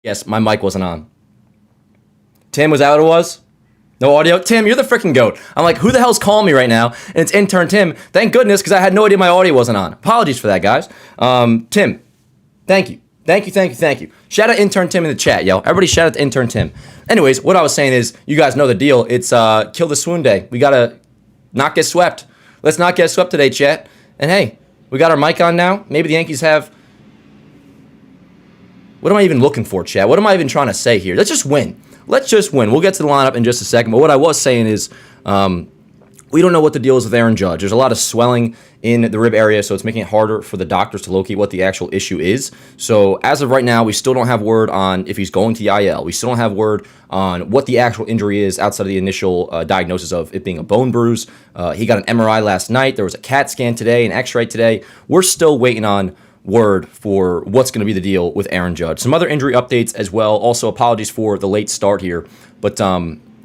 Yes, my mic wasn't on. Tim, was that what it was? No audio? Tim, you're the freaking GOAT. I'm like, who the hell's calling me right now? And it's intern Tim. Thank goodness, because I had no idea my audio wasn't on. Apologies for that, guys. Tim, thank you. Thank you. Shout out intern Tim in the chat, yo. Everybody shout out to intern Tim. Anyways, what I was saying is, you guys know the deal. It's Kill the Swoon Day. We got to not get swept. Let's not get swept today, chat. And hey, we got our mic on now. Maybe the Yankees have... What am I even looking for, chat? What am I even trying to say here? Let's just win. We'll get to the lineup in just a second. But what I was saying is we don't know what the deal is with Aaron Judge. There's a lot of swelling in the rib area, so it's making it harder for the doctors to locate what the actual issue is. So as of right now, we still don't have word on if he's going to the IL. We still don't have word on what the actual injury is outside of the initial diagnosis of it being a bone bruise. He got an MRI last night. There was a CAT scan today, an X-ray today. We're still waiting on word for what's going to be the deal with Aaron Judge. Some other injury updates as well. Also, apologies for the late start here. But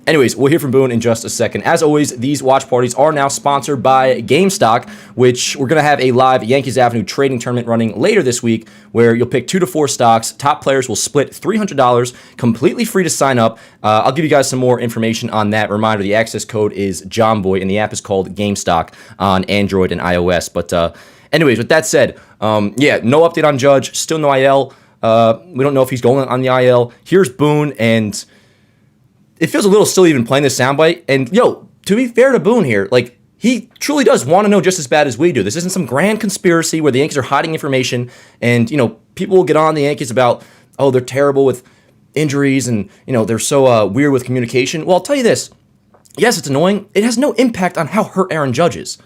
anyways, we'll hear from Boone in just a second. As always, these watch parties are now sponsored by GameStock, which we're going to have a live Yankees Avenue trading tournament running later this week where you'll pick 2 to 4 stocks. Top players will split $300, completely free to sign up. I'll give you guys some more information on that. Reminder, the access code is JohnBoy, and the app is called GameStock on Android and iOS. But anyways, with that said, no update on Judge. Still no IL. We don't know if he's going on the IL. Here's Boone, and it feels a little silly even playing this soundbite. And, to be fair to Boone here, like, he truly does want to know just as bad as we do. This isn't some grand conspiracy where the Yankees are hiding information, and, people will get on the Yankees about, oh, they're terrible with injuries, and, they're so weird with communication. Well, I'll tell you this. Yes, it's annoying. It has no impact on how hurt Aaron Judge is.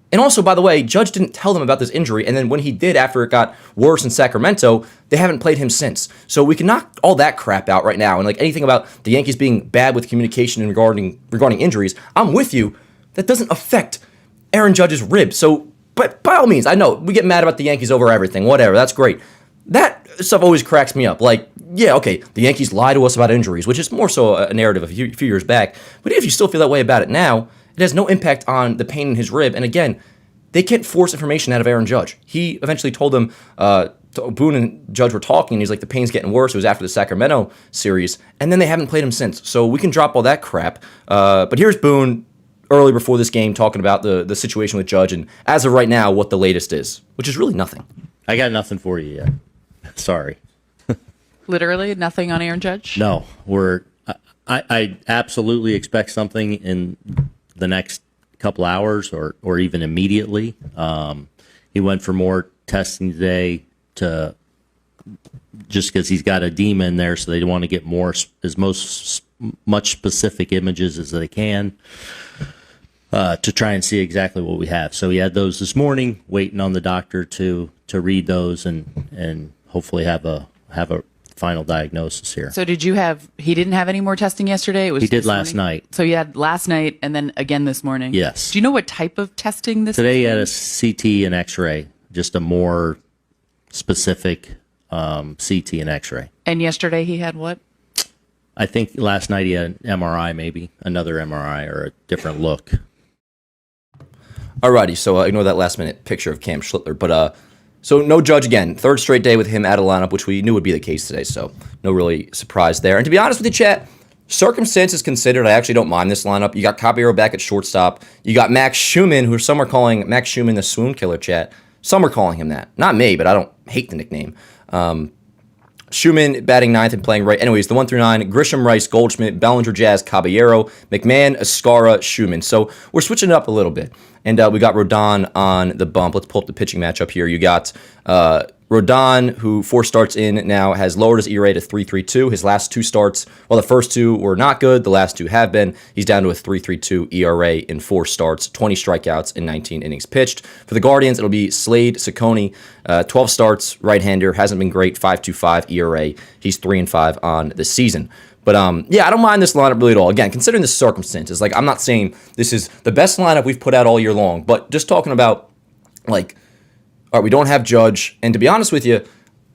And also, by the way, Judge didn't tell them about this injury, and then when he did after it got worse in Sacramento, they haven't played him since. So we can knock all that crap out right now. And like anything about the Yankees being bad with communication and regarding injuries, I'm with you. That doesn't affect Aaron Judge's rib. So, but by all means, I know we get mad about the Yankees over everything, whatever, that's great. That stuff always cracks me up. Like, yeah, okay, the Yankees lie to us about injuries, which is more so a narrative a few years back. But if you still feel that way about it now, it has no impact on the pain in his rib. And again, they can't force information out of Aaron Judge. He eventually told them, Boone and Judge were talking, and he's like, the pain's getting worse. It was after the Sacramento series. And then they haven't played him since. So we can drop all that crap. But here's Boone early before this game talking about the situation with Judge and as of right now, what the latest is, which is really nothing. I got nothing for you yet. Sorry. Literally nothing on Aaron Judge? No, I absolutely expect something in the next couple hours or even immediately. He went for more testing today to just because he's got edema in there, so they want to get much specific images as they can to try and see exactly what we have. So he had those this morning, waiting on the doctor to read those and hopefully have a final diagnosis here. So he didn't have any more testing yesterday? He did last night. So he had last night and then again this morning? Yes. Do you know what type of testing this is? Today he had a CT and X-ray, just a more specific CT and X-ray. And yesterday he had what? I think last night he had an MRI, maybe another MRI or a different look. Alrighty, so ignore that last minute picture of Cam Schlittler, but so no Judge again. Third straight day with him out of lineup, which we knew would be the case today, so no really surprise there. And to be honest with you, chat, circumstances considered, I actually don't mind this lineup. You got Caballero back at shortstop. You got Max Schumann, who some are calling Max Schumann the Swoon Killer, chat. Some are calling him that. Not me, but I don't hate the nickname. Schumann batting ninth and playing right. Anyways, the 1 through 9, Grisham, Rice, Goldschmidt, Bellinger, Jazz, Caballero, McMahon, Escara, Schumann. So we're switching it up a little bit. And we got Rodon on the bump. Let's pull up the pitching matchup here. You got Rodon, who 4 starts in now, has lowered his ERA to 3.32. His last 2 starts, well, the first 2 were not good. The last 2 have been. He's down to a 3.32 ERA in 4 starts, 20 strikeouts in 19 innings pitched. For the Guardians, it'll be Slade Ciccone, 12 starts, right-hander, hasn't been great, 5.25 ERA. He's 3-5 on the season. But, I don't mind this lineup really at all. Again, considering the circumstances, like, I'm not saying this is the best lineup we've put out all year long, but just talking about, like, all right, we don't have Judge, and to be honest with you,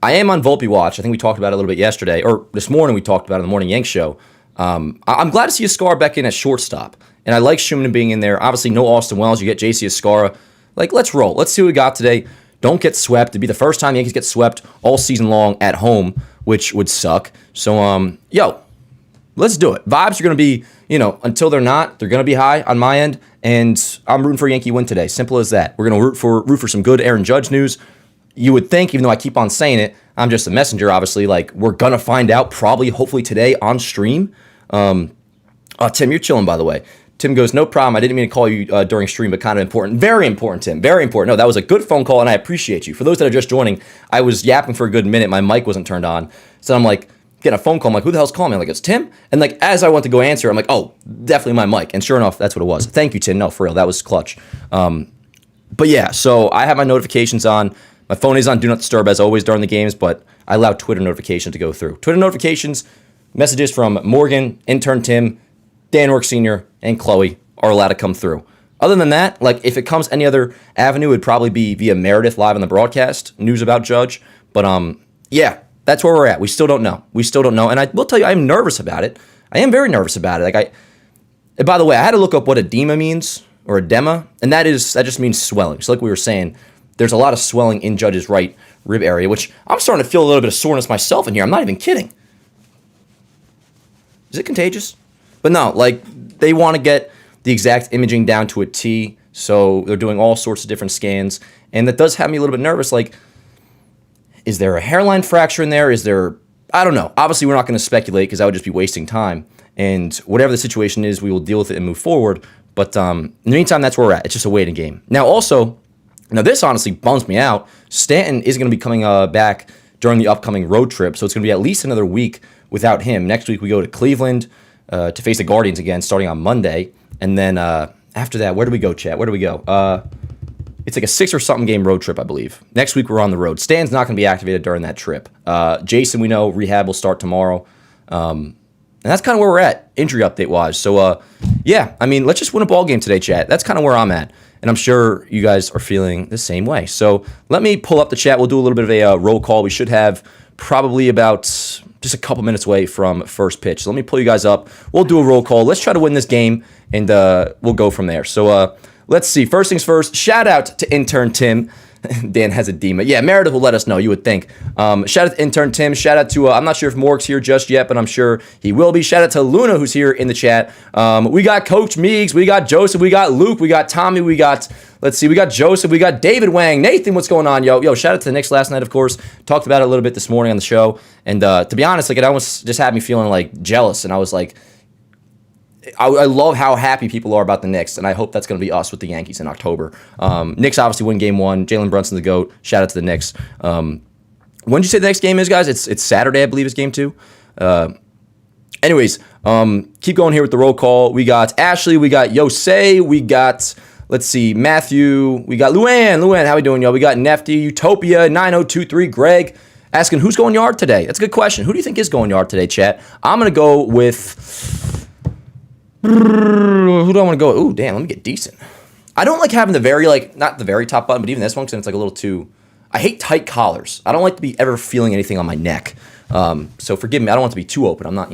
I am on Volpe watch. I think we talked about it a little bit yesterday, or this morning we talked about it in the Morning Yank show. I'm glad to see Escara back in at shortstop, and I like Schumann being in there. Obviously, no Austin Wells. You get JC Escara. Like, let's roll. Let's see what we got today. don't get swept. It'd be the first time the Yankees get swept all season long at home, which would suck. So, let's do it. Vibes are going to be, until they're not, they're going to be high on my end, and I'm rooting for a Yankee win today. Simple as that. We're going to root for some good Aaron Judge news. You would think, even though I keep on saying it, I'm just a messenger, obviously, like, we're going to find out probably, hopefully today on stream. Tim, you're chilling, by the way. Tim goes, no problem. I didn't mean to call you during stream, but kind of important. Very important, Tim. Very important. No, that was a good phone call, and I appreciate you. For those that are just joining, I was yapping for a good minute. My mic wasn't turned on. So I'm like, getting a phone call. I'm like, who the hell's calling me? I'm like, it's Tim. And like, as I went to go answer, I'm like, oh, definitely my mic. And sure enough, that's what it was. Thank you, Tim. No, for real. That was clutch. But yeah, so I have my notifications on. My phone is on Do Not Disturb as always during the games, but I allow Twitter notifications to go through. Twitter notifications, messages from Morgan, intern Tim, Dan Rourke Sr., and Chloe are allowed to come through. Other than that, like if it comes any other avenue, it would probably be via Meredith live on the broadcast, news about Judge. But yeah, that's where we're at. We still don't know. And I will tell you, I'm nervous about it. I am very nervous about it. And by the way, I had to look up what edema means, or edema, and that just means swelling. So like we were saying, there's a lot of swelling in Judge's right rib area, which I'm starting to feel a little bit of soreness myself in here. I'm not even kidding. Is it contagious? But no, like they want to get the exact imaging down to a T, so they're doing all sorts of different scans, and that does have me a little bit nervous. Like, is there a hairline fracture in there? I don't know. Obviously, we're not going to speculate because that would just be wasting time. And whatever the situation is, we will deal with it and move forward. But in the meantime, that's where we're at. It's just a waiting game. Now, this honestly bums me out. Stanton is going to be coming back during the upcoming road trip, so it's going to be at least another week without him. Next week, we go to Cleveland to face the Guardians again, starting on Monday. And then after that, where do we go, chat? Where do we go? It's like a 6 or something game road trip, I believe. Next week, we're on the road. Stan's not going to be activated during that trip. Jason, we know, rehab will start tomorrow. And that's kind of where we're at, injury update-wise. So, yeah, I mean, let's just win a ball game today, chat. That's kind of where I'm at. And I'm sure you guys are feeling the same way. So let me pull up the chat. We'll do a little bit of a roll call. We should have probably about just a couple minutes away from first pitch. So let me pull you guys up. We'll do a roll call. Let's try to win this game, and we'll go from there. So let's see. First things first, shout out to intern Tim. Dan has edema. Yeah, Meredith will let us know, you would think. Shout out to intern Tim. Shout out to, I'm not sure if Morg's here just yet, but I'm sure he will be. Shout out to Luna, who's here in the chat. We got Coach Meeks. We got Joseph. We got Luke. We got Tommy. We got Joseph. We got David Wang. Nathan, what's going on, yo? Yo, shout out to the Knicks last night, of course. Talked about it a little bit this morning on the show. And to be honest, like it almost just had me feeling like jealous. And I was like, I love how happy people are about the Knicks, and I hope that's going to be us with the Yankees in October. Knicks obviously win Game 1. Jalen Brunson the GOAT. Shout out to the Knicks. When did you say the next game is, guys? It's Saturday, I believe, is Game 2. Anyways, keep going here with the roll call. We got Ashley. We got Yosei. We got, let's see, Matthew. We got Luann. Luann, how we doing, y'all? We got Nefty, Utopia, 9023, Greg. Asking who's going yard today. That's a good question. Who do you think is going yard today, chat? I'm going to go with... Who do I want to go with? Ooh, damn, let me get decent. I don't like having the very, not the very top button, but even this one, because it's like a little too... I hate tight collars. I don't like to be ever feeling anything on my neck. So forgive me, I don't want to be too open. I'm not,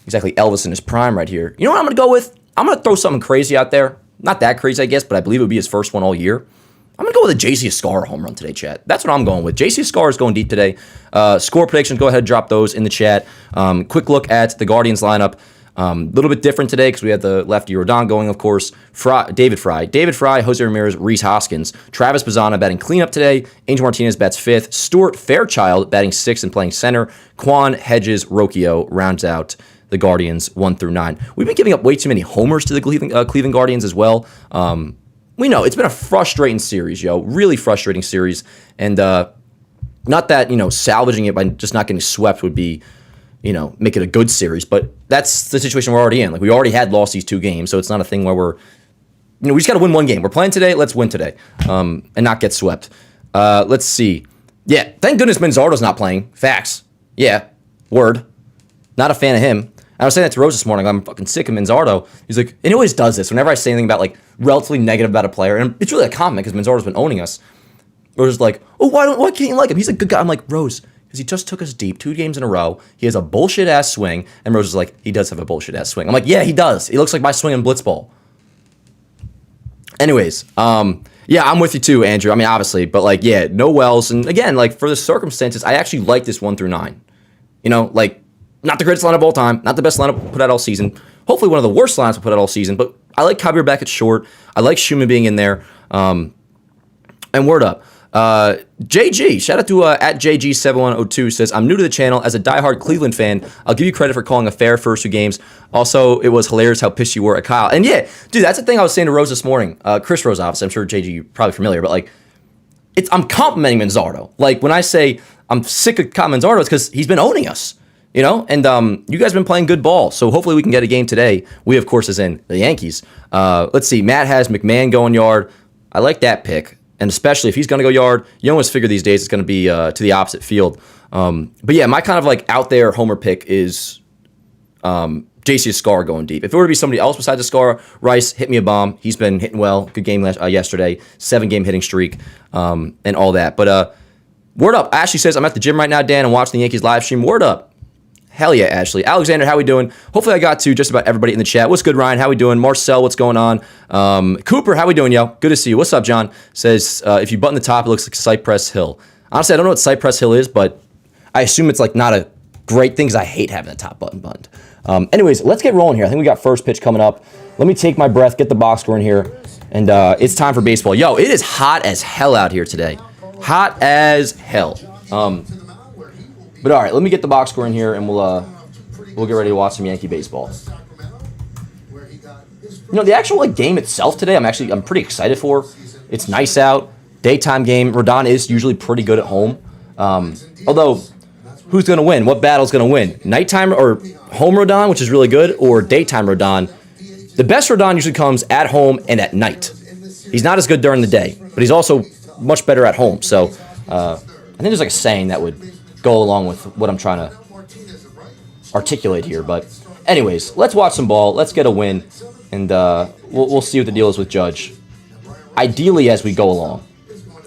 exactly Elvis in his prime right here. You know what I'm going to go with? I'm going to throw something crazy out there. Not that crazy, I guess, but I believe it would be his first one all year. I'm going to go with a JC Escar home run today, chat. That's what I'm going with. JC Escar is going deep today. Score predictions, go ahead and drop those in the chat. Quick look at the Guardians lineup. A little bit different today because we had the lefty Rodon going, of course. David Fry, Jose Ramirez, Rhys Hoskins, Travis Bazzana batting cleanup today. Angel Martinez bats 5th. Stuart Fairchild batting 6th and playing center. Quan Hedges Rocchio rounds out the Guardians 1 through 9. We've been giving up way too many homers to the Cleveland Guardians as well. We know it's been a frustrating series, yo. Really frustrating series. And not that, salvaging it by just not getting swept would be, make it a good series, but that's the situation we're already in. Like, we already had lost these 2 games, so it's not a thing where we're, we just got to win one game. We're playing today, let's win today, and not get swept. Let's see. Yeah, thank goodness Manzardo's not playing. Facts. Yeah, word. Not a fan of him. I was saying that to Rose this morning. I'm fucking sick of Manzardo. He's like, and he always does this. Whenever I say anything about, relatively negative about a player, and it's really a compliment because Manzardo's been owning us. Rose is like, oh, why can't you like him? He's a good guy. I'm like, Rose, because he just took us deep 2 games in a row. He has a bullshit-ass swing. And Rose is like, he does have a bullshit-ass swing. I'm like, yeah, he does. He looks like my swing in Blitzball. Anyways, Yeah, I'm with you too, Andrew. I mean, obviously, but like, yeah, no Wells. And again, like for the circumstances, I actually like this 1 through 9. You know, like not the greatest lineup of all time, not the best lineup we'll put out all season. Hopefully, one of the worst lineups we'll put out all season. But I like Kabir back at short. I like Schumann being in there. And word up. JG, shout out to at JG7102 says, I'm new to the channel. As a diehard Cleveland fan, I'll give you credit for calling a fair first 2 games. Also, it was hilarious how pissed you were at Kyle. And yeah, dude, that's the thing I was saying to Rose this morning. Chris Rose, obviously, I'm sure JG, you're probably familiar, but like, I'm complimenting Manzardo. Like when I say I'm sick of Manzardo, it's because he's been owning us, you know? And you guys have been playing good ball. So hopefully we can get a game today. We, of course, is in the Yankees. Let's see. Matt has McMahon going yard. I like that pick. And especially if he's going to go yard, you almost figure these days it's going to be to the opposite field. But yeah, my kind of like out there homer pick is JC Escar going deep. If it were to be somebody else besides Escar, Rice, hit me a bomb. He's been hitting well. Good game yesterday. 7-game hitting streak and all that. But word up. Ashley says, I'm at the gym right now, Dan, and watching the Yankees live stream. Word up. Hell yeah, Ashley. Alexander, how we doing? Hopefully I got to just about everybody in the chat. What's good, Ryan? How we doing? Marcel, what's going on? Cooper, how we doing, yo? Good to see you. What's up, John? Says, if you button the top, it looks like Cypress Hill. Honestly, I don't know what Cypress Hill is, but I assume it's like not a great thing because I hate having the top button buttoned. Anyways, let's get rolling here. I think we got first pitch coming up. Let me take my breath, get the box score in here, and it's time for baseball. Yo, it is hot as hell out here today. Hot as hell. But all right, let me get the box score in here, and we'll get ready to watch some Yankee baseball. You know, the actual like game itself today, I'm pretty excited for. It's nice out, daytime game. Rodon is usually pretty good at home. Although, who's going to win? What battle's going to win? Nighttime or home Rodon, which is really good, or daytime Rodon? The best Rodon usually comes at home and at night. He's not as good during the day, but he's also much better at home. So I think there's like a saying that would go along with what I'm trying to articulate here. But anyways, let's watch some ball. Let's get a win, and we'll see what the deal is with Judge. Ideally, as we go along.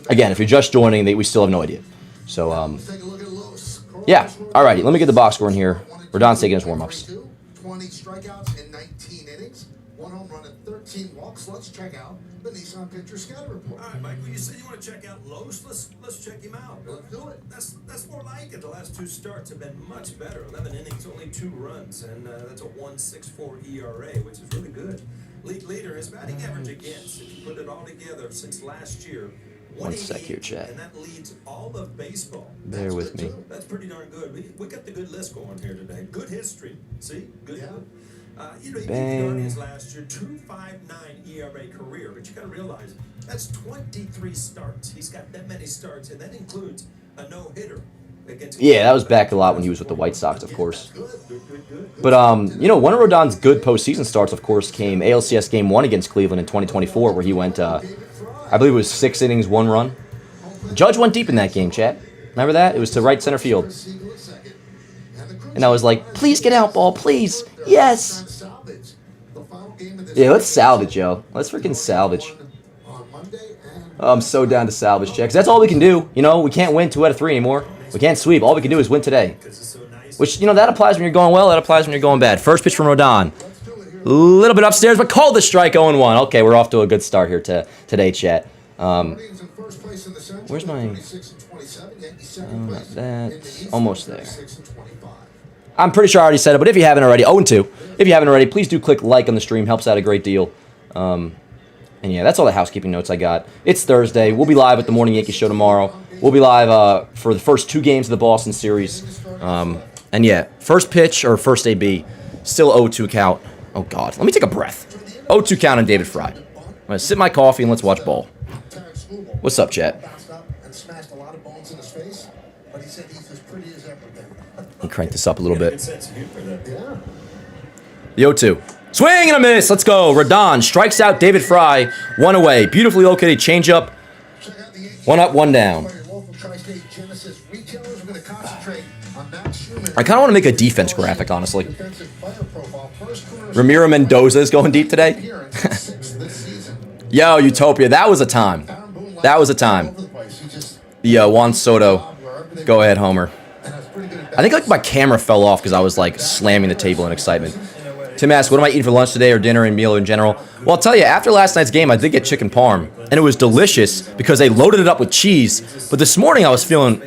Again, if you're just joining, we still have no idea. So, yeah. Alrighty, let me get the box score in here. Rodon's taking his warm-ups. 20 strikeouts in 19 innings, 1 home run and 13 walks. Let's check out the Nissan Pitcher Scouting Report. All right, Michael, you said you want to check out Los. Let's check him out. Let's do it. That's more like it. The last 2 starts have been much better. 11 innings, only 2 runs, and that's a 1.64 ERA, which is really good. League leader, his batting average against, if you put it all together since last year, 1 sec here, chat. and that leads all of baseball. Bear with me. That's pretty darn good. We got the good list going here today. Good history. See? Good. Yeah. You know, he beat the Bang. Guardians last year, 2.59 ERA career, but you got to realize that's 23 starts. He's got that many starts, and that includes a no-hitter against. Yeah, that was back a lot when he was with the White Sox, of course. Good. But you know, one of Rodon's good postseason starts, of course, came ALCS Game 1 against Cleveland in 2024, where he went, I believe it was 6 innings, 1 run. Judge went deep in that game, chat. Remember that? It was to right center field. And I was like, please get out, ball, please. Yes. Yeah, let's salvage, yo. Let's freaking salvage. Oh, I'm so down to salvage, chat. 'Cause that's all we can do. You know, we can't win 2 out of 3 anymore. We can't sweep. All we can do is win today. Which, you know, that applies when you're going well. That applies when you're going bad. First pitch from Rodon. A little bit upstairs, but called the strike 0-1. Okay, we're off to a good start here today, chat. Where's my... not that. Almost there. I'm pretty sure I already said it, but if you haven't already, 0-2. If you haven't already, please do click like on the stream. Helps out a great deal. And yeah, that's all the housekeeping notes I got. It's Thursday. We'll be live at the Morning Yankees show tomorrow. We'll be live for the first 2 games of the Boston series. And yeah, first pitch or first AB, still 0-2 count. Oh, God. Let me take a breath. 0-2 count on David Fry. I'm going to sip my coffee and let's watch ball. What's up, chat? Let me crank this up a little bit. The 0-2. Swing and a miss. Let's go. Rodon strikes out David Fry. 1 away. Beautifully located changeup. 1 up, 1 down. I kind of want to make a defense graphic, honestly. Ramiro Mendoza is going deep today. Yo, Utopia, that was a time. That was a time. Yeah, Juan Soto. Go ahead, Homer. I think like my camera fell off because I was like slamming the table in excitement. Tim asked, what am I eating for lunch today or dinner and meal in general? Well, I'll tell you, after last night's game, I did get chicken parm, and it was delicious because they loaded it up with cheese. But this morning, I was feeling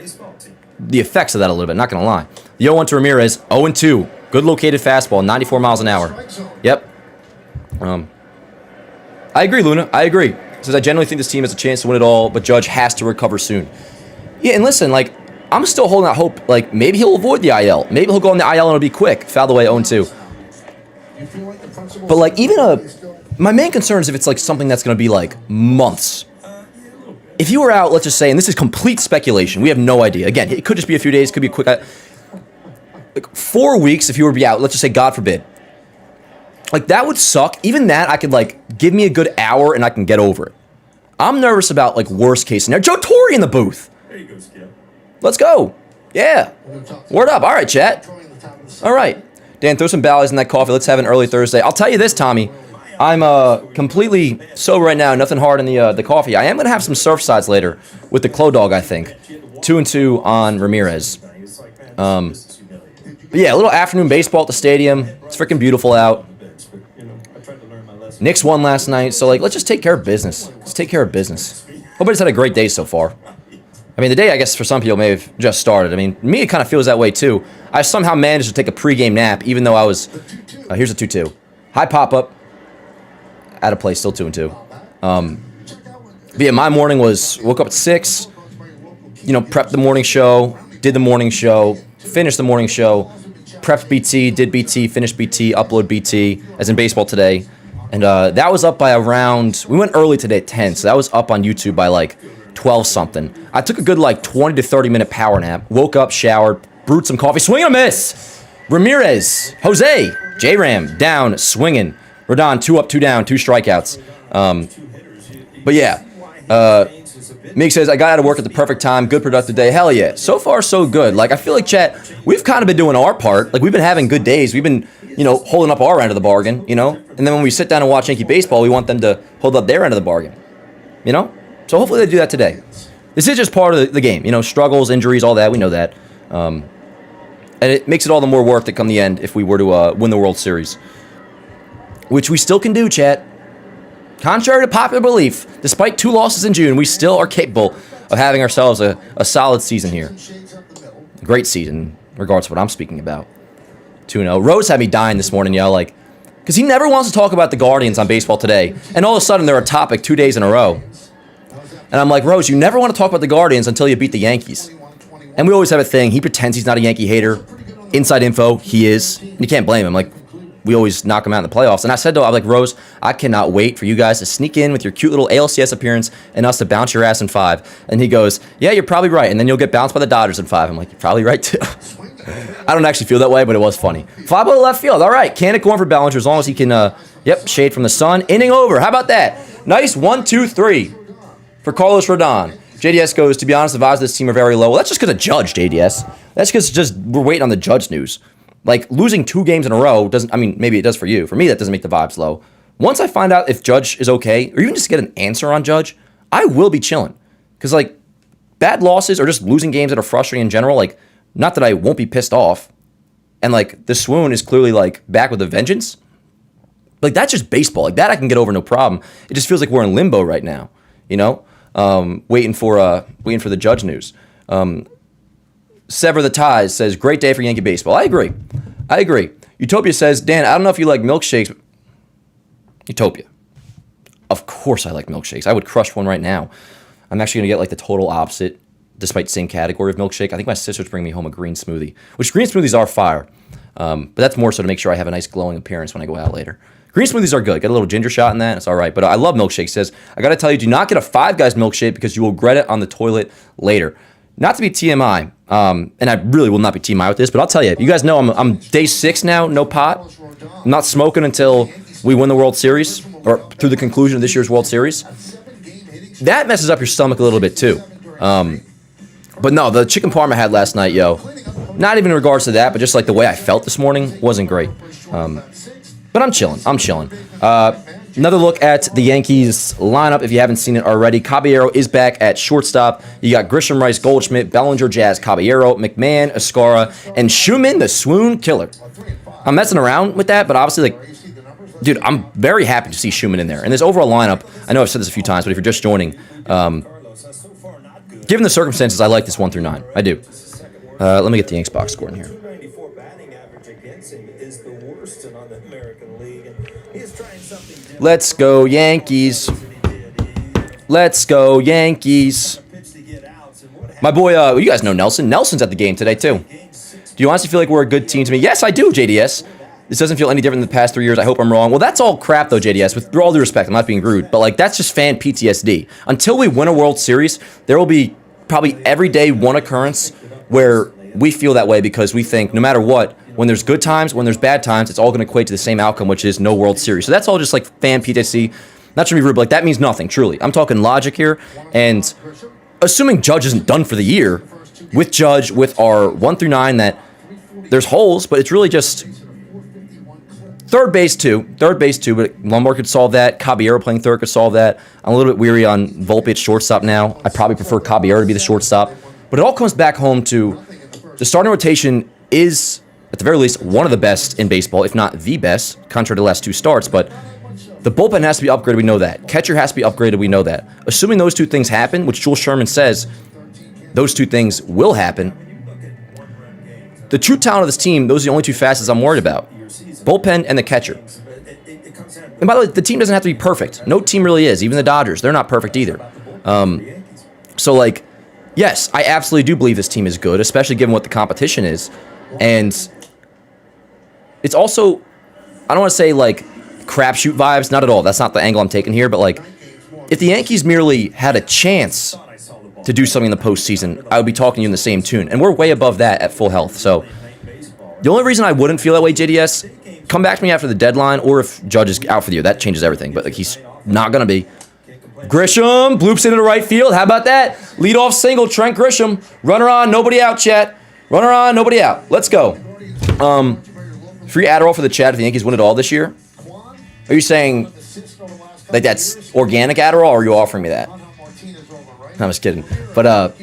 the effects of that a little bit, not going to lie. The 0-1 to Ramirez, 0-2. Good located fastball, 94 miles an hour. Yep. I agree, Luna. I agree. Says, I generally think this team has a chance to win it all, but Judge has to recover soon. Yeah, and listen, like, I'm still holding out hope. Like, maybe he'll avoid the IL. Maybe he'll go on the IL and it'll be quick. Fouled away 0-2. But, like, my main concern is if it's, like, something that's going to be, like, months. If you were out, let's just say, and this is complete speculation. We have no idea. Again, it could just be a few days. Could be a quick... Like, 4 weeks if you were to be out. Let's just say, God forbid. Like, that would suck. Even that, I could, like, give me a good hour and I can get over it. I'm nervous about, like, worst case scenario. Joe Torre in the booth. There you go, Skip. Let's go. Yeah. Word up. All right, chat. All right. Dan, throw some Bally's in that coffee. Let's have an early Thursday. I'll tell you this, Tommy. I'm completely sober right now. Nothing hard in the coffee. I am going to have some surf sides later with the Clo Dog, I think. 2-2 on Ramirez. But yeah, a little afternoon baseball at the stadium. It's freaking beautiful out. Knicks won last night, so like, let's just take care of business. Let's take care of business. Hope everybody's had a great day so far. I mean, the day, I guess, for some people may have just started. I mean, me, it kind of feels that way, too. I somehow managed to take a pregame nap, even though I was... here's a 2-2. High pop-up. Out of play, still 2-2. But yeah, my morning was... Woke up at 6. You know, prepped the morning show. Did the morning show. Finished the morning show. Prepped BT. Did BT. Finished BT. Upload BT. As in baseball today. And that was up by around... We went early today at 10, so that was up on YouTube by, like... 12-something. I took a good, like, 20 to 30-minute power nap. Woke up, showered, brewed some coffee. Swing and a miss! Ramirez. Jose. J-Ram. Down. Swinging. Rodon. 2 up, 2 down. 2 strikeouts. But, yeah. Meek says, I got out of work at the perfect time. Good, productive day. Hell yeah. So far, so good. Like, I feel like, chat, we've kind of been doing our part. Like, we've been having good days. We've been, you know, holding up our end of the bargain, you know? And then when we sit down and watch Yankee baseball, we want them to hold up their end of the bargain. You know? So hopefully they do that today. This is just part of the game. You know, struggles, injuries, all that. We know that. And it makes it all the more worth it come the end if we were to win the World Series. Which we still can do, chat. Contrary to popular belief, despite 2 losses in June, we still are capable of having ourselves a solid season here. A great season, regardless of what I'm speaking about. 2-0. Rose had me dying this morning, yo. Like, because he never wants to talk about the Guardians on Baseball Today. And all of a sudden, they're a topic 2 days in a row. And I'm like, Rose, you never want to talk about the Guardians until you beat the Yankees. And we always have a thing. He pretends he's not a Yankee hater. Inside info, he is. And you can't blame him. Like, we always knock him out in the playoffs. And I said to him, I'm like, Rose, I cannot wait for you guys to sneak in with your cute little ALCS appearance and us to bounce your ass in 5. And he goes, yeah, you're probably right. And then you'll get bounced by the Dodgers in 5. I'm like, you're probably right, too. I don't actually feel that way, but it was funny. Fly ball to left field. All right. Canic going for Bellinger as long as he can, shade from the sun. Inning over. How about that? Nice 1-2-3. For Carlos Rodon. JDS goes, to be honest, the vibes of this team are very low. Well, that's just because of Judge, JDS. That's because just we're waiting on the Judge news. Like, losing 2 games in a row doesn't, I mean, maybe it does for you. For me, that doesn't make the vibes low. Once I find out if Judge is okay, or even just get an answer on Judge, I will be chilling. Because, like, bad losses or just losing games that are frustrating in general, like, not that I won't be pissed off. And, like, the swoon is clearly, like, back with a vengeance. Like, that's just baseball. Like, that I can get over no problem. It just feels like we're in limbo right now, you know? Waiting for the Judge news. Sever the Ties says, great day for Yankee baseball. I agree. Utopia says, Dan, I don't know if you like milkshakes. Utopia. Of course I like milkshakes. I would crush one right now. I'm actually going to get like the total opposite, despite same category of milkshake. I think my sister's bringing me home a green smoothie, which green smoothies are fire. But that's more so to make sure I have a nice glowing appearance when I go out later. Green smoothies are good. Get a little ginger shot in that. It's all right. But I love milkshakes. Says, I got to tell you, do not get a Five Guys milkshake because you will regret it on the toilet later. Not to be TMI, and I really will not be TMI with this, but I'll tell you, you guys know I'm day 6 now, no pot. I'm not smoking until we win the World Series, or through the conclusion of this year's World Series. That messes up your stomach a little bit too. But no, the chicken parm I had last night, yo, not even in regards to that, but just like the way I felt this morning wasn't great. But I'm chilling. Another look at the Yankees lineup, if you haven't seen it already. Caballero is back at shortstop. You got Grisham, Rice, Goldschmidt, Bellinger, Jazz, Caballero, McMahon, Escara, and Schumann, the swoon killer. I'm messing around with that, but obviously, like, dude, I'm very happy to see Schumann in there. And this overall lineup, I know I've said this a few times, but if you're just joining, given the circumstances, I like this 1 through 9. I do. Let me get the Yanks box score in here. 294 batting average against him is the worst in the American League, and he is trying something different. Let's go Yankees. Let's go Yankees. My boy, you guys know Nelson. Nelson's at the game today, too. Do you honestly feel like we're a good team to me? Yes, I do, JDS. This doesn't feel any different than the past 3 years. I hope I'm wrong. Well, that's all crap, though, JDS. With all due respect, I'm not being rude. But, like, that's just fan PTSD. Until we win a World Series, there will be probably every day one occurrence where we feel that way because we think no matter what, when there's good times, when there's bad times, it's all going to equate to the same outcome, which is no World Series. So that's all just, like, fan PTSD. Not trying to be rude, but, like, that means nothing, truly. I'm talking logic here. And assuming Judge isn't done for the year, with Judge, with our 1 through 9, that there's holes, but it's really just third base too, but Lombard could solve that. Caballero playing third could solve that. I'm a little bit weary on Volpe at shortstop now. I probably prefer Caballero to be the shortstop. But it all comes back home to the starting rotation is, at the very least, one of the best in baseball, if not the best, contrary to the last 2 starts. But the bullpen has to be upgraded, we know that. Catcher has to be upgraded, we know that. Assuming those 2 things happen, which Jules Sherman says those 2 things will happen, the true talent of this team, those are the only 2 facets I'm worried about. Bullpen and the catcher. And by the way, the team doesn't have to be perfect. No team really is. Even the Dodgers, they're not perfect either. So, like, yes, I absolutely do believe this team is good, especially given what the competition is. And it's also, I don't want to say, like, crapshoot vibes. Not at all. That's not the angle I'm taking here. But, like, if the Yankees merely had a chance to do something in the postseason, I would be talking to you in the same tune. And we're way above that at full health. So the only reason I wouldn't feel that way, JDS, come back to me after the deadline, or if Judge is out for the year. That changes everything. But, like, he's not going to be. Grisham bloops into the right field. How about that? Leadoff single, Trent Grisham. Runner on, nobody out, chat. Runner on, nobody out. Let's go. Free Adderall for the chat if the Yankees win it all this year. Are you saying like that's organic Adderall, or are you offering me that? I'm just kidding. But,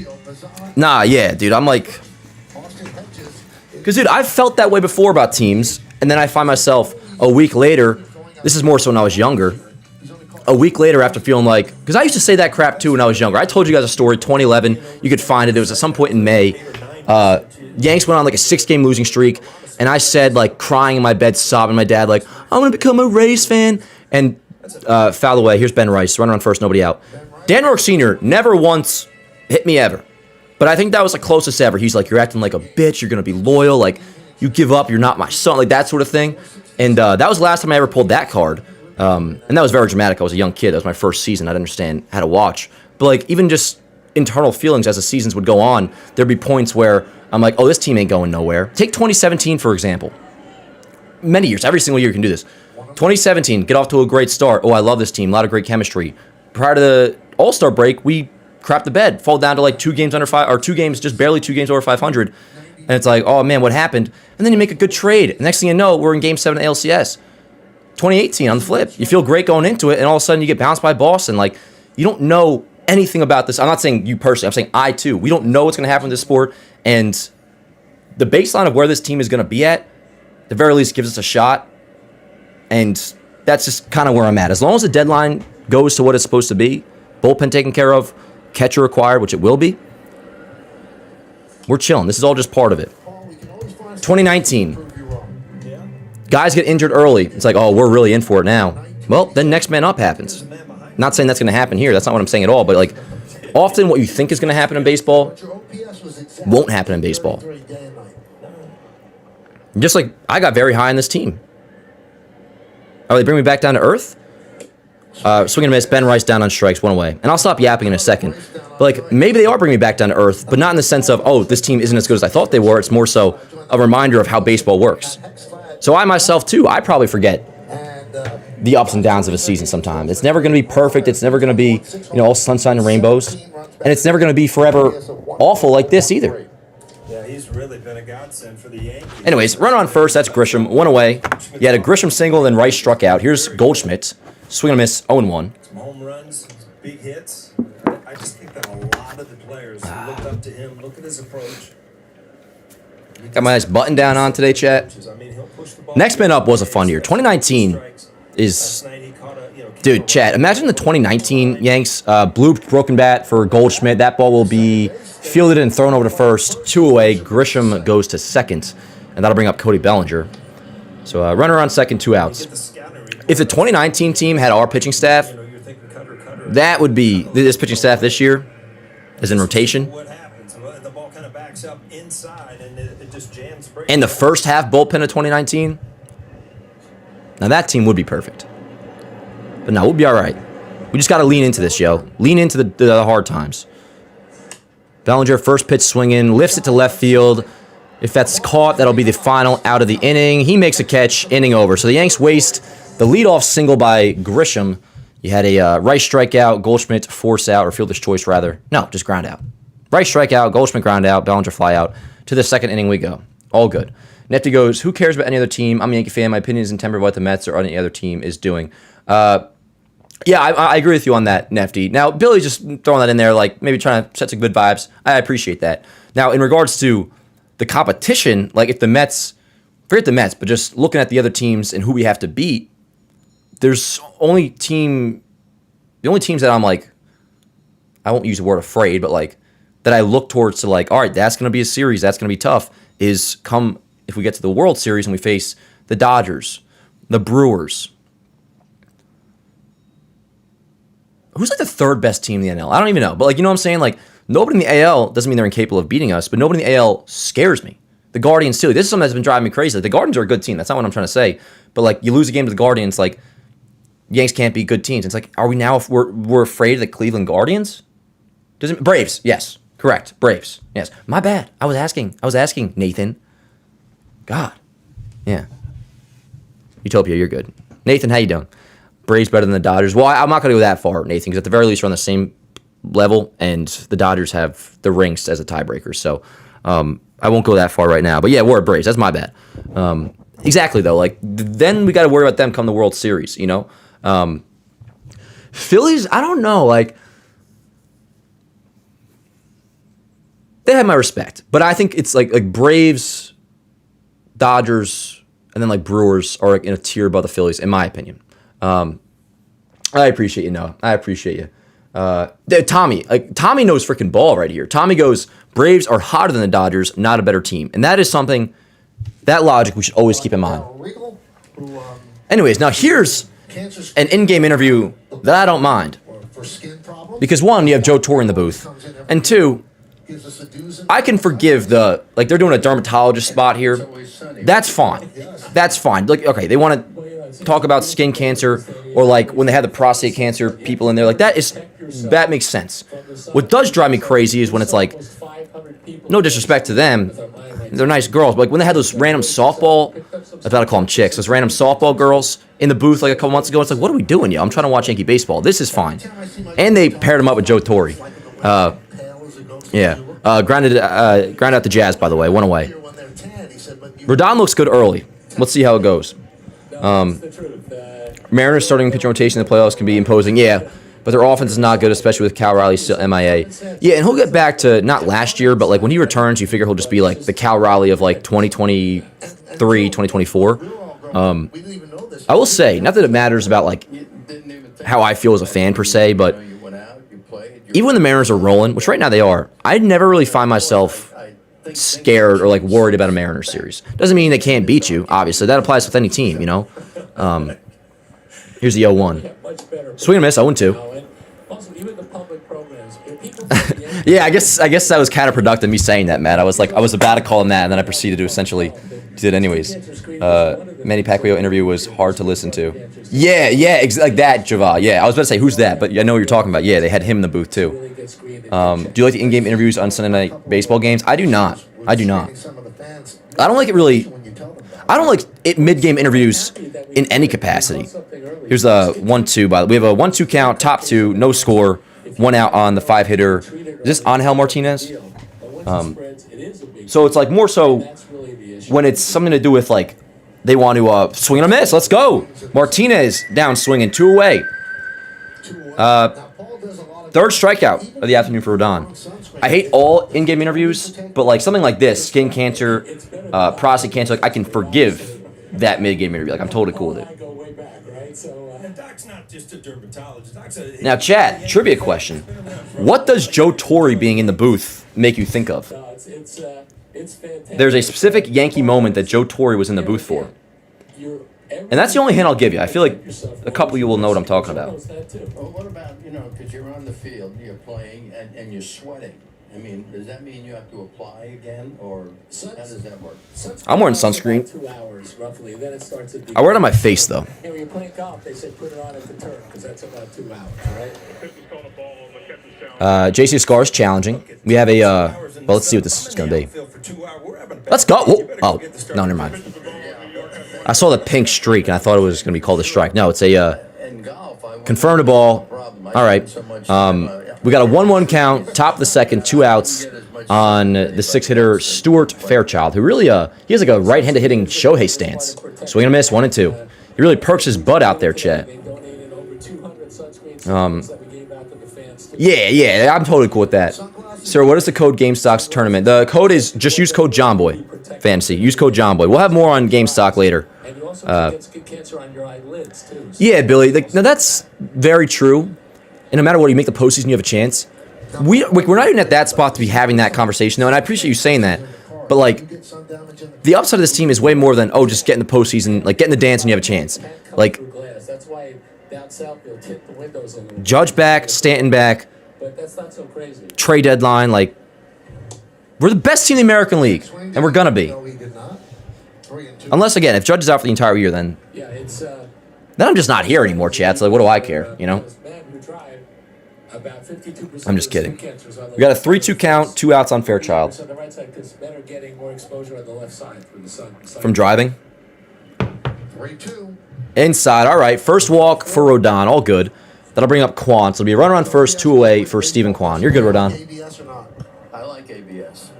nah, yeah, dude, I'm like... Because, dude, I've felt that way before about teams, and then I find myself a week later, this is more so when I was younger, a week later after feeling like... Because I used to say that crap, too, when I was younger. I told you guys a story, 2011, you could find it. It was at some point in May. Yanks went on, like, a 6-game losing streak, and I said, like, crying in my bed, sobbing, my dad, like, I'm going to become a Rays fan. And foul away. Here's Ben Rice, runner on first, nobody out. Dan Rourke Sr. never once hit me ever. But I think that was the closest ever. He's like, you're acting like a bitch. You're going to be loyal. Like, you give up. You're not my son. Like, that sort of thing. And that was the last time I ever pulled that card. And that was very dramatic. I was a young kid. That was my first season. I didn't understand how to watch. But, like, even just internal feelings as the seasons would go on, there'd be points where I'm like, oh, this team ain't going nowhere. Take 2017, for example. Many years. Every single year you can do this. 2017, get off to a great start. Oh, I love this team. A lot of great chemistry. Prior to the All-Star break, we crapped the bed, fall down to like 2 games under 5, or 2 games, just barely 2 games over 500. And it's like, oh man, what happened? And then you make a good trade. And next thing you know, we're in Game 7 of ALCS. 2018 on the flip. You feel great going into it, and all of a sudden you get bounced by Boston. Like, you don't know anything about this. I'm not saying you personally. I'm saying I too. We don't know what's going to happen in this sport. And the baseline of where this team is going to be at the very least gives us a shot. And that's just kind of where I'm at. As long as the deadline goes to what it's supposed to be, bullpen taken care of, catcher acquired, which it will be, we're chilling. This is all just part of it. 2019, guys get injured early. It's like, oh, we're really in for it now. Well, then next man up happens. Not saying that's going to happen here. That's not what I'm saying at all. But, like, often what you think is going to happen in baseball won't happen in baseball. Just like I got very high on this team. Oh, they bring me back down to earth? Swing and miss, Ben Rice down on strikes, 1 away. And I'll stop yapping in a second. But, like, maybe they are bringing me back down to earth, but not in the sense of, oh, this team isn't as good as I thought they were. It's more so a reminder of how baseball works. So I myself, too, I probably forget the ups and downs of a season sometimes. It's never going to be perfect. It's never going to be, you know, all sunshine and rainbows. And it's never going to be forever awful like this either. Yeah, he's really been a godsend for the Yankees. Anyways, runner on first, that's Grisham, 1 away. You had a Grisham single, then Rice struck out. Here's Goldschmidt. Swing and a miss, 0-1. Some home runs, big hits. I just think that a lot of the players who looked up to him, look at his approach. Got my nice button down on today, chat. Next man up was a fun year. 2019 is... Dude, chat, imagine the 2019 Yanks. Bloop, broken bat for Goldschmidt. That ball will be fielded and thrown over to first. 2 away. Grisham goes to second. And that'll bring up Cody Bellinger. So runner on second, 2 outs. If the 2019 team had our pitching staff, that would be this pitching staff this year is in rotation. And the first half bullpen of 2019, now that team would be perfect. But no, we'll be all right. We just got to lean into this, yo. Lean into the hard times. Bellinger, first pitch swinging, lifts it to left field. If that's caught, that'll be the final out of the inning. He makes a catch, inning over. So the Yanks waste the leadoff single by Grisham. You had a Rice strikeout, Goldschmidt force out, or fielder's choice rather. No, just ground out. Rice strikeout, Goldschmidt ground out, Bellinger fly out. To the second inning we go. All good. Nefty goes, who cares about any other team? I'm a Yankee fan. My opinion is in tempered by what the Mets or any other team is doing. Yeah, I agree with you on that, Nefty. Now, Billy's just throwing that in there, like maybe trying to set some good vibes. I appreciate that. Now, in regards to the competition, like if the Mets, forget the Mets, but just looking at the other teams and who we have to beat, there's the only teams that I'm like, I won't use the word afraid, but like that I look towards to like, all right, that's going to be a series, that's going to be tough, is come if we get to the World Series and we face the Dodgers, the Brewers. Who's like the third best team in the NL? I don't even know. But like, you know what I'm saying? Like, nobody in the AL doesn't mean they're incapable of beating us, but nobody in the AL scares me. The Guardians, too. This is something that's been driving me crazy. Like, the Guardians are a good team. That's not what I'm trying to say. But like, you lose a game to the Guardians, like, Yanks can't beat good teams. It's like, are we now, if we're afraid of the Cleveland Guardians? Braves, yes. Correct. Braves. Yes. My bad. I was asking, Nathan. God. Yeah. Utopia, you're good. Nathan, how you doing? Braves better than the Dodgers. Well, I'm not going to go that far, Nathan, because at the very least we're on the same level, and the Dodgers have the rings as a tiebreaker. So I won't go that far right now. But yeah, we're Braves. That's my bad. Exactly, though. Like, then we got to worry about them come the World Series, you know? Phillies, I don't know. Like, they have my respect. But I think it's like Braves, Dodgers, and then like Brewers are like in a tier above the Phillies, in my opinion. I appreciate you, Noah. I appreciate you. Tommy knows freaking ball right here. Tommy goes, Braves are hotter than the Dodgers, not a better team. And that is something, that logic we should always keep in mind. Anyways, now here's an in-game interview that I don't mind. Because one, you have Joe Torre in the booth. And two, I can forgive like they're doing a dermatologist spot here. That's fine. That's fine. Like, okay, they want to talk about skin cancer, or like when they had the prostate cancer people in there, like that makes sense. What does drive me crazy is when it's like, no disrespect to them, they're nice girls, but like when they had those random softball, I was about to call them chicks, those random softball girls in the booth like a couple months ago, it's like, what are we doing, yo? I'm trying to watch Yankee baseball. This is fine. And they paired him up with Joe Torre. Grounded out the Jazz, by the way, 1 away. Rodon looks good early. Let's see how it goes. Mariners starting pitching rotation in the playoffs can be imposing, yeah, but their offense is not good, especially with Cal Raleigh still MIA. Yeah, and he'll get back to, not last year, but like when he returns, you figure he'll just be like the Cal Raleigh of like 2023, 2024. I will say, not that it matters about like how I feel as a fan per se, but even when the Mariners are rolling, which right now they are, I never really find myself scared or like worried about a Mariners series. Doesn't mean they can't beat you, obviously. That applies with any team, you know. Here's the 0-1. Swing and miss, 0-2. Yeah, I guess that was counterproductive, me saying that, Matt. I was about to call him that, and then I proceeded to essentially do it anyways. Manny Pacquiao interview was hard to listen to. Yeah, like that, Java. Yeah, I was about to say, who's that? But I know what you're talking about. Yeah, they had him in the booth, too. Do you like the in-game interviews on Sunday night baseball games? I do not. I don't like it really. I don't like it mid-game interviews in any capacity. Here's a 1-2, by the way. We have a 1-2 count, top 2, no score, 1 out on the 5-hitter. Is this Angel Martinez? So it's like more so when it's something to do with like they want to swing and a miss. Let's go. Martinez down swinging, 2 away. Third strikeout of the afternoon for Rodon. I hate all in-game interviews, but like something like this, skin cancer, prostate cancer, like I can forgive that mid-game interview. Like I'm totally cool with it. And Doc's not just a dermatologist. Doc's a Now, chat, trivia question. What does Joe Torre being in the booth make you think of? It's fantastic. There's a specific Yankee moment that Joe Torre was in the booth for. And that's the only hint I'll give you. I feel like a couple of you will know what I'm talking about. Well, what about, because you're on the field, you're playing, and you're sweating. I mean, does that mean you have to apply again, or how does that work? I'm wearing sunscreen. 2 hours, roughly. Then it starts to I wear it on my face, though. when you're playing golf, they say put it on at the turn, because that's about 2 hours, right? JC Scar's challenging. We have a, well, let's see what this is going to be. Let's go. Whoa. Oh, no, never mind. I saw the pink streak, and I thought it was going to be called a strike. No, it's a In golf, I confirmed a ball. All right. We got a 1-1 count, top of the second, 2 outs on the 6-hitter Stuart Fairchild, who really, he has like a right-handed hitting Shohei stance. Swing and a miss, 1 and 2. He really perks his butt out there, Chet. Yeah, I'm totally cool with that. Sir, what is the code GameStock's tournament? The code is just use code JohnBoy. Fantasy. Use code JohnBoy. We'll have more on GameStock later. And you also get cancer on your eyelids, too. Yeah, Billy. Now that's very true. And no matter what, you make the postseason, you have a chance. We're not even at that spot to be having that conversation, though, and I appreciate you saying that. But, like, the upside of this team is way more than, just get in the postseason, like, get in the dance and you have a chance. Like, That's why down south they'll tip the windows a little. Judge back, Stanton back, But that's not so crazy. trade deadline, like, we're the best team in the American League, and we're going to be. Unless, again, if Judge is out for the entire year, then Yeah, it's then I'm just not here anymore, Chad. So, like, what do I care, you know? About 52% I'm just kidding. We We got a 3-2 count, 2 outs on Fairchild. on the right side because men are getting more exposure on the left side from the sun. From driving. 3-2. Inside, all right. First walk for Rodon, all good. That'll bring up Quan. So it'll be a runner on first, 2 away for Stephen Quan. You're good, Rodon. ABS or not? I like ABS.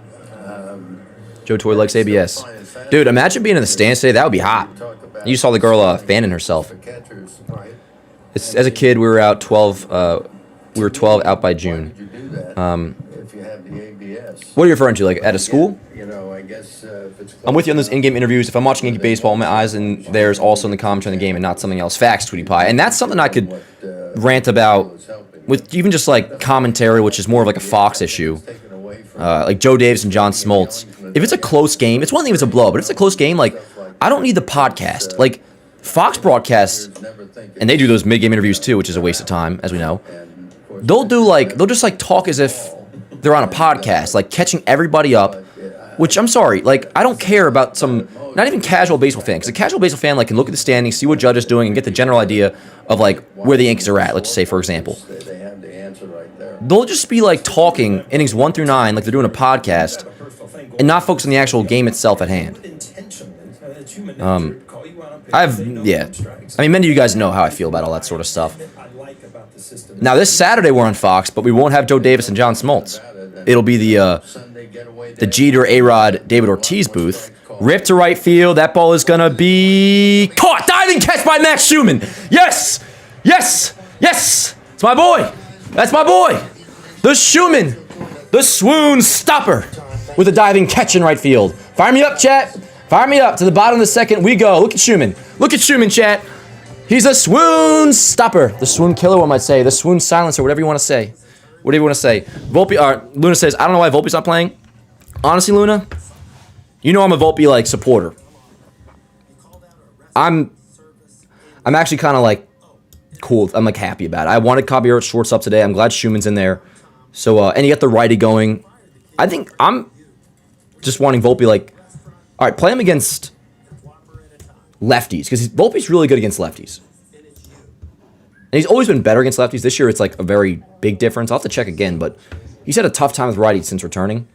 Joe Torre likes ABS. Dude, imagine being in the stands today. That would be hot. You saw the girl fanning herself. Catchers. Right. As a kid, we were out 12. We were 12 out by June. You do that if you have the ABS. What are you referring to? Like at a school? I guess if it's. I'm with you on those in-game interviews. If I'm watching Yankee baseball, my eyes and theirs also in the commentary on the game and not something else. Facts, Tweety Pie. And that's something I could rant about with even just like commentary, which is more of like a Fox issue. Like Joe Davis and John Smoltz. If it's a close game, it's one thing if it's a blow, but if it's a close game, like I don't need the podcast. Like Fox broadcasts, and they do those mid-game interviews too, which is a waste of time, as we know. They'll just like talk as if they're on a podcast, like catching everybody up. Which I'm sorry, like I don't care about some, not even casual baseball fan, because a casual baseball fan like can look at the standings, see what Judge is doing, and get the general idea of like where the Yankees are at. Let's just say, for example, They have the answer right there. they'll just be like talking innings 1 through 9, like they're doing a podcast, and not focus on the actual game itself at hand. I mean, many of you guys know how I feel about all that sort of stuff. Now, this Saturday we're on Fox, but we won't have Joe Davis and John Smoltz. It'll be the Jeter, A-Rod, David Ortiz booth. Ripped to right field. That ball is going to be caught. Diving catch by Max Schumann. Yes! Yes! Yes! It's my boy. That's my boy. The Schumann. The swoon stopper with a diving catch in right field. Fire me up, chat. Fire me up. To the bottom of the second we go. Look at Schumann. Look at Schumann, chat. He's a swoon stopper. The swoon killer, one might say. The swoon silencer, whatever you want to say. Whatever you want to say. Luna says, I don't know why Volpe's not playing. Honestly, Luna, you know I'm a Volpe, like, supporter. I'm actually kind of, like, cool. I'm, like, happy about it. I wanted Caballero at shortstop today. I'm glad Schumann's in there. So, and you got the righty going. I think I'm just wanting Volpe, like, all right, play him against lefties, because Volpe's really good against lefties. And he's always been better against lefties. This year, it's like a very big difference. I'll have to check again, but he's had a tough time with righties since returning.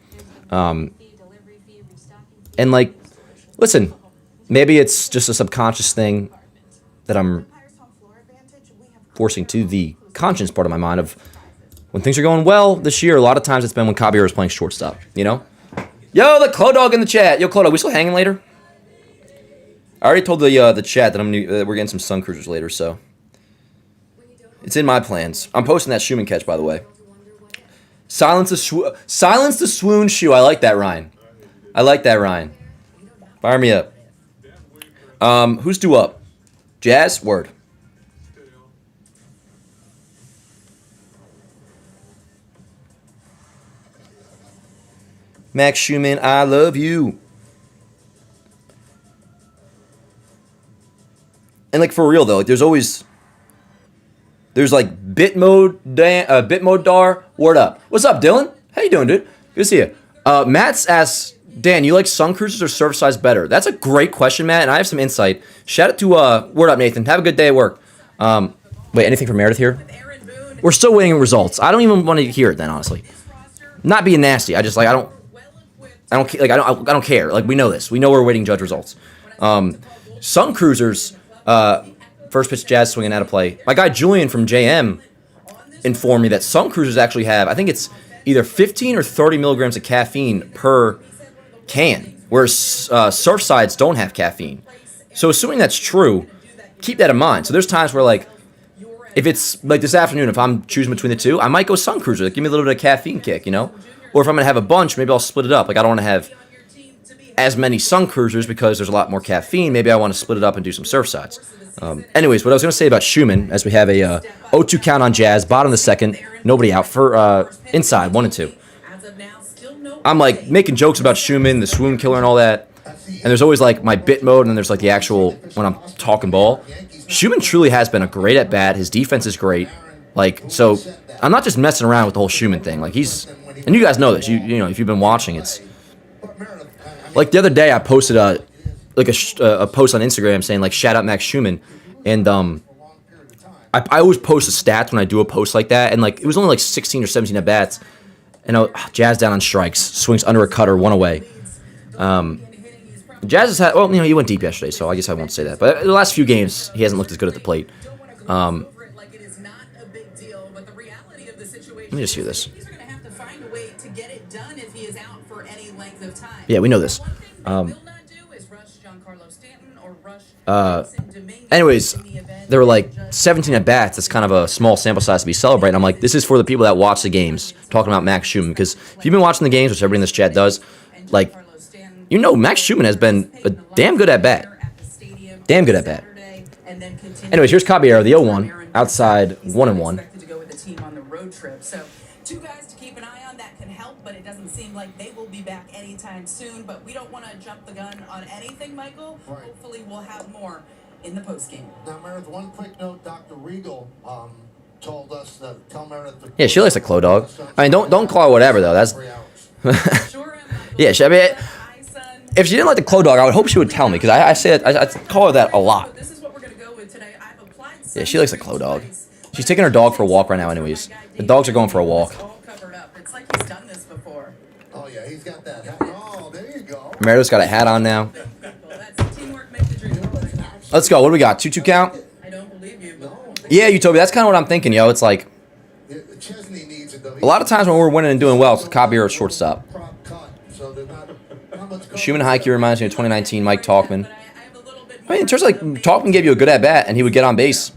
And, like, listen, maybe it's just a subconscious thing that I'm forcing to the conscience part of my mind of when things are going well this year, a lot of times it's been when Caballero is playing shortstop, you know? Yo, the Clo Dog in the chat. Yo, Clo Dog, we still hanging later? I already told the chat that we're getting some Sun Cruisers later, so it's in my plans. I'm posting that Schumann catch, by the way. Silence the swoon shoe. I like that, Ryan. I like that, Ryan. Fire me up. Who's due up? Jazz? Word. Max Schumann, I love you. And like for real though, like there's like bit mode Dar. Word up. What's up, Dylan? How you doing, dude? Good to see you. Matt's asked, Dan, you like sun cruisers or surf size better? That's a great question, Matt, and I have some insight. Shout out to word up, Nathan. Have a good day at work. Wait, anything from Meredith here? We're still waiting on results. I don't even want to hear it then, honestly. Not being nasty. I just like I don't care. Like we know this. We know we're waiting judge results. Sun cruisers. First pitch Jazz swinging out of play. My guy Julian from JM informed me that sun cruisers actually have, I think it's either 15 or 30 milligrams of caffeine per can, whereas Surfsides don't have caffeine. So assuming that's true, keep that in mind. So there's times where like, if it's like this afternoon, if I'm choosing between the two, I might go sun cruiser. Like, give me a little bit of caffeine kick, you know? Or if I'm going to have a bunch, maybe I'll split it up. Like I don't want to have as many sun cruisers because there's a lot more caffeine. Maybe I want to split it up and do some Surfsides. Anyways, what I was going to say about Schumann, as we have a 0-2 count on Jazz, bottom of the second, nobody out for inside, 1 and 2. I'm like making jokes about Schumann, the swoon killer and all that, and there's always like my bit mode, and then there's like the actual when I'm talking ball. Schumann truly has been a great at bat. His defense is great. Like, so I'm not just messing around with the whole Schumann thing. Like he's, and you guys know this. You know if you've been watching, it's like the other day I posted a post on Instagram saying like shout out Max Schumann, and I always post the stats when I do a post like that, and like it was only like 16 or 17 at bats, and Jazz down on strikes, swings under a cutter, 1 away. Jazz has had, well, you know, he went deep yesterday, so I guess I won't say that. But the last few games, he hasn't looked as good at the plate. Let me just hear this. Yeah, we know this. Anyways, there were like 17 at bats. That's kind of a small sample size to be celebrating. I'm like, this is for the people that watch the games, talking about Max Schumann. Because if you've been watching the games, which everybody in this chat does, like, you know, Max Schumann has been a damn good at bat. Damn good at bat. Anyways, here's Caballero, the 0-1, outside 1-1. Two guys to keep an eye on that can help, but it doesn't seem like they will be back anytime soon. But we don't want to jump the gun on anything, Michael. Right. Hopefully we'll have more in the postgame. Now, Meredith, one quick note. Dr. Regal told us that tell Meredith to... Yeah, she likes a Clo Dog. I mean, don't call her whatever, though. That's... Yeah, I mean, if she didn't like the Clo Dog, I would hope she would tell me, because I say I call her that a lot. This is what we're going to go with today. I've applied yeah, she likes the Clo Dog. She's taking her dog for a walk right now anyways. The dogs are going for a walk. It's like he's done this before. Oh, yeah, he's got that hat. Oh, there you go. Meredith's got a hat on now. Let's go. What do we got? 2-2 count? I don't believe you. Yeah, Utopia. That's kind of what I'm thinking, yo. It's like a lot of times when we're winning and doing well, it's Caballero at shortstop. Schumann Heike reminds me of 2019 Mike Talkman. I mean, in terms of like Talkman gave you a good at bat and he would get on base.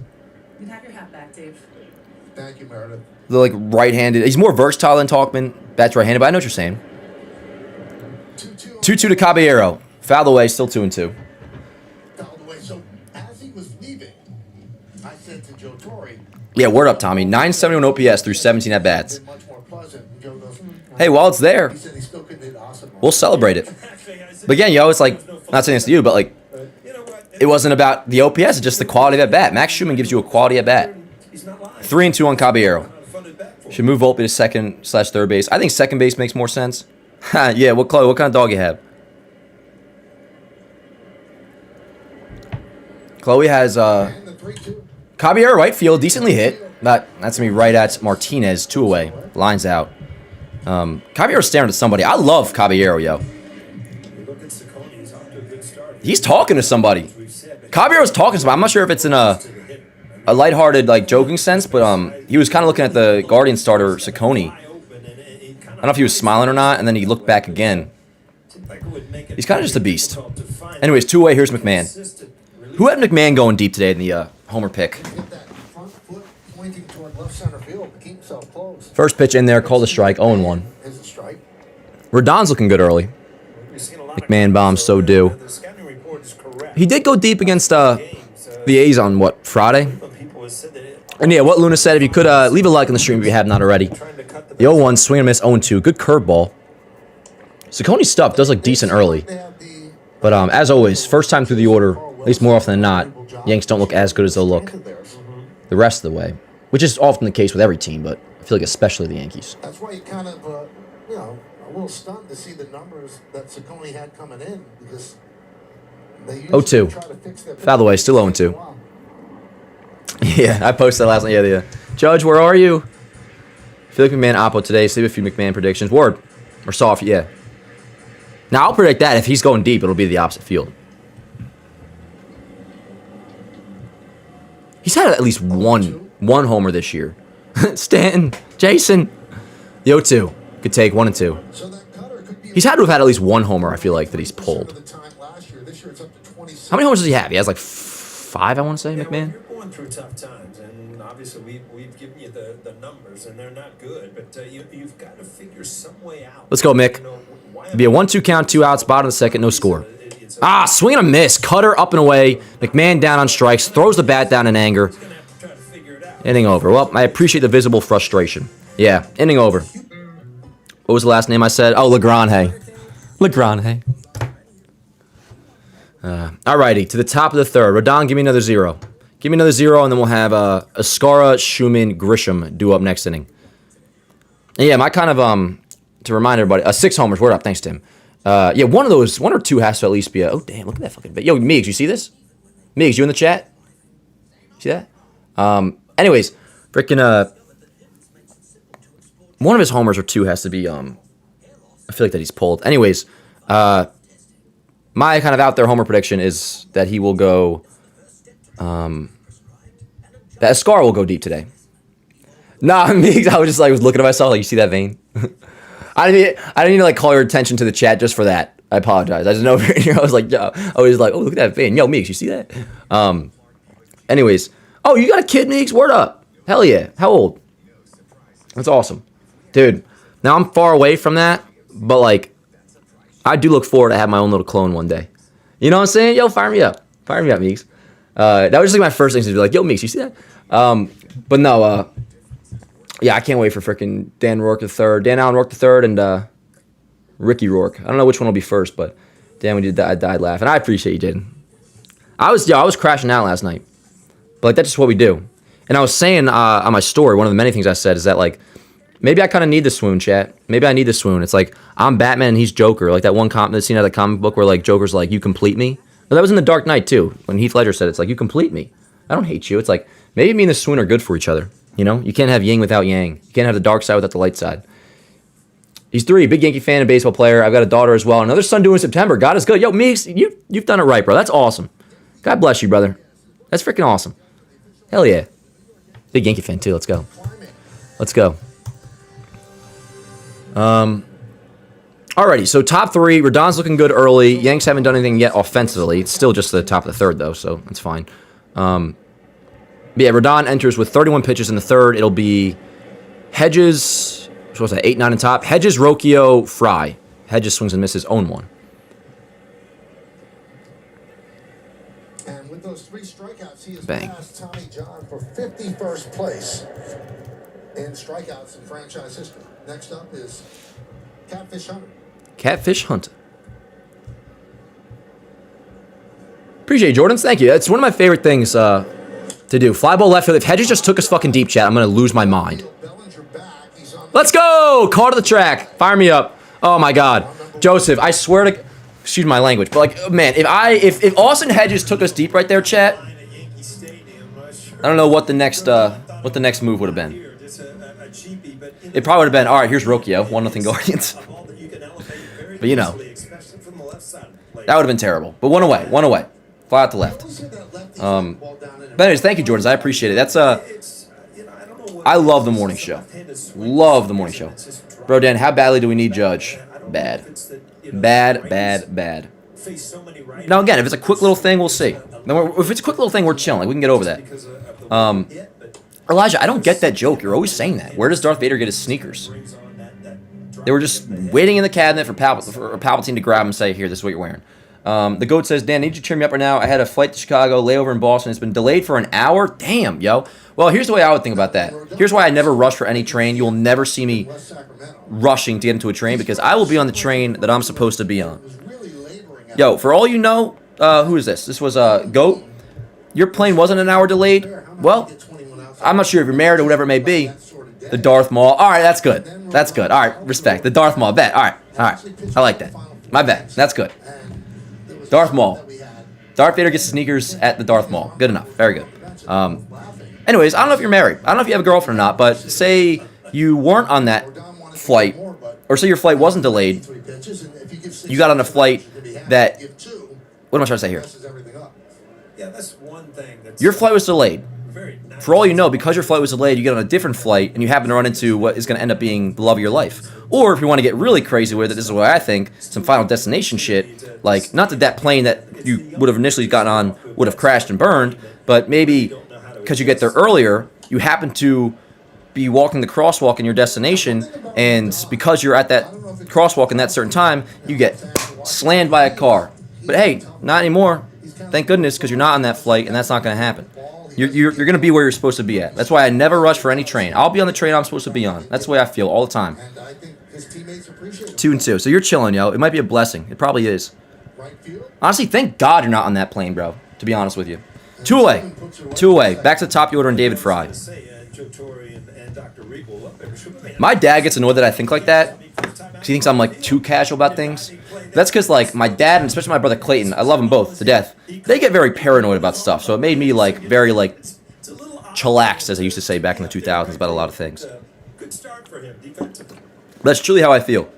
Thank you, Meredith. The like right-handed. He's more versatile than Talkman. That's right-handed, but I know what you're saying. 2-2 to Caballero. Fouled away, still 2-2. Fouled away. So as he was leaving, I said to Joe Torre, yeah, word up, Tommy. 971 OPS through 17 at bats. much more pleasant. Joe goes, Hey, while it's there, he said he still couldn't hit awesome. we'll celebrate it. But again, yo, it's like, not saying this to you, but like, it wasn't about the OPS, it's just the quality of at bat. Max Schumann gives you a quality at bat. 3-2 on Caballero. Should move Volpe to second/third base. I think second base makes more sense. Yeah, what kind of dog you have? Chloe has Caballero right field, decently hit. That's gonna be right at Martinez, 2 away. Lines out. Caballero's staring at somebody. I love Caballero, yo. He's talking to somebody. Caballero's talking to somebody. I'm not sure if it's in a lighthearted, like, joking sense, but he was kind of looking at the Guardian starter, Ciccone. I don't know if he was smiling or not, and then he looked back again. He's kind of just a beast. Anyways, 2 away, here's McMahon. Who had McMahon going deep today in the homer pick? Get that front foot pointing toward left center field to keep himself close. First pitch in there, called a strike, 0-1. Here's a strike. Rodon's looking good early. McMahon bombs, so do. He did go deep against the A's on, what, Friday? And yeah, what Luna said, if you could leave a like on the stream if you have not already. The 0-1, swing and miss, 0-2. Good curveball. Saucony's stuff does look decent early. But as always, first time through the order, at least more often than not, Yanks don't look as good as they'll look the rest of the way. Which is often the case with every team, but I feel like especially the Yankees. That's why you kind of, you know, a little stunned to see the numbers that Saucony had coming in because they usually 0-2. try to fix their Foul away, still 0-2. Yeah, I posted that last night. Yeah, Judge, where are you? Feel like McMahon Oppo today. Save a few McMahon predictions. Word. Or soft, yeah. Now, I'll predict that if he's going deep, it'll be the opposite field. He's had at least one homer this year. Stanton, Jason. The 0-2. Good take, 1 and 2. So that cutter could be He's had to have had at least one homer, I feel like, that he's pulled. This year it's up to 26. How many homers does he have? He has like 5, I want to say, McMahon. You're going through tough times, and obviously we've given you the numbers, and they're not good, but you've got to figure some way out. Let's go, Mick. It'll be a 1-2 count, 2 outs, bottom of the second, no score. Ah, swing and a miss. Cutter up and away. McMahon down on strikes. Throws the bat down in anger. Inning over. Well, I appreciate the visible frustration. Yeah, inning over. What was the last name I said? Oh, Legrand. Legrand. Alrighty, to the top of the third. Rodon, give me another 0. Give me another 0, and then we'll have Ascara, Schumann, Grisham do up next inning. And yeah, my kind of, to remind everybody, 6 homers. Word up. Thanks, Tim. Yeah, one or two has to at least be a... Oh, damn, look at that fucking... Yo, Meigs, you see this? Meigs, you in the chat? See that? Anyways, freaking, one of his homers or 2 has to be, I feel like that he's pulled. Anyways, my kind of out there homer prediction is that he will go, that Ascar will go deep today. Nah, Meigs, I was just like, was looking at myself like, you see that vein? I didn't need to like call your attention to the chat just for that. I apologize. I just know over here. I was like, yo, I was like, oh, look at that vein. Yo, Meigs, you see that? Anyways, oh, you got a kid, Meigs? Word up. Hell yeah. How old? That's awesome. Dude, now I'm far away from that, but like, I do look forward to have my own little clone one day. You know what I'm saying? Yo, fire me up. Fire me up, Meigs. That was just like my first thing to be like, yo, Meigs, you see that? But no, yeah, I can't wait for freaking Dan Allen Rourke III, and Ricky Rourke. I don't know which one will be first, but damn, we did that. I died laughing. I appreciate you, Jaden. I was crashing out last night, but like that's just what we do. And I was saying on my story, one of the many things I said is that like maybe I kind of need the swoon, chat. Maybe I need the swoon. It's like I'm Batman and he's Joker. Like that one scene out of the comic book where like Joker's like, "You complete me." Well, that was in The Dark Knight too, when Heath Ledger said it's like, "You complete me." I don't hate you. It's like maybe me and the swoon are good for each other. You know, you can't have yin without yang. You can't have the dark side without the light side. He's 3, big Yankee fan and baseball player. I've got a daughter as well. Another son due in September. God is good. Yo, Meigs, you've done it right, bro. That's awesome. God bless you, brother. That's freaking awesome. Hell yeah. Big Yankee fan too. Let's go. Let's go. Alrighty, so top 3. Rodon's looking good early. Yanks haven't done anything yet offensively. It's still just the top of the third though, so that's fine. But yeah, Rodon enters with 31 pitches in the third. It'll be Hedges, what was that, 8, 9 on top. Hedges, Rocchio, Fry. Hedges swings and misses, 0-1. And with those 3 strikeouts, he has Bang. passed Tommy John for 51st place in strikeouts in franchise history. Next up is Catfish Hunter. Catfish Hunter. Appreciate it, Jordans. Thank you. It's one of my favorite things to do. Fly ball left field. If Hedges just took us fucking deep, chat, I'm going to lose my mind. Let's go! Car to the track. Fire me up. Oh, my God. Joseph, I swear to... Excuse my language, but, like, man, if Austin Hedges took us deep right there, chat, I don't know what the next move would have been. It probably would have been, all right, here's Rocchio, 1-0 Guardians. But, you know, that would have been terrible. But one away. Fly out to left. But anyways, thank you, Jordans. I appreciate it. That's I love the morning show. Love the morning show. Bro, Dan, how badly do we need Judge? Bad. Bad. Now, again, if it's a quick little thing, we'll see. If it's a quick little thing, we're chilling. We can get over that. Elijah, I don't get that joke. You're always saying that. Where does Darth Vader get his sneakers? They were just waiting in the cabinet for Palpatine to grab them and say, here, this is what you're wearing. The GOAT says, Dan, need you to cheer me up right now. I had a flight to Chicago, layover in Boston. It's been delayed for an hour. Damn, yo. Well, here's the way I would think about that. Here's why I never rush for any train. You will never see me rushing to get into a train because I will be on the train that I'm supposed to be on. Yo, for all you know, who is this? This was GOAT. Your plane wasn't an hour delayed? Well, I'm not sure if you're married or whatever it may be. The Darth Maul. All right, that's good. That's good. All right, respect. The Darth Maul. Bet. All right. All right. I like that. My bet. That's good. Darth Maul. Darth Vader gets the sneakers at the Darth Maul. Good enough. Very good. Anyways, I don't know if you're married. I don't know if you have a girlfriend or not, but say you weren't on that flight, or say your flight wasn't delayed. You got on a flight that... What am I trying to say here? Yeah, that's one thing. Your flight was delayed. For all you know, because your flight was delayed, you get on a different flight, and you happen to run into what is going to end up being the love of your life. Or if you want to get really crazy with it, this is what I think, some Final Destination shit. Like, not that that plane that you would have initially gotten on would have crashed and burned, but maybe because you get there earlier, you happen to be walking the crosswalk in your destination, and because you're at that crosswalk in that certain time, you get slammed by a car. But hey, not anymore. Thank goodness, because you're not on that flight, and that's not going to happen. You're going to be where you're supposed to be at. That's why I never rush for any train. I'll be on the train I'm supposed to be on. That's the way I feel all the time. 2-2. So you're chilling, yo. It might be a blessing. It probably is. Honestly, thank God you're not on that plane, bro, to be honest with you. 2 away. 2 away. Back to the top of the order and David Fry. My dad gets annoyed that I think like that because he thinks I'm like too casual about things. That's because like my dad and especially my brother Clayton, I love them both to death. They get very paranoid about stuff, so it made me like very like chillaxed, as I used to say back in the 2000s about a lot of things. That's truly how I feel.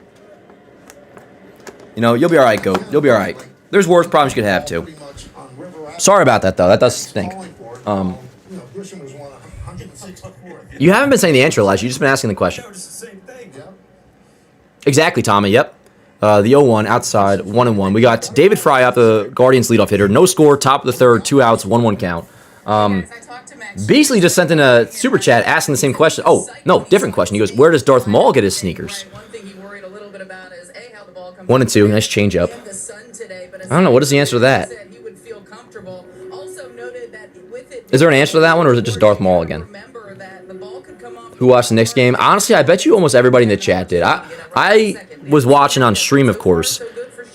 You know, you'll be all right, Goat. You'll be all right. There's worse problems you could have too. Sorry about that though. That does stink. You haven't been saying the answer, Elijah. You've just been asking the question. Exactly, Tommy. Yep. The 0-1 outside, 1-1. We got David Fry up, the Guardians leadoff hitter. No score, top of the third, 2 outs, 1-1 count. Beasley just sent in a super chat asking the same question. Oh, no, different question. He goes, where does Darth Maul get his sneakers? 1-2. Nice change up. I don't know. What is the answer to that? Is there an answer to that one, or is it just Darth Maul again? Who watched the Knicks game? Honestly, I bet you almost everybody in the chat did. I was watching on stream, of course.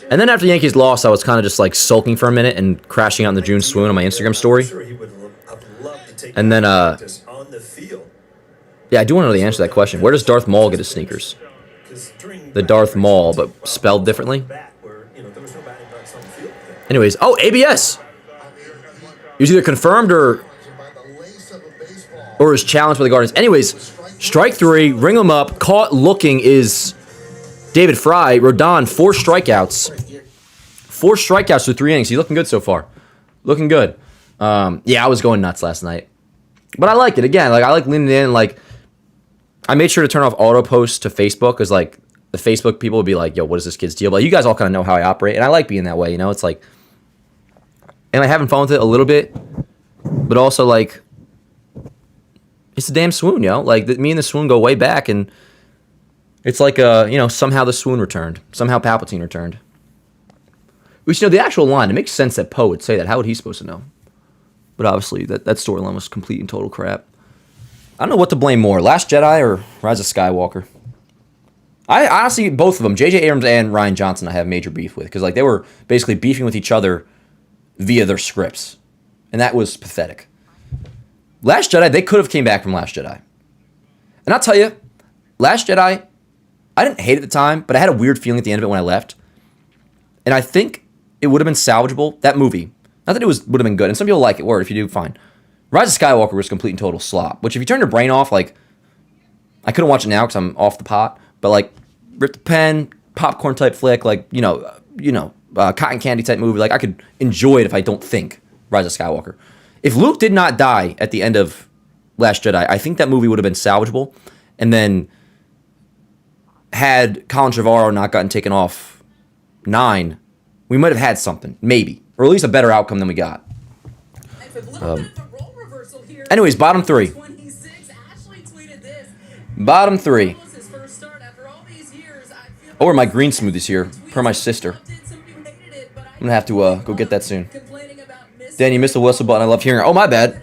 And then after the Yankees lost, I was kind of just like sulking for a minute and crashing out in the June swoon on my Instagram story. And then, yeah, I do want to know the answer to that question. Where does Darth Maul get his sneakers? The Darth Maul, but spelled differently? Anyways, oh, ABS! It was either confirmed or is challenged by the Guardians. Anyways, strike 3, ring him up. Caught looking is David Fry. Rodon, 4 strikeouts. 4 strikeouts through 3 innings. He's looking good so far. Looking good. Yeah, I was going nuts last night. But I like it. Again, like I like leaning in. Like I made sure to turn off auto posts to Facebook because like the Facebook people would be like, yo, what is this kid's deal? But you guys all kind of know how I operate. And I like being that way, you know? It's like, am I having fun with it a little bit? But also like, it's a damn swoon, yo. Like, me and the swoon go way back, and it's like, somehow the swoon returned. Somehow Palpatine returned. Which, the actual line, it makes sense that Poe would say that. How would he supposed to know? But obviously, that storyline was complete and total crap. I don't know what to blame more, Last Jedi or Rise of Skywalker. I honestly, both of them, J.J. Abrams and Rian Johnson, I have major beef with. Because, like, they were basically beefing with each other via their scripts. And that was pathetic. Last Jedi, they could have came back from Last Jedi. And I'll tell you, Last Jedi, I didn't hate it at the time, but I had a weird feeling at the end of it when I left. And I think it would have been salvageable, that movie. Not that it would have been good, and some people like it, or if you do, fine. Rise of Skywalker was complete and total slop, which if you turn your brain off, like, I couldn't watch it now because I'm off the pot, but like, rip the pen, popcorn type flick, like, cotton candy type movie, like, I could enjoy it if I don't think Rise of Skywalker. If Luke did not die at the end of Last Jedi, I think that movie would have been salvageable. And then had Colin Trevorrow not gotten taken off 9, we might have had something, maybe. Or at least a better outcome than we got. Anyways, bottom 3. Bottom 3. His first start after all these years. I feel Or my green smoothies here, per my sister. I'm gonna have to go get that soon. complaining about missing Dan, you missed the whistle button. I love hearing it. Oh, my bad.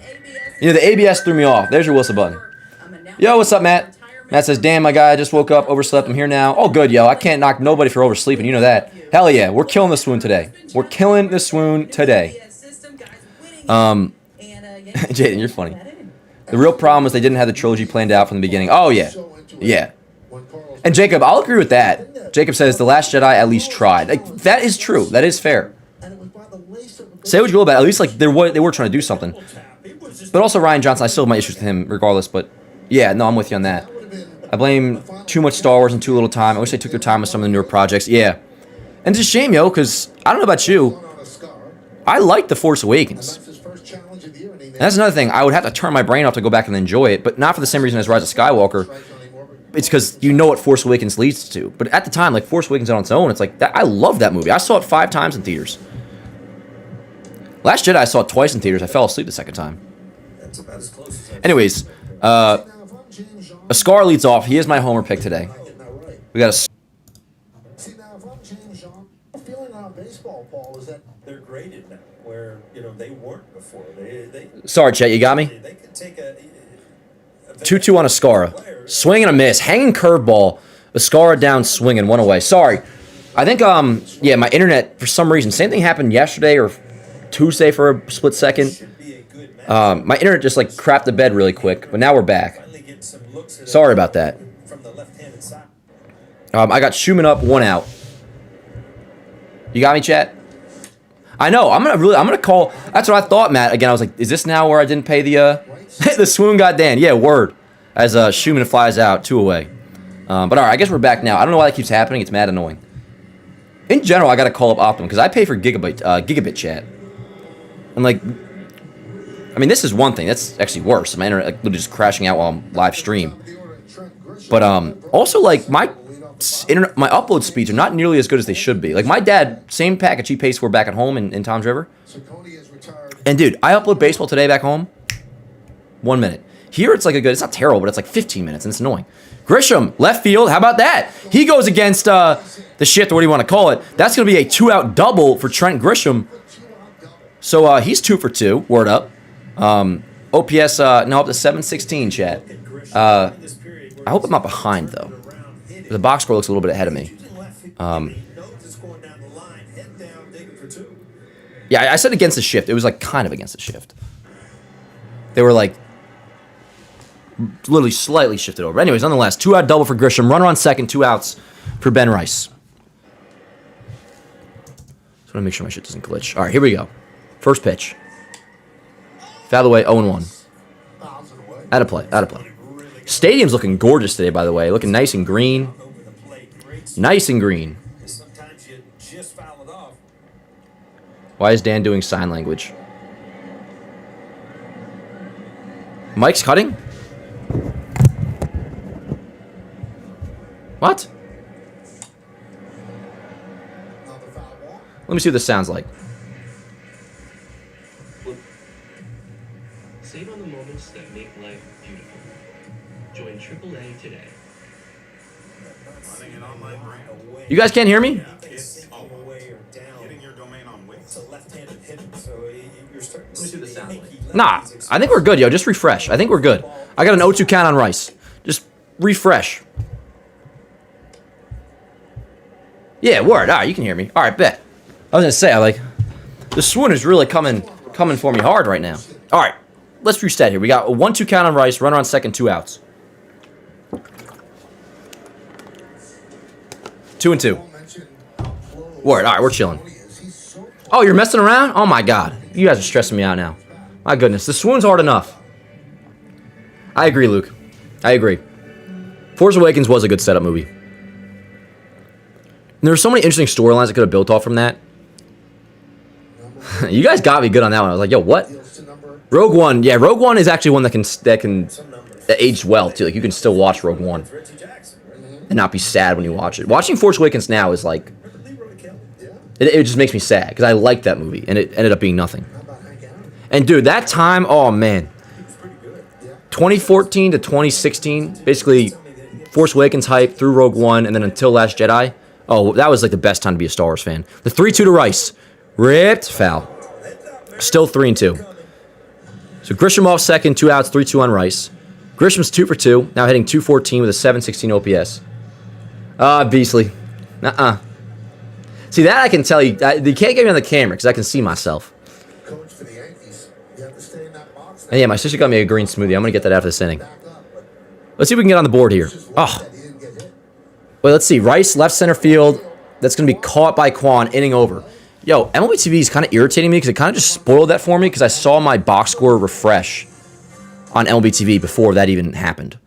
You know, the ABS threw me off. There's your whistle button. Yo, what's up, Matt? Matt says, damn, my guy, I just woke up, overslept. I'm here now. Oh, good, yo. I can't knock nobody for oversleeping. You know that. Hell yeah. We're killing the swoon today. We're killing the swoon today. Jaden, you're funny. The real problem is they didn't have the trilogy planned out from the beginning. Oh, yeah. Yeah. And Jacob, I'll agree with that. Jacob says, The Last Jedi at least tried. Like, that is true. That is fair. Say what you will about it. At least, like, they were trying to do something. But also, Rian Johnson, I still have my issues with him regardless. But, yeah, no, I'm with you on that. I blame too much Star Wars and too little time. I wish they took their time with some of the newer projects. Yeah. And it's a shame, yo, because I don't know about you. I like The Force Awakens. And that's another thing. I would have to turn my brain off to go back and enjoy it, but not for the same reason as Rise of Skywalker. It's because you know what Force Awakens leads to. But at the time, like, Force Awakens on its own, it's like, I love that movie. I saw it 5 times in theaters. Last Jedi, I saw it twice in theaters. I fell asleep the second time. Anyways, Ascar leads off. He is my homer pick today. We got a... See, now, if I'm James John, the feeling on baseball, Paul, is that They're graded now, where they weren't before. They Sorry, Chet, you got me? they could take a 2-2 on Ascara. Swing and a miss. Hanging curveball. Ascara down swinging. One away. Sorry. I think, yeah, my internet, for some reason, same thing happened yesterday or Tuesday for a split second. My internet just, like, crapped the bed really quick, but now we're back. Sorry about that. I got Schumann up, 1 out. You got me, chat? I know. I'm gonna call. That's what I thought, Matt. Again, I was like, is this now where I didn't pay the the swoon got Dan? Yeah, word. As Schumann flies out, 2 away. But all right, I guess we're back now. I don't know why that keeps happening. It's mad annoying. In general, I gotta call up Optimum because I pay for gigabit chat. And like, I mean, this is one thing. That's actually worse. My internet like literally just crashing out while I'm live stream. But also like my upload speeds are not nearly as good as they should be. Like my dad, same package he pays for back at home in Tom's River. And dude, I upload baseball today back home. 1 minute. Here it's like it's not terrible, but it's like 15 minutes and it's annoying. Grisham, left field. How about that? He goes against the shift, or what do you want to call it? That's going to be a 2-out double for Trent Grisham. So he's 2 for 2. Word up. OPS now up to 716, chat. I hope I'm not behind, though. The box score looks a little bit ahead of me. Yeah, I said against the shift. It was like kind of against the shift. They were like literally slightly shifted over. Anyways, nonetheless, 2-out double for Grisham. Runner on second, 2 outs for Ben Rice. Just want to make sure my shit doesn't glitch. All right, here we go. First pitch. Foul away, 0-1. Out of play, out of play. Stadium's looking gorgeous today, by the way. Looking nice and green. Nice and green. Why is Dan doing sign language? Mike's cutting? What? Let me see what this sounds like. Save on the moments that make life beautiful. Join AAA today. You guys can't hear me? Nah, I think we're good, yo. Just refresh. I think we're good. I got an 0-2 count on Rice. Just refresh. Yeah, word. All right, you can hear me. All right, bet. I was gonna say, the swoon is really coming for me hard right now. All right, let's reset here. We got a 1-2 count on Rice. Runner on second, 2 outs. 2-2. Word. All right, we're chilling. Oh, you're messing around? Oh my God, you guys are stressing me out now. My goodness, the swoon's hard enough. I agree, Luke. I agree. Force Awakens was a good setup movie. And there were so many interesting storylines that could have built off from that. You guys got me good on that one. I was like, yo, what? Rogue One. Yeah, Rogue One is actually one that aged well, too. Like, you can still watch Rogue One and not be sad when you watch it. Watching Force Awakens now is like, it just makes me sad because I liked that movie and it ended up being nothing. And dude, that time, oh man, 2014 to 2016, basically Force Awakens hype through Rogue One, and then until Last Jedi. Oh, that was like the best time to be a Star Wars fan. The 3-2 to Rice. Ripped foul. Still 3-2. So Grisham off second, 2 outs, 3-2 on Rice. Grisham's 2 for 2, now hitting .214 with a .716 OPS. Beasley. See, that I can tell you. You can't get me on the camera because I can see myself. Coach for the Yankees, you have to stay in that box. And yeah, my sister got me a green smoothie. I'm going to get that after this inning. Let's see if we can get on the board here. Oh. Wait, let's see. Rice, left center field. That's going to be caught by Quan, inning over. Yo, MLB TV is kind of irritating me because it kind of just spoiled that for me because I saw my box score refresh on MLB TV before that even happened.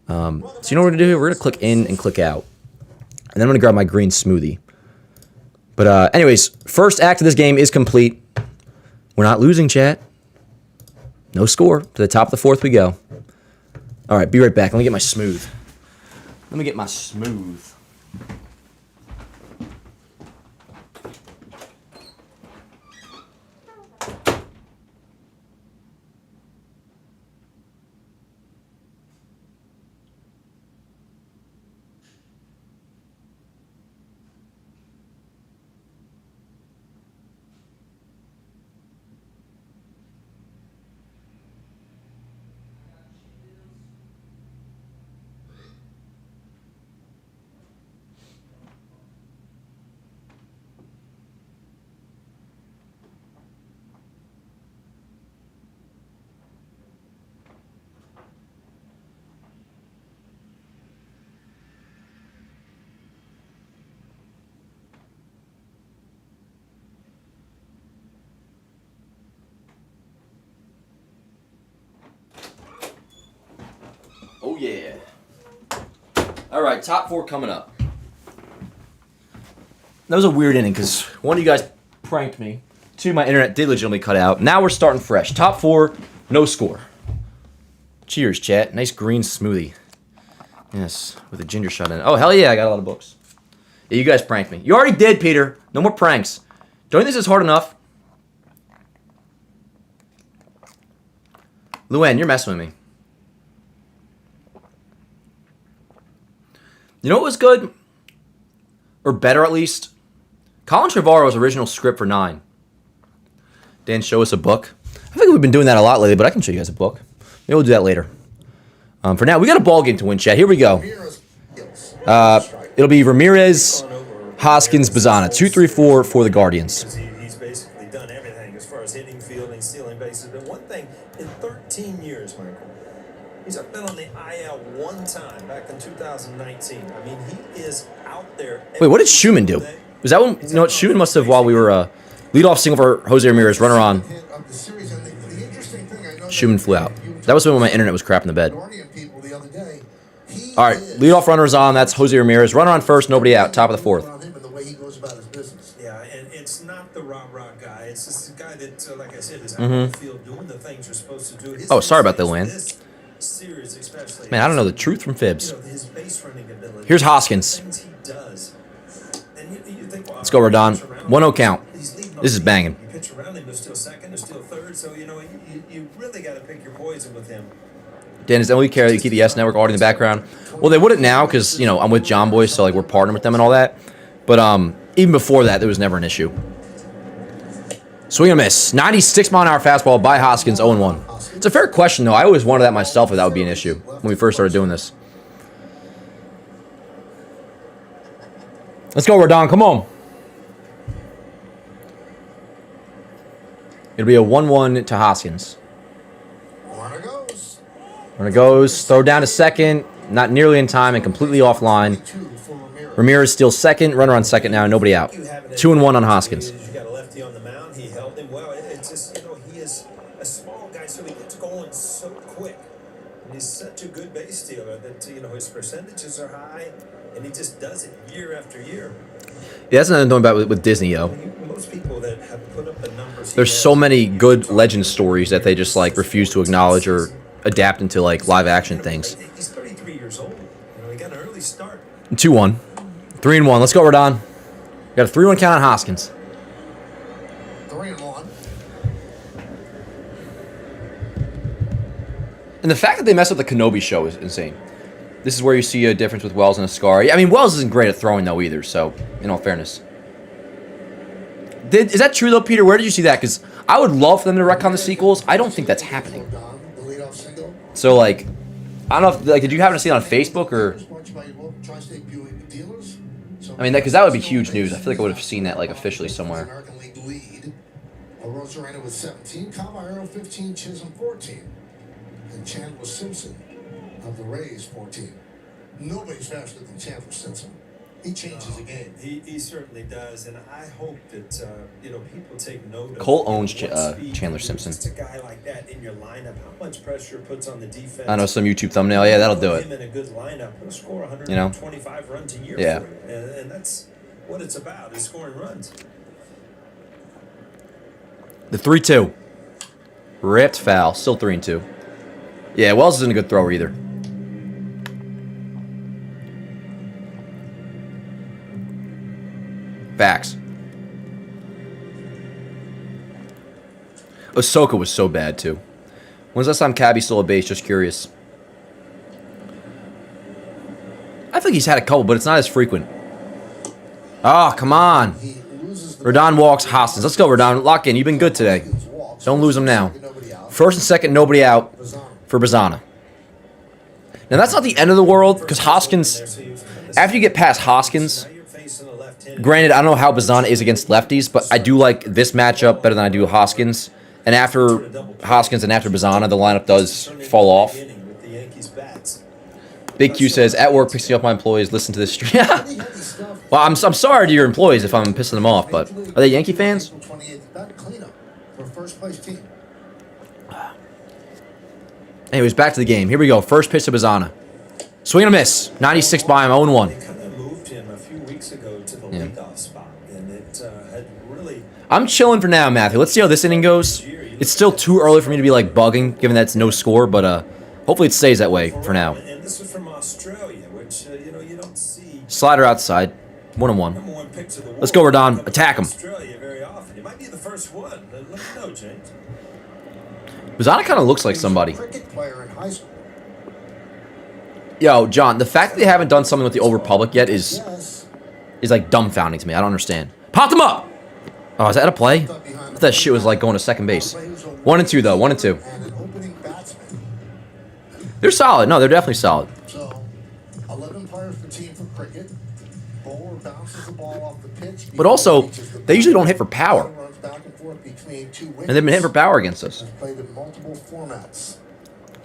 So you know what we're going to do here? We're going to click in and click out. And then I'm going to grab my green smoothie. But anyways, first act of this game is complete. We're not losing, chat. No score. To the top of the fourth we go. All right, be right back. Let me get my smooth. Oh, yeah. All right, top four coming up. That was a weird inning because one of you guys pranked me. Two, my internet did legitimately cut out. Now we're starting fresh. Top four, no score. Cheers, chat. Nice green smoothie. Yes, with a ginger shot in it. Oh, hell yeah, I got a lot of books. Yeah, you guys pranked me. You already did, Peter. No more pranks. Don't you think this is hard enough? Luann, you're messing with me. You know what was good? Or better, at least? Colin Trevorrow's original script for 9. Dan, show us a book. I think we've been doing that a lot lately, but I can show you guys a book. Maybe we'll do that later. For now, we got a ball game to win, chat. Here we go. It'll be Ramirez, Hoskins, Bazana. 2-3-4 for the Guardians. He's basically done everything as far as hitting, fielding, stealing bases. But one thing, in 13 years, Michael, he's been on the IL one time back in 2019. I mean, he is out there. Wait, what did Schumann do? Was that one? You know what? Schumann must have, while we were leadoff single for Jose Ramirez, runner on. Schumann flew out. That was when my internet was crap in the bed. All right, leadoff runners on. That's Jose Ramirez. Runner on first, nobody out. Top of the fourth. Yeah, and it's not the rah-rah guy. It's just a guy that, like I said, is out in the field doing the things you're supposed to do. Oh, sorry about that, Luann. Series especially. Man, I don't know the truth from fibs. You know, his base running ability, Here's Hoskins. things he does. And you think, well, Let's go, Rodon. 1-0 count. This is banging. You pitch around him, he'll steal second, he'll steal third. So, you know, you really got to pick your poison with him. Dan, does MLB care that you keep the S Network already in the background? Well, they wouldn't now because, you know, I'm with John Boy, so, like, we're partnering with them and all that. But even before that, there was never an issue. Swing and a miss. 96-mile-an-hour fastball by Hoskins, 0-1. It's a fair question, though. I always wondered that myself if that would be an issue when we first started doing this. Let's go, Rodon. Come on. It'll be a 1-1 to Hoskins. Runner goes. Throw down to second. Not nearly in time and completely offline. Ramirez steals second. Runner on second now. Nobody out. 2-1 on Hoskins. You got a lefty on the mound. He held him well. It's just, you know, he is a small guy, so he gets going so quick. And he's such a good base stealer that, you know, his percentages are high, and he just does it year after year. Yeah, that's another thing about with Disney, yo. Most people that have put up the numbers. There's so many good legend stories that they just, like, refuse to acknowledge or adapt into, like, live action things. He's 33 years old. You know, he got an early start. 2-1. 3-1. Let's go, Rodon. Got a 3-1 count on Hoskins. 3-1. And the fact that they messed up the Kenobi show is insane. This is where you see a difference with Wells and Ascari. I mean, Wells isn't great at throwing, though, either, so, in all fairness. Is that true, though, Peter? Where did you see that? Because I would love for them to retcon the sequels. I don't think that's happening. So, like, I don't know if, like, did you happen to see it on Facebook, or... I mean, because that would be huge news. I feel like I would have seen that, like, officially somewhere. Rosarena with 17, Caballero 15, Chisholm 14, and Chandler Simpson of the Rays 14. Nobody's faster than Chandler Simpson. He changes the game. He certainly does, and I hope that people take note of. Cole owns Chandler Simpson. Just a guy like that in your lineup, how much pressure it puts on the defense. I know, some YouTube thumbnail. Yeah, that'll do it. Him in a good lineup, he'll score 125 runs a year. Yeah. For you. And that's what it's about, is scoring runs. The 3-2. Ripped foul. Still 3-2. Yeah, Wells isn't a good thrower either. Facts. Ahsoka was so bad, too. When's the last time Cabby stole a base? Just curious. I think he's had a couple, but it's not as frequent. Oh, come on. Rodon walks Hoskins. Let's go, Rodon. Lock in. You've been good today. Don't lose them now. First and second, nobody out for Bazana. Now, that's not the end of the world, because Hoskins, after you get past Hoskins, granted, I don't know how Bazana is against lefties, but I do like this matchup better than I do Hoskins. And after Hoskins and after Bazana, the lineup does fall off. Big Q says, at work, pissing off my employees, listen to this stream. Well, I'm sorry to your employees if I'm pissing them off, but are they Yankee fans? Anyways, back to the game. Here we go. First pitch to Bazana. Swing and a miss. 96 by him, 0-1. They kind of moved him a few weeks ago to the leadoff spot, and it had really... I'm chilling for now, Matthew. Let's see how this inning goes. It's still too early for me to be, like, bugging, given that it's no score, but hopefully it stays that way for now. And this is from Australia, which, you don't see... Slider outside. 1-1. Let's go, Rodon. Attack him. Australia very often. It might be the first one. Let me know, James. Bazana kind of looks like somebody. Yo, John, the fact that they haven't done something with the Old Republic yet is like dumbfounding to me. I don't understand. Popped him up! Oh, is that a play? I thought that shit was like going to second base. 1-2, though. 1-2. They're solid. No, they're definitely solid. So, 11 players for team for cricket. Bowler bounces the ball off the pitch. But also, they usually don't hit for power. And they've been hitting for power against us. Played in multiple formats.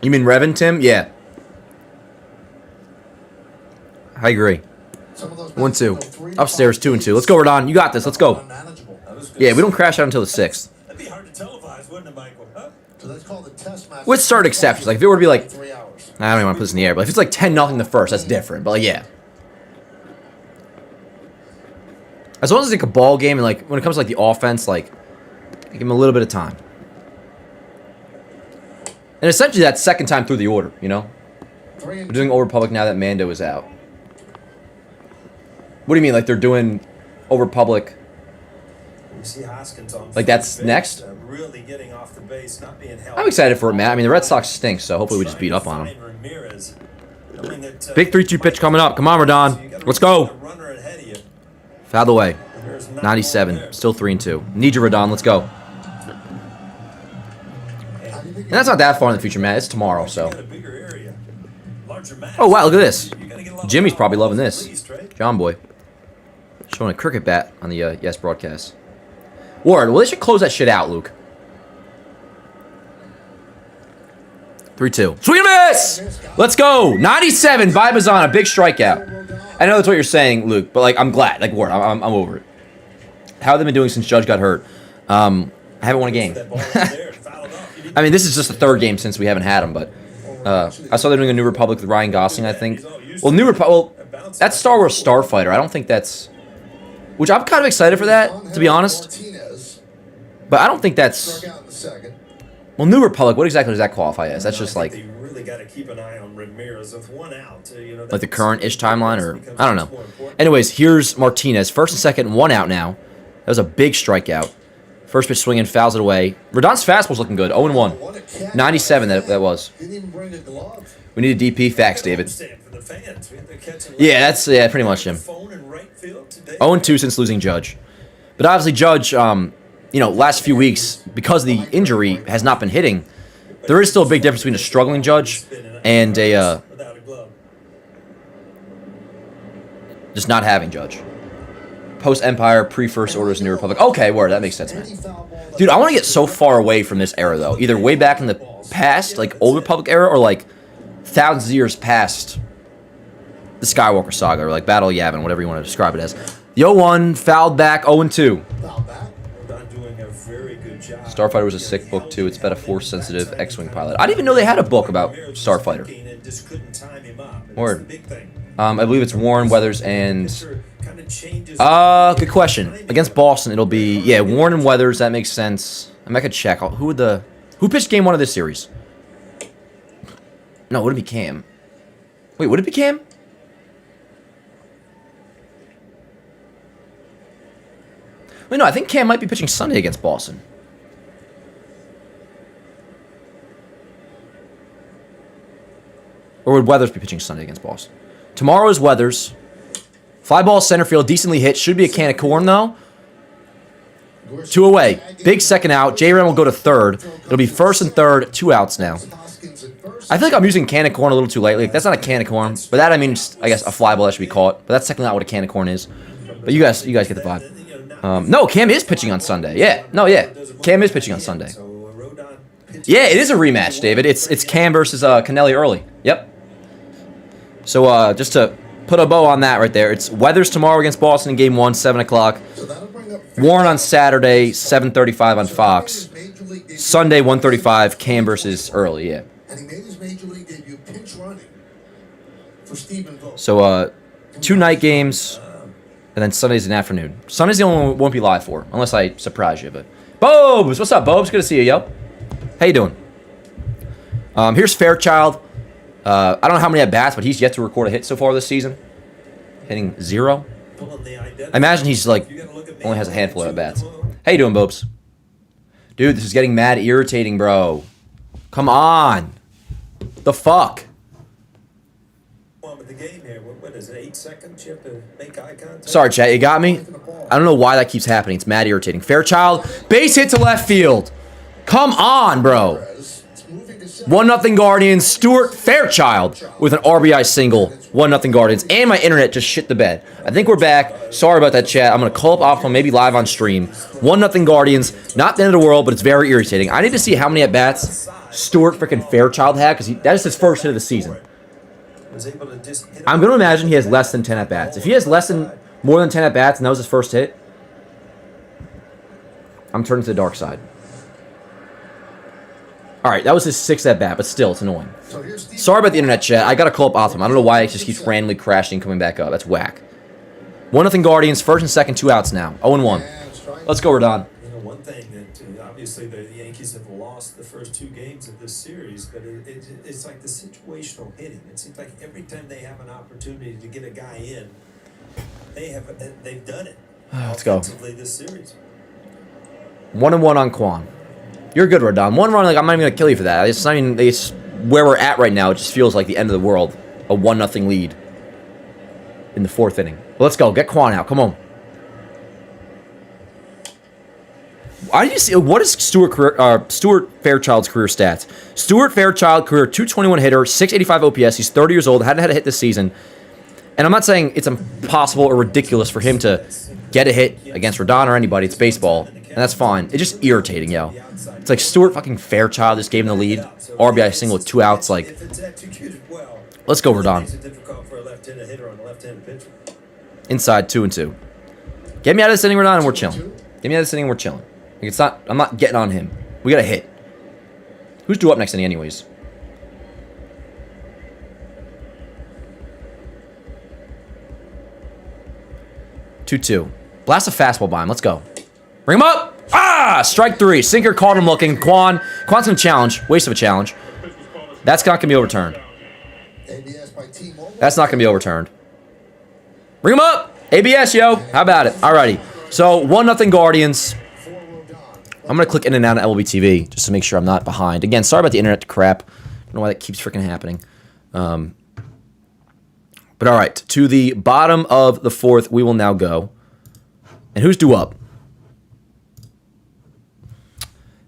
You mean Revan, Tim? Yeah. I agree. 1-2. Upstairs, 2-2. Let's go, Rodon. You got this. Let's go. Yeah, we don't crash out until the 6th. That'd be hard to televise, wouldn't it, Michael? Huh? So that's called the test match. With certain exceptions. Like, if it were to be like... I don't even want to put this in the air, but if it's like 10-0 the first, that's different. But, like, yeah. As long as it's like a ball game and, like, when it comes to, like, the offense, like, give him a little bit of time. And essentially, that's second time through the order, you know? We're doing Old Republic now that Mando is out. What do you mean? Like, they're doing Old Republic... You see Hoskins on like that's next? Really getting off the base, not being held. I'm excited for it, Matt. I mean, the Red Sox stink, so hopefully we just beat up on them. Big 3-2 pitch coming up. Come on, Rodon. Let's go. Foul away. 97. Still 3-2. Need you, Rodon. Let's go. And that's not that far in the future, Matt. It's tomorrow, so. Oh, wow. Look at this. Jimmy's probably loving this. John Boy. Showing a cricket bat on the Yes broadcast. Ward, well, they should close that shit out, Luke. 3-2. Swing and miss! Let's go! 97 by Bazana. Big strikeout. I know that's what you're saying, Luke, but, like, I'm glad. Like, Ward, I'm over it. How have they been doing since Judge got hurt? I haven't won a game. I mean, this is just the third game since we haven't had him, but I saw they're doing a New Republic with Ryan Gosling, I think. Well, that's Star Wars Starfighter. I don't think that's... Which I'm kind of excited for that, to be honest. But I don't think that's... Well, New Republic, what exactly does that qualify as? That's just like... They really got to keep an eye on Ramirez with one out. Like the current-ish timeline, or... I don't know. Anyways, here's Martinez. First and second, one out now. That was a big strikeout. First pitch swinging, fouls it away. Rodon's fastball's looking good. 0-1. 97 that was. We need a DP. Facts, David. the fans. They're catching Yeah, that's pretty much him. phone in right field today. 0-2 since losing Judge. But obviously Judge, last few weeks, because the injury has not been hitting, there is still a big difference between a struggling Judge and a Without a glove. just not having Judge. Post-Empire, pre-First Orders, New Republic. Okay, word, that makes sense, man. Dude, I want to get so far away from this era, though. Either way back in the past, like Old Republic era, or like thousands of years past the Skywalker Saga, or like Battle of Yavin, whatever you want to describe it as. The 0-1, fouled back, 0-2. Not doing a very good job. Starfighter was a sick book, too. It's about a Force-sensitive X-Wing pilot. I didn't even know they had a book about Starfighter. Word. I believe it's Warren, Weathers, and... good question. Against Boston, it'll be... Yeah, Warren and Weathers, that makes sense. I could check. Who pitched game 1 of this series? No, would it be Cam? Wait, would it be Cam? Wait, no, I think Cam might be pitching Sunday against Boston. Or would Weathers be pitching Sunday against Boston? Tomorrow is Weathers. Fly ball center field, decently hit. Should be a can of corn, though. 2 away. Big second out. J-Ram will go to third. It'll be first and third. 2 outs now. I feel like I'm using can of corn a little too lightly. That's not a can of corn. But that, I mean, just, I guess, a fly ball that should be caught. But that's technically not what a can of corn is. But you guys get the vibe. No, Cam is pitching on Sunday. Yeah. No, yeah. Cam is pitching on Sunday. Yeah, it is a rematch, David. It's Cam versus Canelli early. Yep. So just to put a bow on that right there, it's Weathers tomorrow against Boston in Game 1, 7 o'clock. Warren on Saturday, 7:35 on Fox. Sunday, 1:35, Cam versus Early, yeah. So 2 night games, and then Sunday's an afternoon. Sunday's the only one we won't be live for, unless I surprise you. But Bobes, what's up, Bobes? Good to see you, yo. How you doing? Here's Fairchild. I don't know how many at-bats, but he's yet to record a hit so far this season. Hitting 0. I imagine he's like only has a handful of at-bats. How you doing, Bobes? Dude, this is getting mad irritating, bro. Come on. The fuck? Sorry, chat, you got me? I don't know why that keeps happening. It's mad irritating. Fairchild, base hit to left field. Come on, bro. 1-0 Guardians. Stuart Fairchild with an RBI single. 1-0 Guardians. And my internet just shit the bed. I think we're back. Sorry about that, chat. I'm going to call up Optimal, maybe live on stream. 1-0 Guardians. Not the end of the world, but it's very irritating. I need to see how many at-bats Stuart freaking Fairchild had, because that is his first hit of the season. I'm going to imagine he has less than 10 at-bats. If he has more than 10 at-bats and that was his first hit, I'm turning to the dark side. All right, that was his 6th at-bat, but still, it's annoying. Sorry about the internet, chat. I got to call up Optimum. I don't know why it just keeps randomly crashing and coming back up. That's whack. 1-0 Guardians, first and second, 2 outs now. 0-1. Let's go, Rodon. One thing that obviously the Yankees have lost the first 2 games of this series, but it's like the situational hitting. It seems like every time they have an opportunity to get a guy in, they've done it. Let's go. This series. 1-1 on Quan. You're good, Rodon. 1 run, like, I'm not even going to kill you for that. It's not even, it's where we're at right now. It just feels like the end of the world. A 1-0 lead in the 4th inning. Well, let's go. Get Quan out. Come on. Why do you see? What is Stuart Fairchild's career stats? Stuart Fairchild, career 221 hitter, 685 OPS. He's 30 years old. Hadn't had a hit this season. And I'm not saying it's impossible or ridiculous for him to get a hit against Rodon or anybody. It's baseball. And that's fine. It's just irritating, yo. It's like Stuart fucking Fairchild just gave him the lead. RBI single with 2 outs. Like, let's go, Rodon. Inside, 2-2. Get me out of this inning, Rodon, and we're chilling. Get me out of this inning, and we're chilling. Like, it's not. I'm not getting on him. We got a hit. Who's due up next inning, anyways? Two. Blast a fastball by him. Let's go. Bring him up. Ah! Strike 3. Sinker caught him looking. Quan's going to challenge. Waste of a challenge. That's not going to be overturned. That's not going to be overturned. Bring him up. ABS, yo. How about it? Alrighty. So, 1-0 Guardians. I'm going to click in and out of LB TV just to make sure I'm not behind. Again, sorry about the internet crap. I don't know why that keeps freaking happening. But all right, to the bottom of the fourth, we will now go. And who's due up?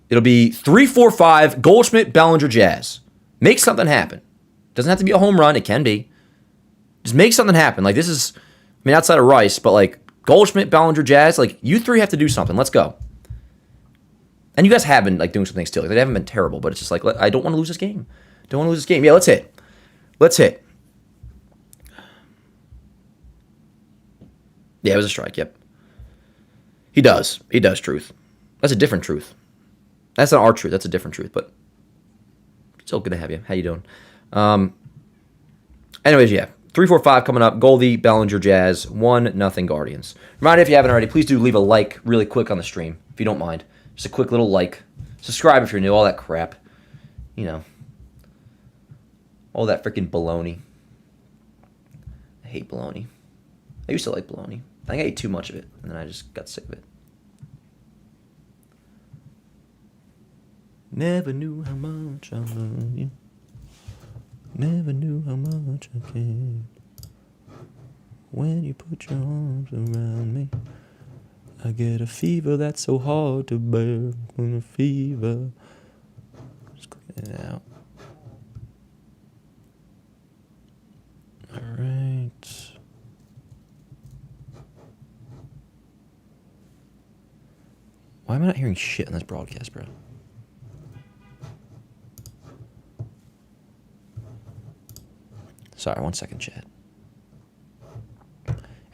It'll be 3-4-5, Goldschmidt, Bellinger, Jazz. Make something happen. Doesn't have to be a home run. It can be. Just make something happen. Like, this is, I mean, outside of Rice, but like Goldschmidt, Bellinger, Jazz, like, you three have to do something. Let's go. And you guys have been, like, doing some things too. Like, they haven't been terrible, but it's just like, I don't want to lose this game. Don't want to lose this game. Yeah, let's hit. Let's hit. Yeah, it was a strike, yep. He does. He does, Truth. That's a different Truth. That's not our Truth. That's a different Truth, but still good to have you. How you doing? Anyways, yeah. 3-4-5 coming up. Goldie, Bellinger, Jazz. 1-0 Guardians. Reminder, if you haven't already, please do leave a like really quick on the stream, if you don't mind. Just a quick little like. Subscribe if you're new. All that crap. You know. All that freaking baloney. I hate baloney. I used to like baloney. I think I ate too much of it, and then I just got sick of it. Never knew how much I love you. Never knew how much I cared. When you put your arms around me, I get a fever that's so hard to bear. When a fever. Just clicking it out. All right. Why am I not hearing shit on this broadcast, bro? Sorry, 1 second, chat.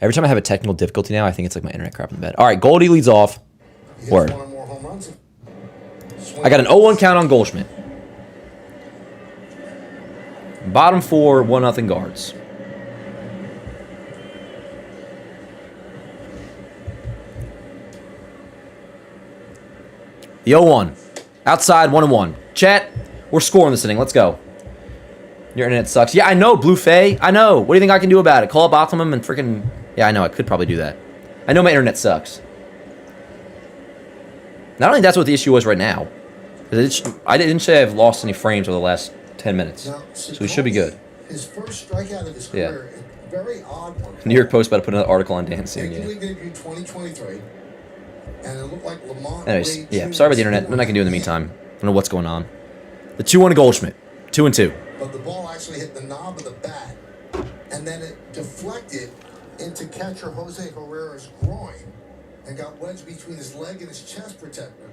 Every time I have a technical difficulty now, I think it's like my internet crap in the bed. All right, Goldie leads off. Word. I got an 0-1 count on Goldschmidt. Bottom four, 1-0 Guards. The 0-1. Outside, 1-1. Chat, we're scoring this inning. Let's go. Your internet sucks. Yeah, I know, Blue Faye. I know. What do you think I can do about it? Call up Optimum and freaking... Yeah, I know. I could probably do that. I know my internet sucks. Not only that's what the issue was right now. I didn't say I've lost any frames over the last 10 minutes. Now, So we should be good. His first strikeout of his career, a very odd one. New York Post about to put another article on dancing. Major Yeah. League debut 2023, and it looked like Lamont. Anyways, Wade yeah. Jr. Sorry about the internet. Nothing I can do in the meantime. I don't know what's going on. The 2-1 Goldschmidt. 2-2. But the ball actually hit the knob of the bat, and then it deflected into catcher Jose Herrera's groin and got wedged between his leg and his chest protector.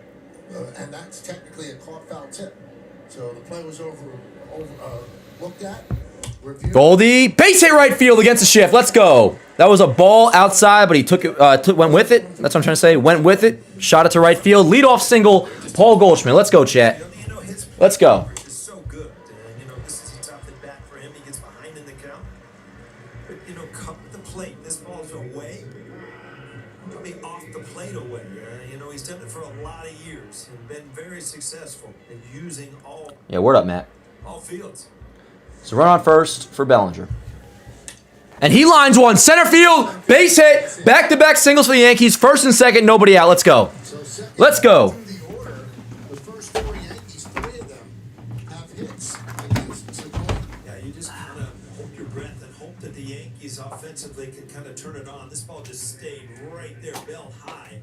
And that's technically a caught foul tip. So the play was looked at, reviewed. Goldie, base hit right field against the shift. Let's go. That was a ball outside, but he took it, went with it. That's what I'm trying to say. Went with it, shot it to right field. Leadoff single, Paul Goldschmidt. Let's go, chat. Let's go. Is so good. This is a tough at bat for him. He gets behind in the count. But come to the plate. This ball's away. I mean, off the plate away. He's done it for a lot of years and been very successful in using all Yeah, word up, Matt. fields. So run on first for Bellinger. And he lines one. Center field, base hit, back-to-back singles for the Yankees. First and second, nobody out. Let's go. Let's go. The first four Yankees, three of them have hits against Sedona. Yeah, you just kind of hold your breath and hope that the Yankees offensively can kind of turn it on. This ball just stayed right there, bell high.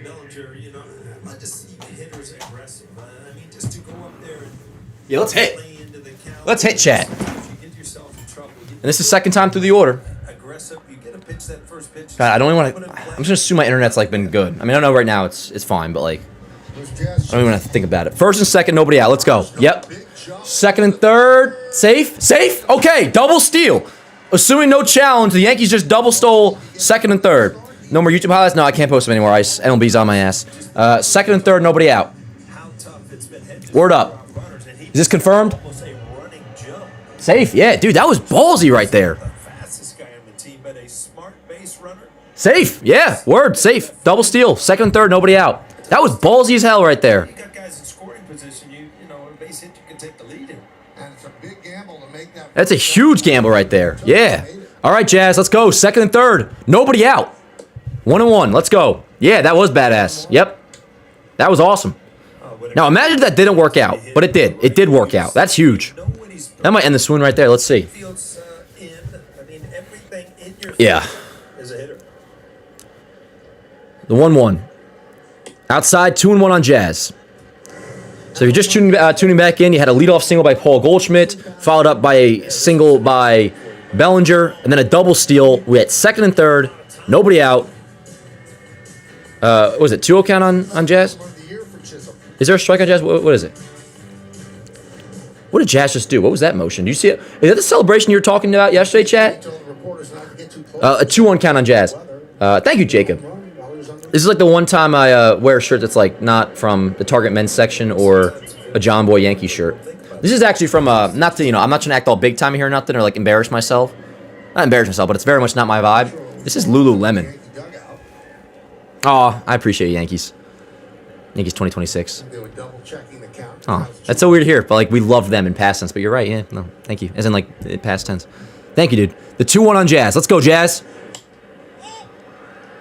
Bellinger, I'd like to see hitters aggressive. I mean, just to go up there and Yeah, let's hit. play into the count. Let's hit, chat. If you get yourself in trouble, And this is the second time through the order. aggressive. You get a pitch that first pitch. God, I don't even want to. I'm just gonna assume my internet's like been good. I mean, I know right now it's fine, but like, I don't even want to think about it. First and second, nobody out. Let's go. Yep. Second and third, safe. Okay, double steal. Assuming no challenge, the Yankees just double stole second and third. No more YouTube highlights. No, I can't post them anymore. MLB's on my ass. Second and third, nobody out. How tough it's been hit. Word up. Is this confirmed? Almost a running jump. Safe. Yeah, dude, that was ballsy right there. The fastest guy on the team, but a smart base runner. Safe. Yeah, word. Safe. Double steal. Second and third, nobody out. That was ballsy as hell right there. You got guys in scoring position. A base hit, you can take the lead in. And it's a big gamble to make that. That's a huge gamble right there. Yeah. All right, Jazz, let's go. Second and third. Nobody out. 1-1. Let's go. Yeah, that was badass. Yep. That was awesome. Now, imagine if that didn't work out, but it did. It did work out. That's huge. That might end the swoon right there. Let's see. Fields in. I mean, Yeah. As a hitter. The 1-1. Outside, 2-1 on Jazz. So if you're just tuning back in, you had a leadoff single by Paul Goldschmidt, followed up by a single by Bellinger, and then a double steal. We had second and third, nobody out. What was it, 2-0 count on Jazz? Is there a strike on Jazz? What is it? What did Jazz just do? What was that motion? Do you see it? Is that the celebration you were talking about yesterday, chat? A 2-1 count on Jazz. Thank you, Jacob. This is like the one time I wear a shirt that's like not from the Target men's section or a John Boy Yankee shirt. This is actually from not to, I'm not trying to act all big time here or nothing or like embarrass myself. Not embarrass myself, but it's very much not my vibe. This is Lululemon. Oh, I appreciate you, Yankees. Yankees 2026. Oh, that's so weird to hear, but like we love them in past tense. But you're right, yeah. No, thank you. As in like in past tense. Thank you, dude. The 2-1 on Jazz. Let's go, Jazz.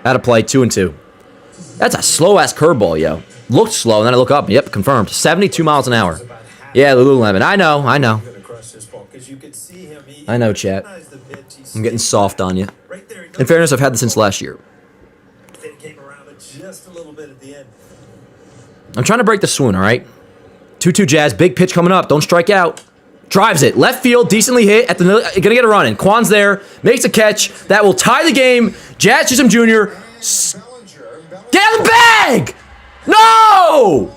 Out of play, 2-2. That's a slow-ass curveball, yo. Looked slow, and then I look up. Yep, confirmed. 72 miles an hour. Yeah, Lululemon. I know, chat. I'm getting soft on you. In fairness, I've had this since last year. I'm trying to break the swoon, all right? 2-2 Jazz. Big pitch coming up. Don't strike out. Drives it. Left field. Decently hit. Gonna get a run in. Quan's there. Makes a catch. That will tie the game. Jazz Chisholm Jr. Get out of the bag! No!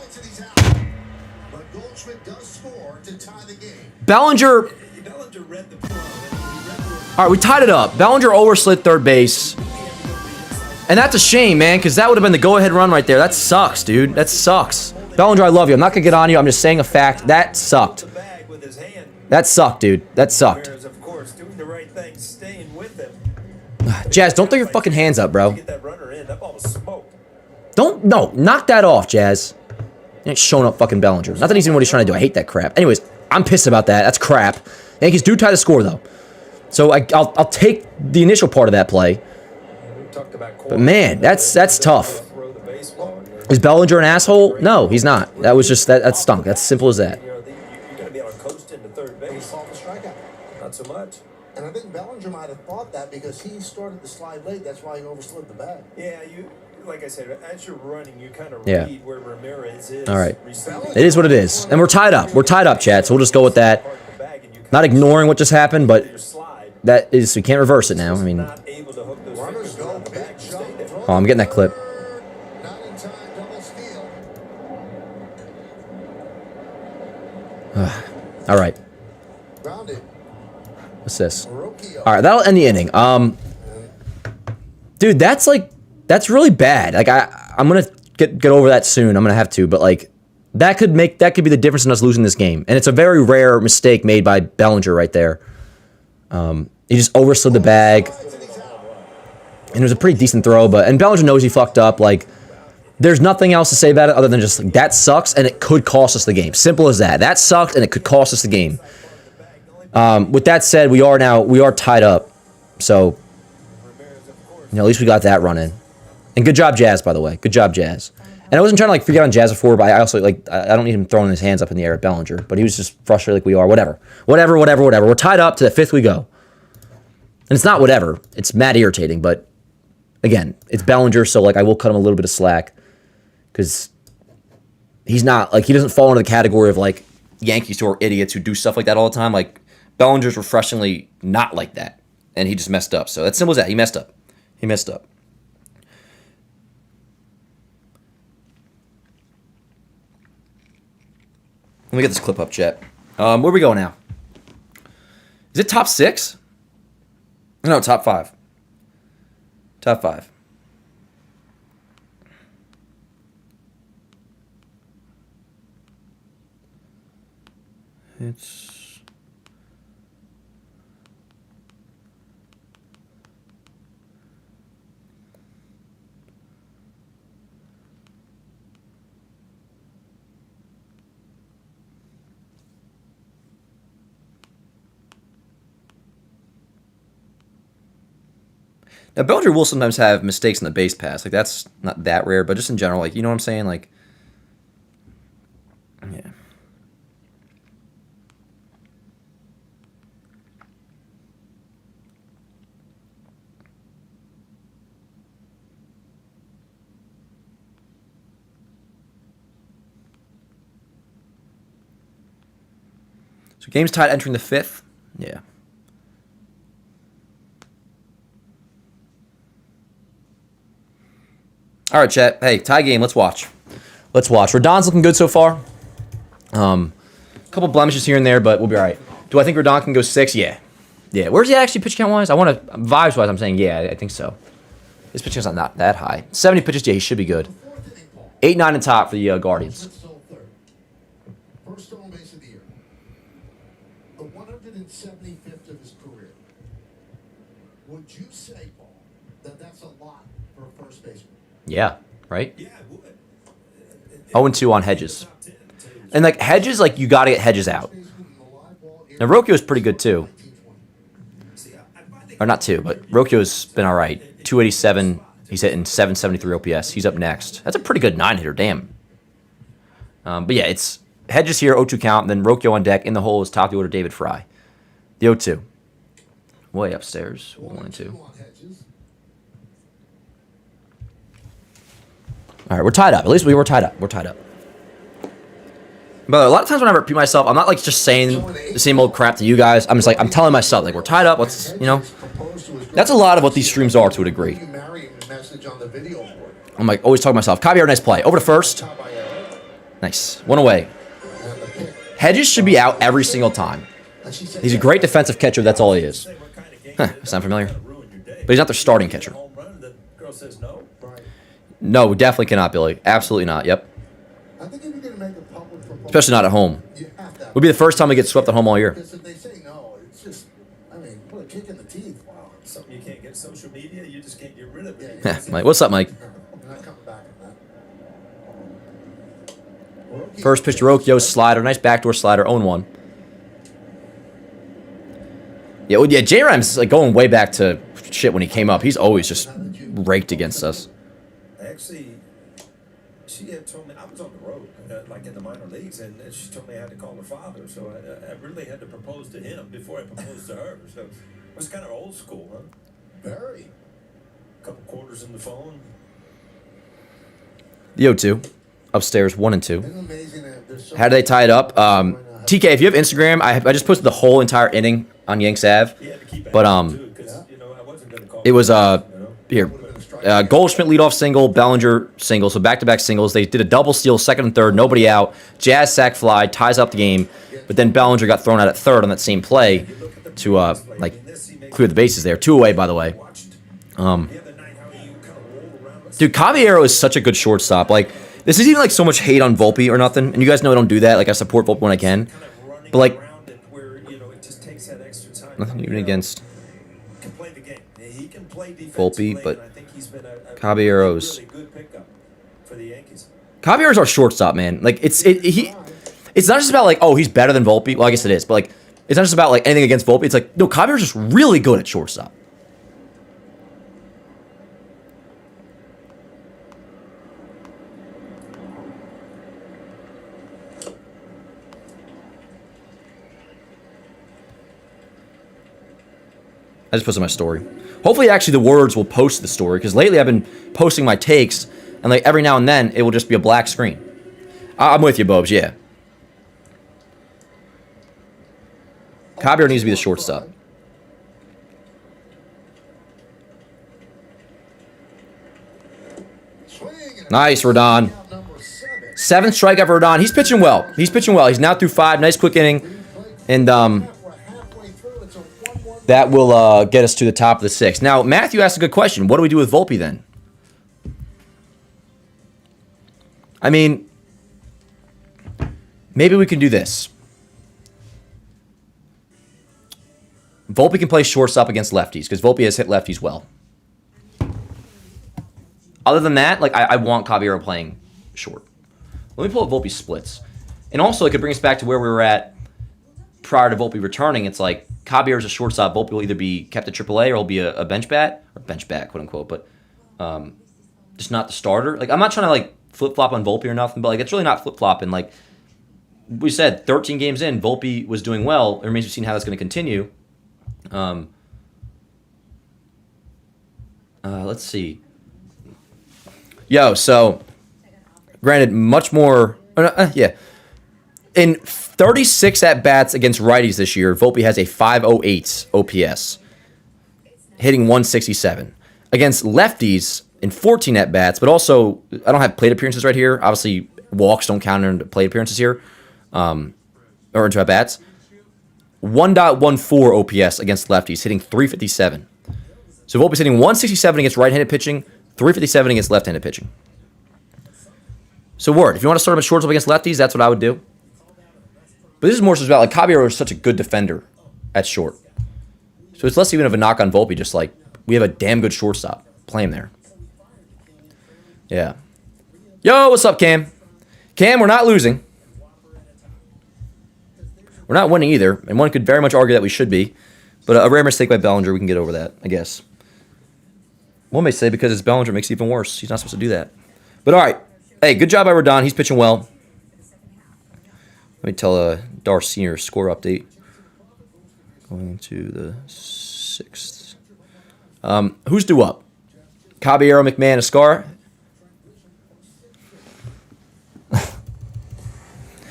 Bellinger. All right, we tied it up. Bellinger overslid third base. And that's a shame, man, because that would have been the go-ahead run right there. That sucks, dude. That sucks. Bellinger, I love you. I'm not going to get on you. I'm just saying a fact. That sucked. That sucked, dude. That sucked. Jazz, don't throw your fucking hands up, bro. No, knock that off, Jazz. You ain't showing up fucking Bellinger. Not that he's even what he's trying to do. I hate that crap. Anyways, I'm pissed about that. That's crap. Yankees do tie the score, though. So I'll take the initial part of that play. But man, that's tough. Is Bellinger an asshole? No, he's not. That was just that stunk. That's simple as that. You're going to be on a coast into third base. Not so much. And I think Bellinger might have thought that because he started to slide late. That's why he overslid the bag. Yeah, like I said, as you're running, you kind of read where Ramirez is. All right. It is what it is. And we're tied up. We're tied up, Chad. So we'll just go with that. Not ignoring what just happened, but that is, we can't reverse it now. I mean, oh, I'm getting that clip. All right. What's this? All right, that'll end the inning. Dude, that's really bad. Like I'm gonna get over that soon. I'm gonna have to, but like that could be the difference in us losing this game. And it's a very rare mistake made by Bellinger right there. He just overslid the bag, and it was a pretty decent throw. And Bellinger knows he fucked up. Like there's nothing else to say about it other than just like, that sucks and it could cost us the game. Simple as that. That sucked and it could cost us the game. With that said, we are tied up. So, at least we got that run in. And good job, Jazz, by the way. Good job, Jazz. And I wasn't trying to like forget on Jazz before, but I also I don't need him throwing his hands up in the air at Bellinger. But he was just frustrated like we are. Whatever. We're tied up to the fifth we go. And it's not whatever. It's mad irritating, but again, it's Bellinger, so like I will cut him a little bit of slack. Because he's not, like, he doesn't fall into the category of, like, Yankees who are idiots who do stuff like that all the time. Like, Bellinger's refreshingly not like that. And he just messed up. So that's simple as that. He messed up. Let me get this clip up, chat. Where we go now? Is it top 6? No, top 5. Top 5. It's now Bellinger will sometimes have mistakes in the base pass. Like that's not that rare, but just in general, like you know what I'm saying? Like yeah. So game's tied entering the 5th. Yeah. All right, chat. Hey, tie game. Let's watch. Let's watch. Rodon's looking good so far. A couple blemishes here and there, but we'll be all right. Do I think Rodon can go 6? Yeah. Yeah. Where's he actually pitch count wise? I want to vibes-wise, I'm saying, yeah, I think so. His pitch count's not that high. 70 pitches, yeah, he should be good. 8, 9 and top for the Guardians. First stolen base of the year. The 175th of his career. Would you say, Paul, that that's a lot for a first baseman? Yeah, right? Yeah, it would. 0-2 on Hedges. And, like, Hedges, like, you got to get Hedges out. Now, Rourke's pretty good, too. Or not 2, but Rourke's been all right. 287. He's hitting 773 OPS. He's up next. That's a pretty good 9-hitter, damn. But, yeah, it's Hedges here, 0-2 count, and then Rourke on deck. In the hole is top of the order David Fry. The 0-2. Way upstairs, 1-2. All right, we're tied up. At least we were tied up. We're tied up. But a lot of times when I repeat myself, I'm not like just saying the same old crap to you guys. I'm just like, I'm telling myself, like, we're tied up. Let's, you know. That's a lot of what these streams are to a degree. I'm like, always talking to myself. Caballero, nice play. Over to first. Nice. One away. Hedges should be out every single time. He's a great defensive catcher. That's all he is. Huh, sound familiar? But he's not their starting catcher. No, we definitely cannot, Billy. Absolutely not. Yep. Especially not at home. Would be the first time we get swept at home all year. Because if they say no, it's just, I mean, put a kick in the teeth. Wow. Something you can't get social media, you just can't get rid of it. Mike, what's up, Mike? You're not coming back on that. First pitch to Rourke, slider. Nice backdoor slider, 0-1. Yeah, well, yeah, J-Ram's like going way back to shit when he came up. He's always just raked against us. Actually, she had told me, I was on the road, like in the minor leagues, and she told me I had to call her father. So I really had to propose to him before I proposed to her. So it was kind of old school, huh? Very. Couple quarters in the phone. The 0-2. Upstairs, 1-2. Isn't it amazing that there's so How do they tie it up? TK, if you have Instagram, I just posted the whole entire inning on Yanks Ave. But it was here. Goldschmidt leadoff single, Bellinger single, so back-to-back singles. They did a double steal, second and third, nobody out. Jazz sack fly, ties up the game, but then Bellinger got thrown out at third on that same play to like clear the bases there. 2 away, by the way. Dude, Caballero is such a good shortstop. Like, this is even like so much hate on Volpe or nothing, and you guys know I don't do that. Like, I support Volpe when I can, but like, nothing even against Volpe, but Caballero's our shortstop, man. Like, it's not just about like, oh, he's better than Volpe. Well, I guess it is, but like, it's not just about like anything against Volpe. It's like, no, Caballero's just really good at shortstop. I just posted my story. Hopefully, actually, the words will post the story, because lately I've been posting my takes, and like every now and then, it will just be a black screen. I'm with you, Bobes, yeah. Caballero needs to be the shortstop. Nice, Rodon. 7th strikeout for Rodon. He's pitching well. He's pitching well. He's now through 5. Nice quick inning. And that will get us to the top of the 6th. Now, Matthew asked a good question. What do we do with Volpe then? I mean, maybe we can do this. Volpe can play shortstop against lefties, because Volpe has hit lefties well. Other than that, like I want Caballero playing short. Let me pull up Volpe's splits. And also, it could bring us back to where we were at prior to Volpe returning. It's like, Caballero's a shortstop. Volpe will either be kept at AAA or he'll be a bench bat, or bench bat, quote unquote, but just not the starter. Like, I'm not trying to like flip flop on Volpe or nothing, but like it's really not flip flopping. Like we said, 13 games in, Volpe was doing well. It remains to be seen how that's going to continue. Let's see. So granted, much more. Yeah. In 36 at-bats against righties this year, Volpe has a 508 OPS, hitting 167. Against lefties in 14 at-bats, but also, I don't have plate appearances right here. Obviously, walks don't count into plate appearances here, or into at-bats. 1.14 OPS against lefties, hitting 357. So Volpe's hitting 167 against right-handed pitching, 357 against left-handed pitching. So word, if you want to start him at shortstop against lefties, that's what I would do. But this is more so about, like, Caballero is such a good defender at short. So it's less even of a knock on Volpe, just like, we have a damn good shortstop. Play him there. Yeah. Yo, what's up, Cam? Cam, we're not losing. We're not winning either, and one could very much argue that we should be. But a rare mistake by Bellinger, we can get over that, I guess. One may say because it's Bellinger, it makes it even worse. He's not supposed to do that. But all right. Hey, good job by Rodon. He's pitching well. Let me tell Dar Sr. score update. Going to the 6th. Who's due up? Caballero, McMahon, Escar.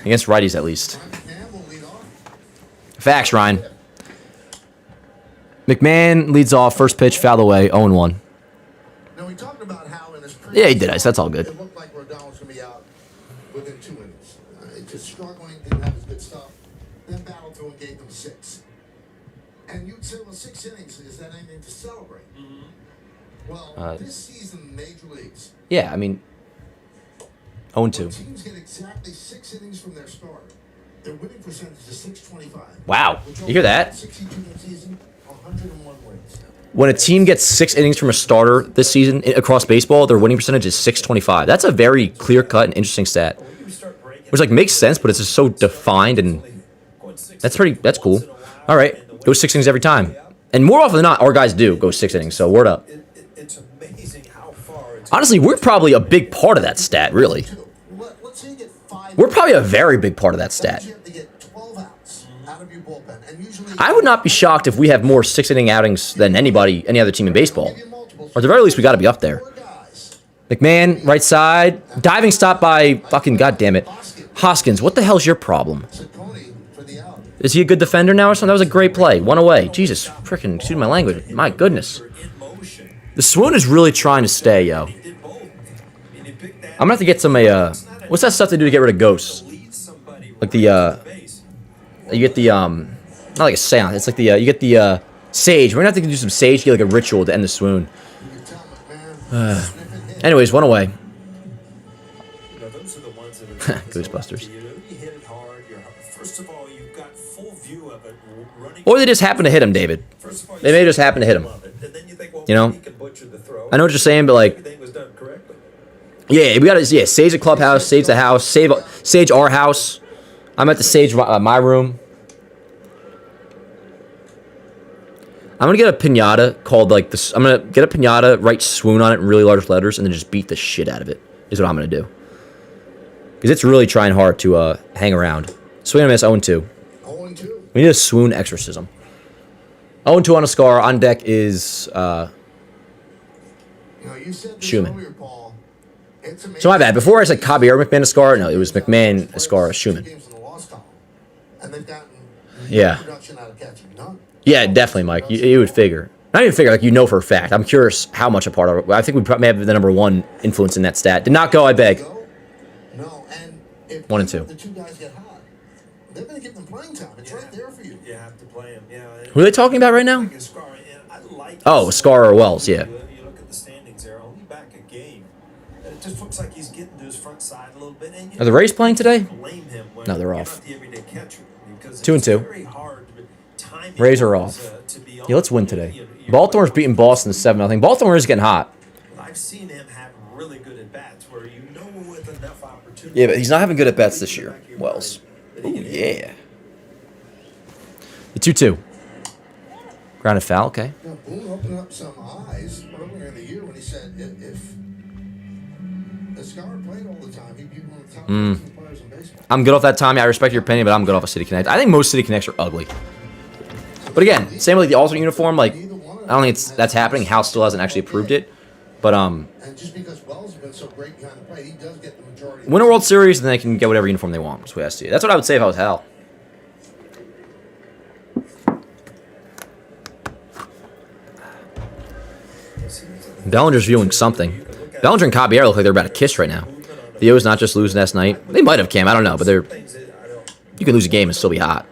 Against righties, at least. Facts, Ryan. McMahon leads off. First pitch, foul away, 0-1. Now, we talked about how in his Yeah, he did ice. That's all good. It looked like Rodon was going to be out within 2 innings. Just struggling, didn't have his good stuff. Then battled through and gave them 6. And you'd say, well, 6 innings, is that anything to celebrate? Well, this season, Major Leagues. Yeah, I mean, 0-2. Teams get exactly 6 innings from their starter. Their winning percentage is .625. Wow, you hear that? 62-game season, 101 wins. When a team gets 6 innings from a starter this season across baseball, their winning percentage is .625. That's a very clear-cut and interesting stat. Which, like, makes sense, but it's just so defined, and that's cool. All right, go 6 innings every time. And more often than not, our guys do go 6 innings, so word up. It's amazing how far it's Honestly, we're probably a big part of that stat, really. Let's say you get 5. We're probably a very big part of that stat. You have to get 12 outs out of your bullpen. And usually I would not be shocked if we have more 6-inning outings than any other team in baseball. Or at the very least, we got to be up there. McMahon, right side. Diving stop by fucking goddammit. Hoskins, what the hell's your problem? Is he a good defender now or something? That was a great play. One away. Jesus, freaking, excuse my language. My goodness. The swoon is really trying to stay, yo. I'm gonna have to get some, what's that stuff they do to get rid of ghosts? Like the, you get the, not like a seance. It's like the, you get the, sage. We're gonna have to do some sage, get like a ritual to end the swoon. Anyways, one away. Ghostbusters. Or they just happen to hit him, David. They may just happen to hit him. You know? I know what you're saying, but like, yeah, we gotta, yeah, sage the clubhouse, sage the house, sage our house. I'm at the sage my room. I'm gonna get a pinata called like this. I'm gonna get a pinata, write swoon on it in really large letters, and then just beat the shit out of it. Is what I'm gonna do. Because it's really trying hard to hang around. Swing and miss, 0-2. 0-2. We need a swoon exorcism. 0-2 on a scar. On deck is Schumann. So my bad. Before I said Caballero, McMahon, Escar. No, it was McMahon, Escar, Schumann. Yeah. Yeah, definitely, Mike. You would figure. Not even figure, like, you know for a fact. I'm curious how much a part of it. I think we probably have the #1 influence in that stat. Did not go, I beg. 1-2. The two guys get hot. They're going to give them playing time. It's right there for you. You have to play him. Yeah. Who are they talking about right now? Oh, Scar or Wells, yeah. You look at the standings there, only back a game. It just looks like he's getting to his front side a little bit. And Are the Rays playing today? blame him when No, they're you're off. not the everyday catcher, because 2-2. it's very hard timing Rays are wise, off. to be Yeah, let's win on. today. You're Baltimore's right. beating Boston 7-0. Baltimore is getting hot. I've seen him have really good at bats where you know with enough opportunity. Yeah, but he's not having good at bats this year, Wells. Ooh, yeah. The 2-2. Grounded foul, okay. Now, Boone opened up some eyes earlier in the year when he said if Escar played all the time, he'd be one of the top players in baseball. I'm good off that, Tommy. I respect your opinion, but I'm good off a City Connect. I think most City Connects are ugly. But again, same with like the alternate uniform. Like, I don't think that's happening. House still hasn't actually approved it. But And just because Wells has been so great behind the plate, he does get the majority. win a World Series, and they can get whatever uniform they want. That's the way I see it. That's what I would say if I was Hal. Bellinger's viewing something. Bellinger and Caballero look like they're about to kiss right now. The O's not just losing last night. They might have, Cam. I don't know, but they're. You can lose a game and still be hot.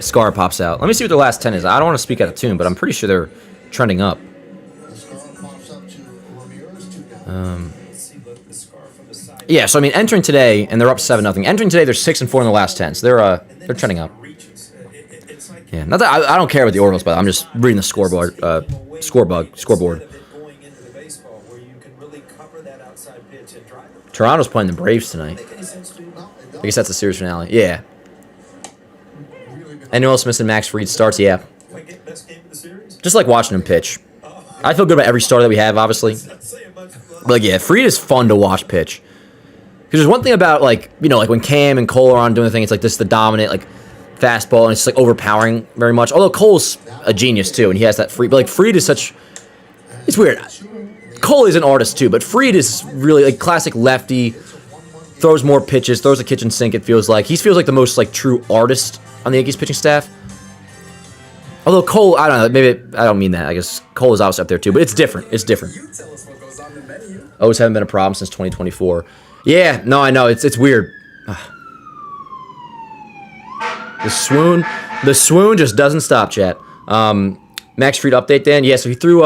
Scar pops out. Let me see what their last 10 is. I don't want to speak out of tune, but I'm pretty sure they're trending up. Yeah, so I mean, entering today, and they're up 7-0. Entering today, they're 6-4 in the last 10. So they're trending up. Yeah, not that I don't care about the Orioles, but I'm just reading the scoreboard. Scoreboard. Toronto's playing the Braves tonight. I guess that's the series finale. Yeah. Anyone else missing Max Fried starts? Yeah. Just like watching him pitch. I feel good about every starter that we have, obviously. But like, yeah, Fried is fun to watch pitch. Because there's one thing about, like, you know, like when Cam and Cole are on doing the thing, it's like this is the dominant, like, fastball, and it's just like overpowering very much. Although Cole's a genius too, and he has that Fried. But like Fried is such, it's weird. Cole is an artist too, but Fried is really like classic lefty. Throws more pitches, throws a kitchen sink. It feels like he feels like the most like true artist on the Yankees pitching staff. Although Cole, I don't know, maybe I don't mean that. I guess Cole is obviously up there too, but it's different. It's different. O's haven't been a problem since 2024. Yeah, no, I know it's weird. The swoon just doesn't stop, chat. Max Fried update, Dan. Yeah, so he threw.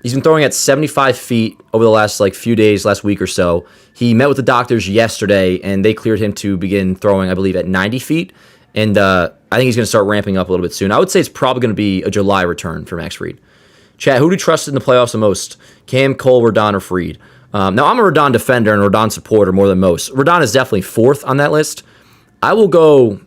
He's been throwing at 75 feet over the last like few days, last week or so. He met with the doctors yesterday, and they cleared him to begin throwing, I believe, at 90 feet. And I think he's going to start ramping up a little bit soon. I would say it's probably going to be a July return for Max Fried. Chat, who do you trust in the playoffs the most? Cam, Cole, Rodon, or Fried? Now, I'm a Rodon defender and Rodon supporter more than most. Rodon is definitely fourth on that list. I will go.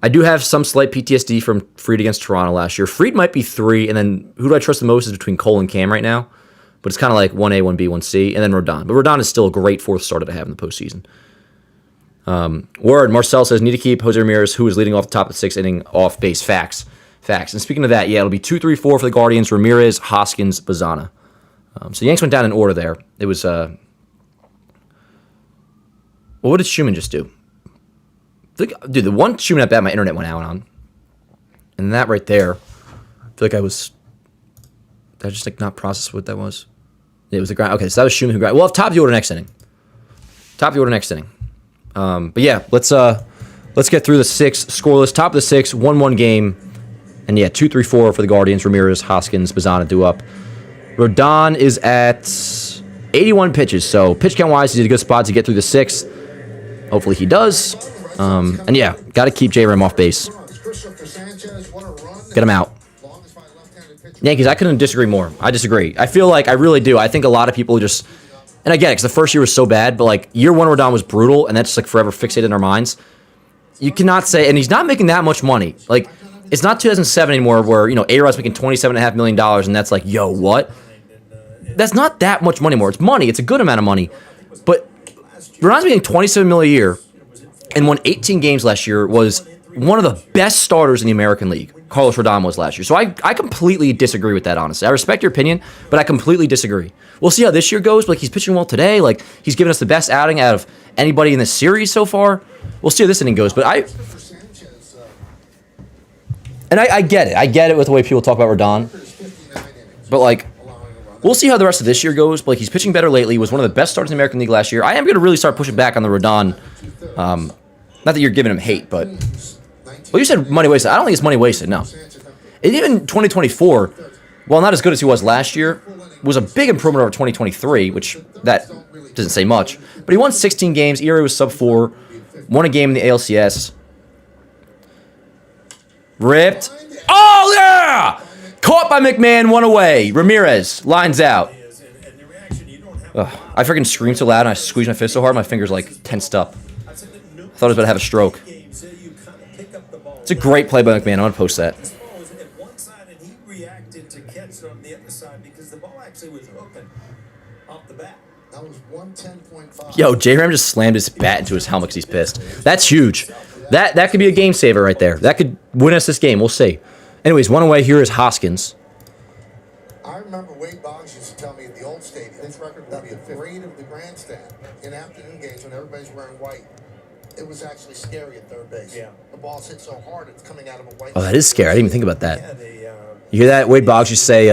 I do have some slight PTSD from Fried against Toronto last year. Fried might be 3, and then who do I trust the most is between Cole and Cam right now. But it's kind of like 1A, 1B, 1C, and then Rodon. But Rodon is still a great fourth starter to have in the postseason. Marcel says, need to keep Jose Ramirez, who is leading off the top of the 6th inning, off base. Facts. And speaking of that, yeah, it'll be 2, 3, 4 for the Guardians. Ramirez, Hoskins, Bazana. So Yanks went down in order there. It was, well, what did Schumann just do? Dude, the one Schumann at bat, my internet went out on. And that right there, I feel like did I just like not process what that was? It was the ground. Okay, so that was Schumann who ground. We'll have top of the order next inning. But yeah, let's get through the 6 scoreless. Top of the 6, 1-1 game. And yeah, 2, 3, 4 for the Guardians. Ramirez, Hoskins, Bazana due up. Rodon is at 81 pitches. So pitch count wise, he's in a good spot to get through the 6th. Hopefully he does. And yeah, got to keep J-Ram off base. Get him out. Yankees, I couldn't disagree more. I disagree. I feel like I really do. I think a lot of people just, and I get it because the first year was so bad, but like year 1 Rodon was brutal, and that's just like forever fixated in our minds. You cannot say, and he's not making that much money. Like, it's not 2007 anymore where, you know, A-Rod's making $27.5 million, and that's like, yo, what? That's not that much money more. It's money. It's a good amount of money. But Rodon's making $27 million a year and won 18 games last year, was one of the best starters in the American League. Carlos Rodon was last year. So I completely disagree with that, honestly. I respect your opinion, but I completely disagree. We'll see how this year goes, but like, he's pitching well today. Like, he's given us the best outing out of anybody in this series so far. We'll see how this inning goes, but I get it. I get it with the way people talk about Rodon. But like, we'll see how the rest of this year goes. But like, he's pitching better lately. He was one of the best starters in the American League last year. I am going to really start pushing back on the Rodon. Not that you're giving him hate, but well, you said money wasted. I don't think it's money wasted. No, and even 2024, while not as good as he was last year, was a big improvement over 2023, which that doesn't say much. But he won 16 games. ERA was sub-4. Won a game in the ALCS. Ripped. Oh yeah! Caught by McMahon. One away. Ramirez lines out. Ugh, I freaking screamed so loud and I squeezed my fist so hard my fingers like tensed up. I thought I was about to have a stroke. It's a great play by McMahon. I'm going to post that. That was 110.5. Yo, J-Ram just slammed his bat into his helmet because he's pissed. That's huge. That could be a game saver right there. That could win us this game. We'll see. Anyways, one away here is Hoskins. I remember Wade Boggs used to tell me at the old stadium, his record would be afraid of the grandstand in afternoon games when everybody's wearing white. It was actually scary at third base. Yeah. The ball's hit so hard it's coming out of a white. Oh, that is scary. I didn't even think about that. You hear that? Wade Boggs used to say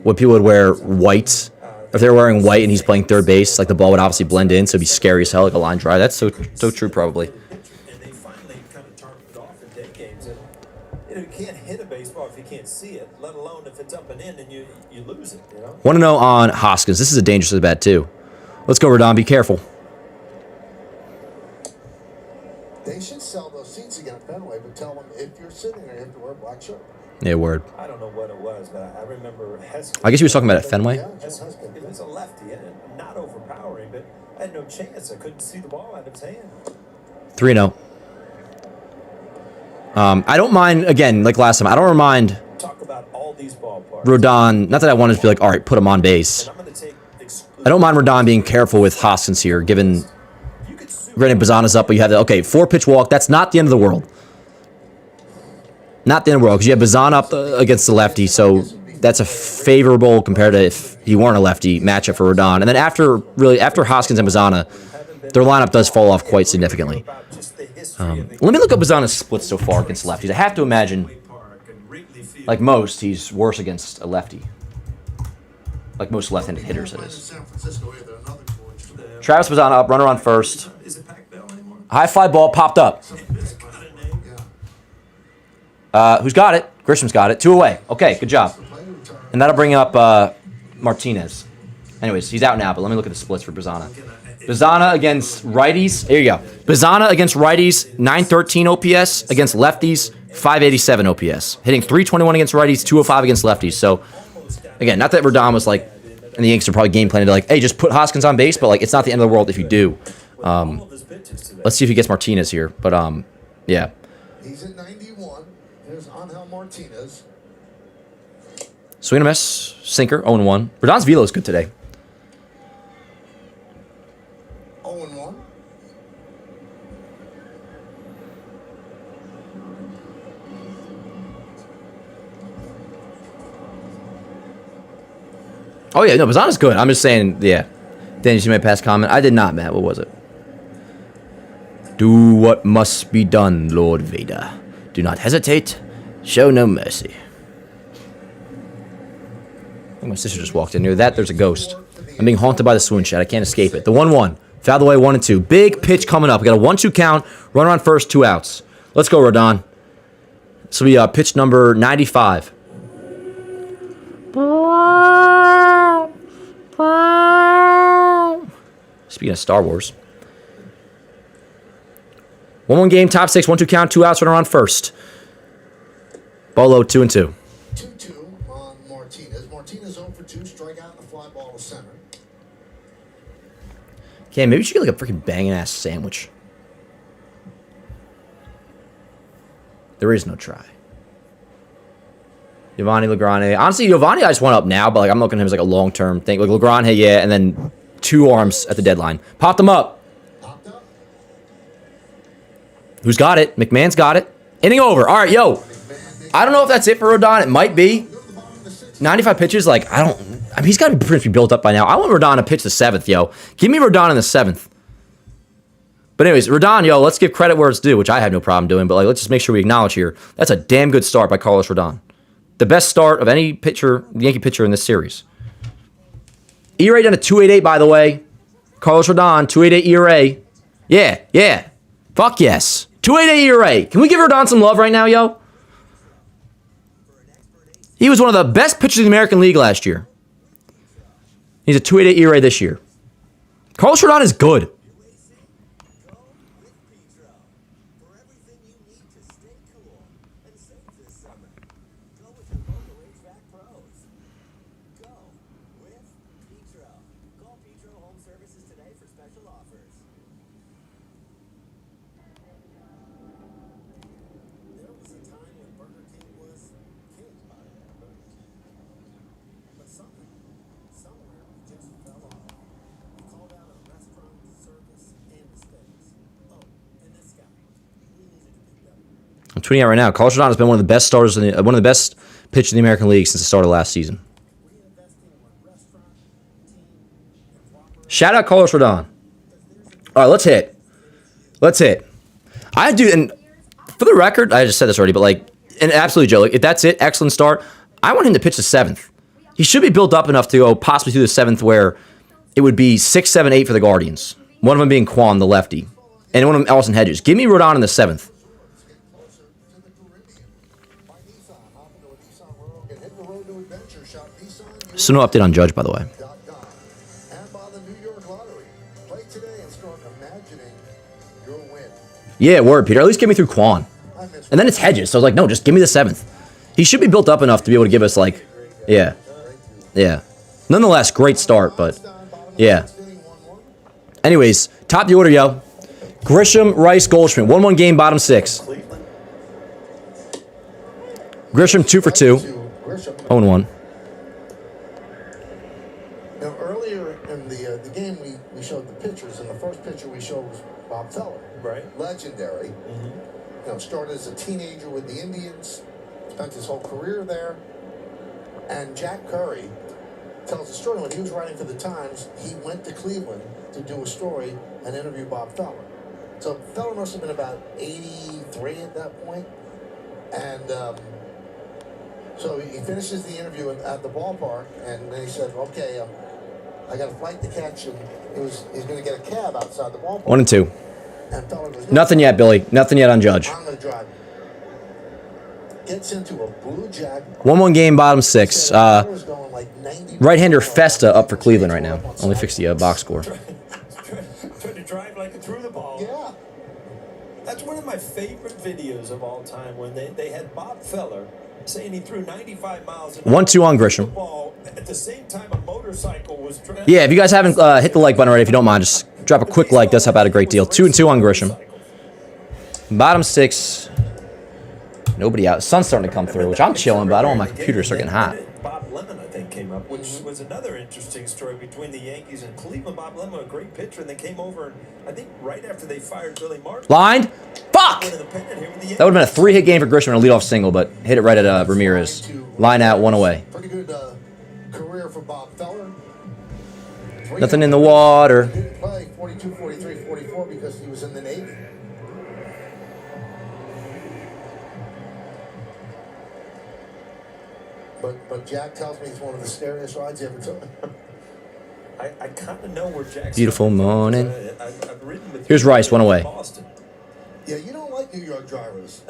when people would wear white, if they were wearing white and he's playing third base, like the ball would obviously blend in, so it'd be scary as hell, like a line drive. That's so true, probably. And they finally kind of turned it off in day games. And you can't hit a baseball if you can't see it, let alone if it's up and in and you lose it. You know. Want to know on Hoskins? This is a dangerous at bat too. Let's go, Rodon. Be careful. They should sell those seats again at Fenway, but tell them if you're sitting there, you have to wear a black shirt. Yeah, word. I don't know what it was, but I remember Heskey. I guess he was talking about at Fenway. Yeah, Heskey, it was a lefty, and not overpowering, but I had no chance. I couldn't see the ball out of his hand. 3-0. I don't mind, again, like last time, I don't mind Talk about all these ballparks. Rodon. Not that I wanted to be like, all right, put him on base. I'm going to take I don't mind Rodon being careful with Hoskins here, given, granted, Bazana's up, but you have the, okay, 4-pitch walk. That's not the end of the world. Not the end of the world, because you have Bazana up against the lefty, so that's a favorable compared to if he weren't a lefty matchup for Rodon. And then after Hoskins and Bazana, their lineup does fall off quite significantly. Let me look up Bazana's splits so far against lefties. I have to imagine, like most, he's worse against a lefty. Like most left-handed hitters, it is. Travis Bazana up, runner on first. High fly ball popped up. Who's got it? Grisham's got it. 2 away. Okay, good job. And that'll bring up Martinez. Anyways, he's out now, but let me look at the splits for Bazana. Bazana against righties. There you go. Bazana against righties, 913 OPS. Against lefties, 587 OPS. Hitting 321 against righties, 205 against lefties. So, again, not that Rodon was like, and the Yankees are probably game planning to like, hey, just put Hoskins on base, but like, it's not the end of the world if you do. Let's see if he gets Martinez here. But, yeah. He's at 91. There's Angel Martinez. Swing and a miss. Sinker, 0-1. Rodon's velo is good today. 0-1. Oh, yeah, no, Bazana's good. I'm just saying, yeah. Did you see my past comment? I did not, Matt. What was it? Do what must be done, Lord Vader. Do not hesitate. Show no mercy. I think my sister just walked in. Near that, there's a ghost. I'm being haunted by the swoon chat. I can't escape it. The 1-1. Fouled away 1 and 2. Big pitch coming up. We got a 1-2 count. Runner on first, 2 outs. Let's go, Rodon. This will be pitch number 95. Speaking of Star Wars. 1-1 game, top 6, 1-2 count, 2 outs, runner on first. Bolo, 2 and 2. 2-2 on Martinez. Martinez 0 for 2, strike out and a fly ball to center. Okay, maybe we should get like a freaking banging ass sandwich. There is no try. Giovanni Legrande. Honestly, Giovanni I just went up now, but like I'm looking at him as like a long-term thing. Like Legrande, yeah, and then 2 arms at the deadline. Popped them up. Popped up. Who's got it? McMahon's got it. Inning over. All right, yo. I don't know if that's it for Rodon. It might be. 95 pitches, like, I mean, he's got to be pretty built up by now. I want Rodon to pitch the 7th, yo. Give me Rodon in the 7th. But anyways, Rodon, yo, let's give credit where it's due, which I have no problem doing, but like, let's just make sure we acknowledge here. That's a damn good start by Carlos Rodon. The best start of any pitcher, the Yankee pitcher in this series. ERA down to 2.88, by the way. Carlos Rodon, 2.88 ERA. Yeah. Fuck yes. 2.88 ERA. Can we give Rodon some love right now, yo? He was one of the best pitchers in the American League last year. He's a 2.88 ERA this year. Carlos Rodon is good. I'm tweeting out right now. Carlos Rodon has been one of the best starters, one of the best pitchers in the American League since the start of last season. Shout out Carlos Rodon. All right, let's hit. Let's hit. I do, and for the record, I just said this already, but like, and absolutely, Joe, like, if that's it, excellent start. I want him to pitch the 7th. He should be built up enough to go possibly through the 7th where it would be 6, 7, 8 for the Guardians. One of them being Quan, the lefty, and one of them Ellison Hedges. Give me Rodon in the 7th. So no update on Judge, by the way. Yeah, word, Peter. At least get me through Quan. And then it's Hedges. So I was like, no, just give me the 7th. He should be built up enough to be able to give us, like, yeah. Yeah. Nonetheless, great start, but yeah. Anyways, top of the order, yo. Grisham, Rice, Goldschmidt. 1-1 game, bottom 6. Grisham, 2 for 2. 0-1. Now, earlier in the game, we showed the pictures, and the first picture we showed was Bob Feller. Right. Legendary. You know, started as a teenager with the Indians, spent his whole career there. And Jack Curry tells the story when he was writing for the Times, he went to Cleveland to do a story and interview Bob Feller. So Feller must have been about 83 at that point. And so he finishes the interview at the ballpark, and then he said, okay, I got a flight to catch, and he's going to get a cab outside the ballpark. 1 and 2. And Feller goes, Nothing yet, Billy. Nothing yet on Judge. I'm going to drive. Gets into a blue jacket. 1-1 game, bottom 6. Right-hander Festa up for Cleveland right now. Only fixed the box score. Trying to drive like it threw the ball. Yeah. That's one of my favorite videos of all time when they had Bob Feller saying he threw 95 miles an hour. 1-2 on Grisham. Ball. At the same time, a motorcycle was trying. Yeah, if you guys haven't hit the like button already, if you don't mind, just drop a quick like. Does help out a great deal. 2-2 on Grisham. Bottom 6. Nobody out. Sun's starting to come through, which I'm chilling, but I don't want my computer to start getting hot. Bob Lemon, I think, came up, which was another interesting story between the Yankees and Cleveland. Bob Lemon, a great pitcher, and they came over, and I think right after they fired Billy Martin. Lined? Fuck! That would have been a 3-hit game for Grisham and a leadoff single, but hit it right at Ramirez. Line out, 1 away. Pretty good career for Bob Feller. Nothing in the water. He didn't play 42, 43, 44 because he was in the Navy. But Jack tells me it's one of the scariest rides he ever took. I kind of know where Jack's Beautiful morning. I've ridden with Here's Rice, 1 away. Boston. Yeah, you don't like New York drivers.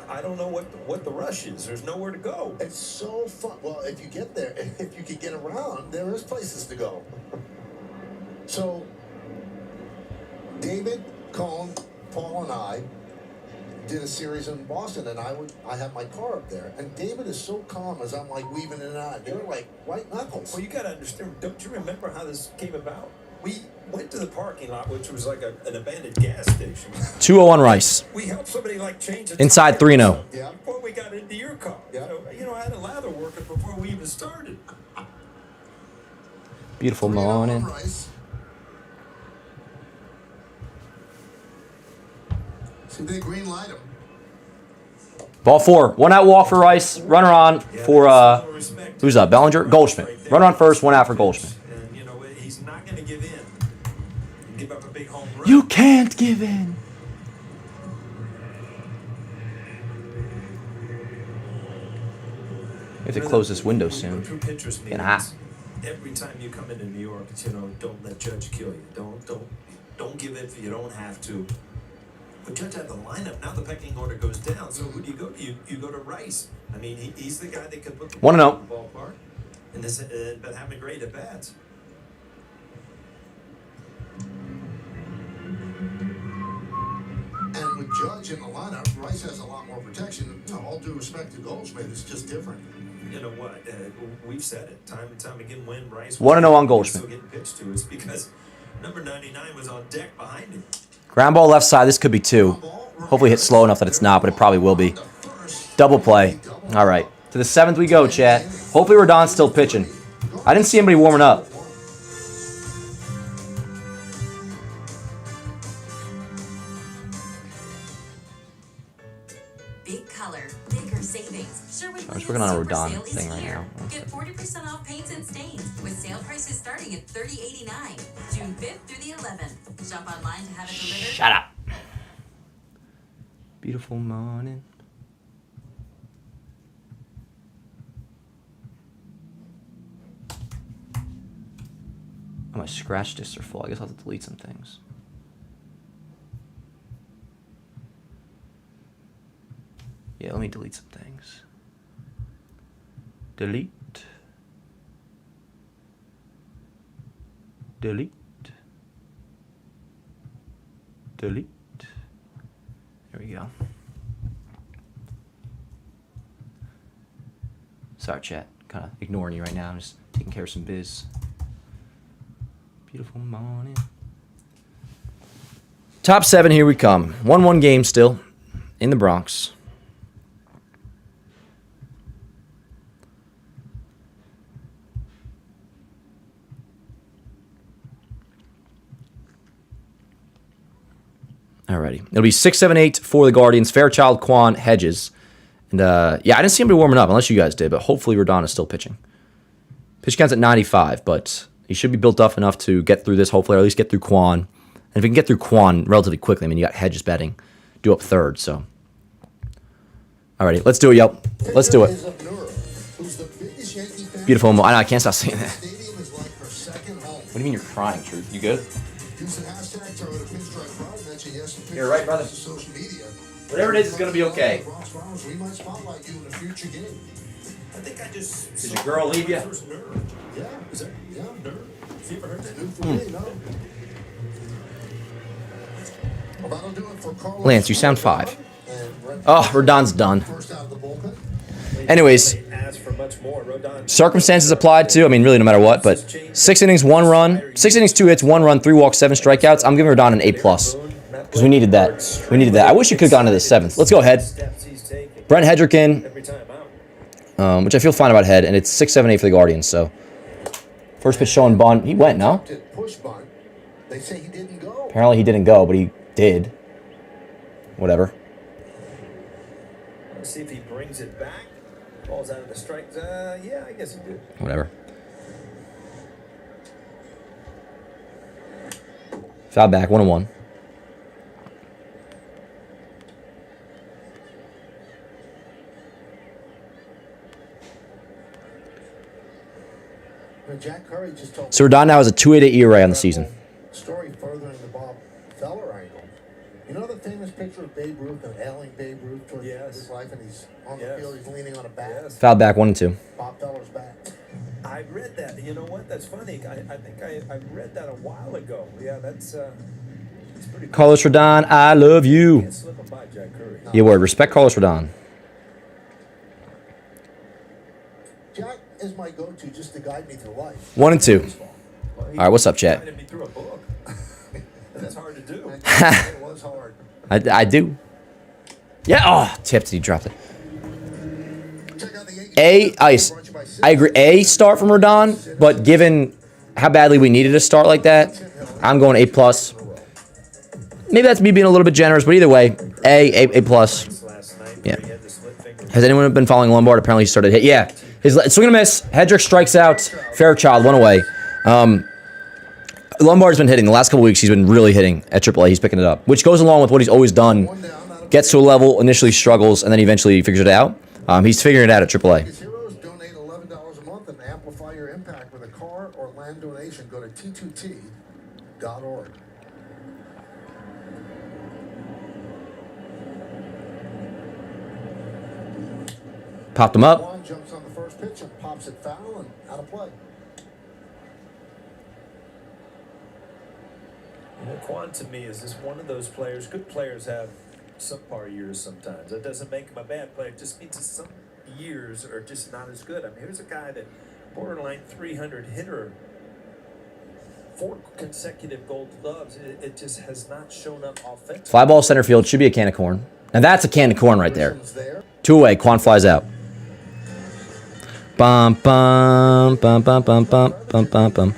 I don't know what the rush is. There's nowhere to go. It's so fun. Well, if you get there, if you can get around, there is places to go. So, David, Cohn, Paul, and I did a series in Boston, and I had my car up there, and David is so calm as I'm like weaving in and out. They're like white knuckles. Well, you got to understand. Don't you remember how this came about? We went to the parking lot, which was like an abandoned gas station. 2-0 Rice. We helped somebody like change the Inside tire 3-0. Yeah. Before we got into your car. Yeah. So, I had a lather working before we even started. Beautiful morning. See, they green light him. Ball 4. 1 out walk for Rice. Runner on for, who's up? Bellinger? Goldschmidt. Runner on first, 1 out for Goldschmidt. And, he's not going to give in. Give up a big home run. You can't give in. We have to close this window soon. Getting hot. Every time you come into New York, it's, don't let Judge kill you. Don't give in if you don't have to. But Judge had the lineup. Now the pecking order goes down. So who do you go to? You go to Rice. I mean, he's the guy that could put the ball in the ballpark. And but having great at bats. And with Judge in the lineup, Rice has a lot more protection. All due respect to Goldschmidt, it's just different. You know what? We've said it time and time again. When Rice 1-0 on Goldschmidt. Still getting pitched to, it's because number 99 was on deck behind him. Ground ball left side. This could be 2. Hopefully hit slow enough that it's not, but it probably will be. Double play. All right. To the 7th we go, chat. Hopefully Rodon's still pitching. I didn't see anybody warming up. working on a super Rodon sale is thing right here. now. Get 40% off paints and stains with sale prices starting at $30.89. June 5th through the 11th. Shop online to have it delivered. Shut up. Beautiful morning. Oh, my scratch discs are full. I guess I'll have to delete some things. Yeah, let me delete some things. Delete. Delete. Delete. There we go. Sorry, chat. Kind of ignoring you right now. I'm just taking care of some biz. Beautiful morning. Top 7, here we come. 1-1 game still in the Bronx. Alrighty. It'll be 6, 7, 8 for the Guardians. Fairchild, Quan, Hedges. And yeah, I didn't see anybody warming up, unless you guys did, but hopefully Rodon is still pitching. Pitch count's at 95, but he should be built up enough to get through this, hopefully, or at least get through Quan. And if we can get through Quan relatively quickly, I mean, you got Hedges batting, due up third, so. Alrighty, let's do it, Yelp. Let's do it. Beautiful moment. I know, I can't stop saying that. What do you mean you're crying, Truth? You good? You're right, brother. Whatever it is going to be okay. Did your girl leave you? Lance, you sound 5. Oh, Rodon's done. Anyways, circumstances applied too. I mean, really, no matter what. But 6 innings, 1 run. 6 innings, 2 hits, 1 run, 3 walks, 7 strikeouts. I'm giving Rodon an A+. Because we needed that. We needed that. I wish he could have gotten to the 7th. Let's go ahead. Brent Hedrick in, which I feel fine about Head, and it's 6, 7, 8 for the Guardians. So first pitch showing bunt. He went, no? Apparently he didn't go, but he did. Whatever. Let's see if he brings it back. Ball's out of the strike. Yeah, I guess he did. Whatever. Foul back, 1-1. So Rodon now has a 2.88 ERA on the season. Story furthering the Bob Feller angle. You know the famous picture of Babe Ruth and ailing Babe Ruth towards the end of his life, and he's on the field, he's leaning on a bat. Foul back, 1-2. Bob Feller's back. I read that. You know what? That's funny. I think I read that a while ago. Yeah, that's pretty cool. Carlos Rodon, I love you. Can't slip him by Jack Curry. Yeah, word. Respect Carlos Rodon. Jack is my go-to just to guide me through life. 1-2. All right, what's up, chat? Guided me through a book. That's hard to do. It was hard. I do. Yeah. Oh, tipped. He dropped it. I agree. A start from Rodon, but given how badly we needed a start like that, I'm going A+. Maybe that's me being a little bit generous, but either way, A+. Yeah. Has anyone been following Lombard? Apparently he started hit. Yeah. His swing and a miss. Hedrick strikes out. Fairchild, 1 away. Lombard's been hitting. The last couple weeks, he's been really hitting at AAA. He's picking it up, which goes along with what he's always done. Gets to a level, initially struggles, and then eventually figures it out. He's figuring it out at AAA. Heroes donate $11 a month and amplify your impact with a car or land donation. Go to t2t.org. Popped him up. Juan jumps on the first pitch and pops it foul and out of play. You know, Quan to me is just one of those players. Good players have subpar years sometimes. That doesn't make him a bad player. It just means that some years are just not as good. I mean, here's a guy that borderline 300 hitter, 4 consecutive Gold Gloves. It just has not shown up offensively. Fly ball center field should be a can of corn. And that's a can of corn right there. 2 away. Quan flies out. Bum bum bum bum bum bum bum bum bum.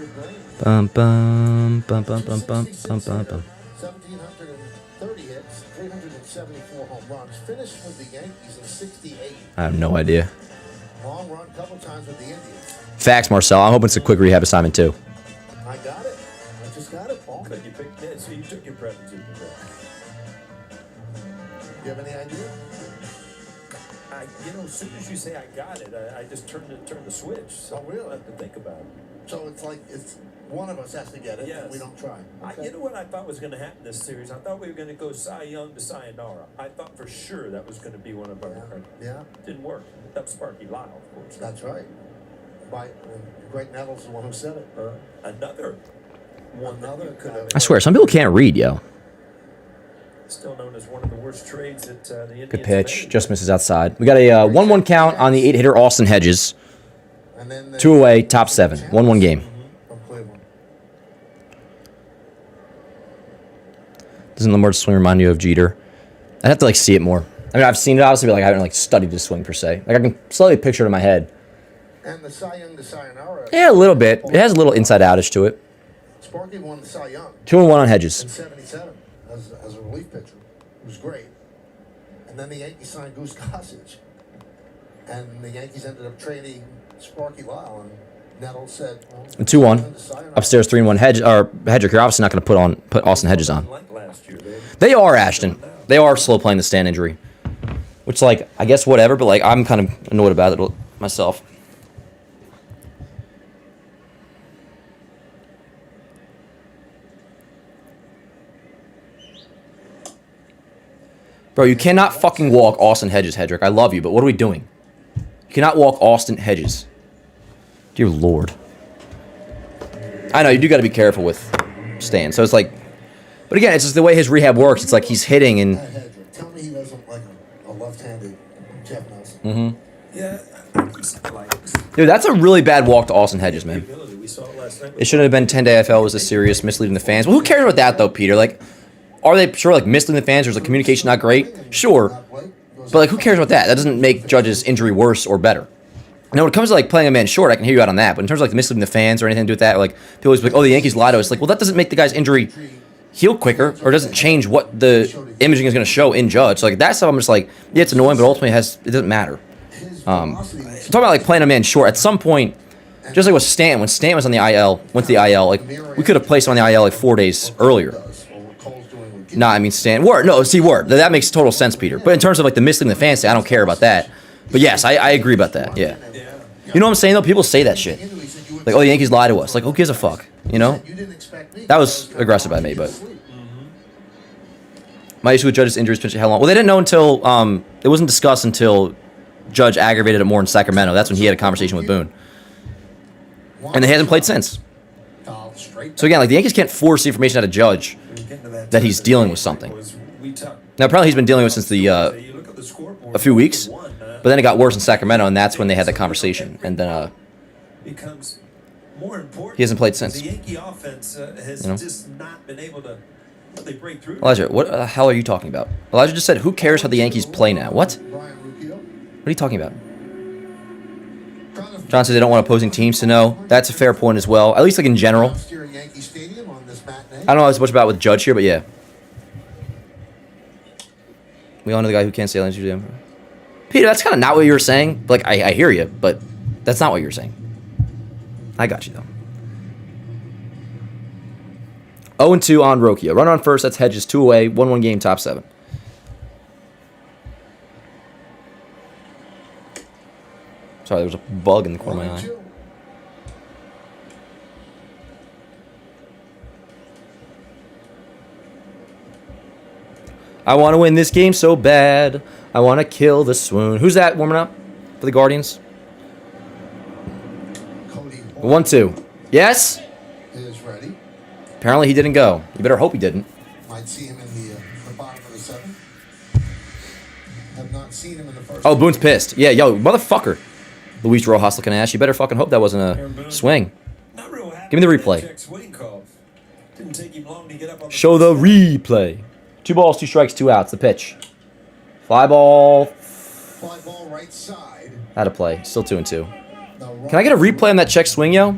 Bum bum bum bum bum bum bum bum bum. 1,730 hits, 374 home runs. Finished with the Yankees in '68. I have no idea. long run a couple times with the Indians. Facts, Marcel. I'm hoping it's a quick rehab assignment, too. I got it. I just got it, Paul. But you picked it, so you took your present to the You have any idea? as soon as you say I got it, I just turned the switch. So Oh, really? I have to think about it. So it's like it's one of us has to get it, Yes. and we don't try. Okay. You know what I thought was going to happen this series? I thought we were going to go Cy Young to Sayonara. I thought for sure that was going to be one of our. Yeah, Didn't work. That was Sparky Lyle, of course. that's right. Greg Nettles is the one who said it. Another one. Another could have. I swear, some people can't read, yo. Still known as one of the worst trades that the Indians Good pitch. made. Just misses outside. We got a 1-1 count on the 8-hitter Austin Hedges. And then 2 away, top 7. 1-1 game. From Cleveland. Doesn't Lamar's swing remind you of Jeter? I'd have to like see it more. I mean, I've seen it obviously, but like I haven't like studied his swing per se. Like I can slowly picture it in my head. And the Cy Young to Sayonara. Yeah, a little bit. It has a little inside outage to it. Sparky won the Cy Young 2-1 on Hedges. in '77 as a relief pitcher. It was great. And then the Yankees signed Goose Gossage. And the Yankees ended up trading Sparky Lyle, and Nettles said, well, And 2-1. to Sayonara. Upstairs 3-1 Hedge or Hedrick. You're obviously not going to put Austin Hedges on. Like last year, They are Ashton. They are slow playing the stand injury, which like I guess whatever. But like I'm kind of annoyed about it myself. Bro, you cannot fucking walk Austin Hedges, Hedrick. I love you, but what are we doing? You cannot walk Austin Hedges. Dear Lord. I know, you do got to be careful with Stan. So it's like, but again, it's just the way his rehab works. It's like he's hitting and... Hedrick. Tell me he doesn't like a left-handed Jeff Nelson. Mm-hmm. Yeah, I can see the likes. Dude, that's a really bad walk to Austin Hedges, man. We saw it last night. It shouldn't have been 10-day AFL was a serious misleading the fans. Well, who cares about that, though, Peter? Like, are they sure, like, misleading the fans or is the communication not great? Sure. But, like, who cares about that? That doesn't make Judge's injury worse or better. Now, when it comes to, like, playing a man short, I can hear you out on that. But in terms of, like, misleading the fans or anything to do with that, like, people always be like, oh, the Yankees lied to us. Like, well, that doesn't make the guy's injury heal quicker or doesn't change what the imaging is going to show in Judge. So, like, that stuff I'm just like, yeah, it's annoying, but ultimately it doesn't matter. Talking about, like, playing a man short, at some point, just like with Stan, when Stan was on the IL, went to the IL, like, we could have placed him on the IL, like, 4 days earlier. Nah, I mean, Stan. Word. No, see, word. That makes total sense, Peter. But in terms of, like, the misleading the fans, I don't care about that. But yes, I agree about that, yeah. You know what I'm saying, though? People say that shit. Like, oh, the Yankees lied to us. Like, who gives a fuck? You know? That was aggressive by me, but... My issue with Judge's injuries pitching how long? Well, they didn't know until... it wasn't discussed until Judge aggravated it more in Sacramento. That's when he had a conversation with Boone. And he hasn't played since. So again, like, the Yankees can't force the information out of Judge that he's dealing with something. Now, apparently he's been dealing with since the a few weeks, but then it got worse in Sacramento, and that's when they had the conversation. And then becomes more important. He hasn't played since. The Yankee offense has just not been able to really break through. Elijah, what the hell are you talking about? Elijah just said, who cares how the Yankees play now? What? What are you talking about? John said they don't want opposing teams to know. That's a fair point as well, at least like in general. I don't know as much about with Judge here, but yeah. We all know the guy who can't say usually. Peter, that's kind of not what you were saying. Like, I hear you, but that's not what you were saying. I got you, though. 0-2 on Rourke. Run on first, that's Hedges. 2 away, 1-1 game, top 7. Sorry, there was a bug in the corner of my eye. I want to win this game so bad. I want to kill the swoon. Who's that warming up for the Guardians? 1-2. Yes? Is ready. Apparently he didn't go. You better hope he didn't. Might see him in the bottom of the 7th. Have not seen him in the first. Oh, Boone's pissed. Yeah, yo, motherfucker. Luis Rojas looking ass. You better fucking hope that wasn't a swing. Give me the replay. Show the replay. 2 balls, 2 strikes, 2 outs. The pitch. Fly ball. Fly ball right side. Out of play. Still 2-2. Can I get a replay on that check swing, yo?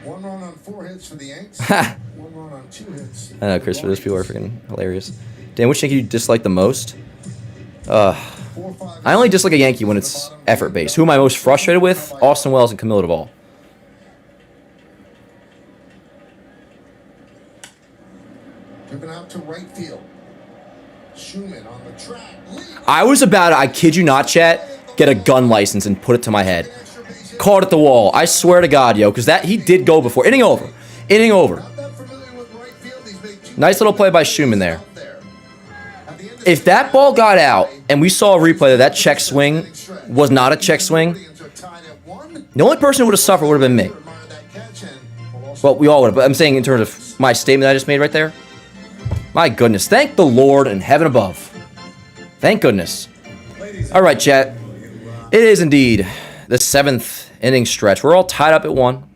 One run on 4 hits for the Yanks. 1 run on I know, Christopher, those people are freaking hilarious. Dan, which Yankee you dislike the most? I only dislike a Yankee when it's effort-based. Who am I most frustrated with? Austin Wells and Camilo Duvall. Driven out to right field. Schumann on the track. I was about to, I kid you not, chat, get a gun license and put it to my head. Caught at the wall. I swear to God, yo, because that he did go before. Inning over. Inning over. Nice little play by Schumann there. If that ball got out and we saw a replay that check swing was not a check swing, the only person who would have suffered would have been me. Well, we all would have. But I'm saying in terms of my statement that I just made right there. My goodness. Thank the Lord in heaven above. Thank goodness. All right, chat. It is indeed the 7th inning stretch. We're all tied up at 1.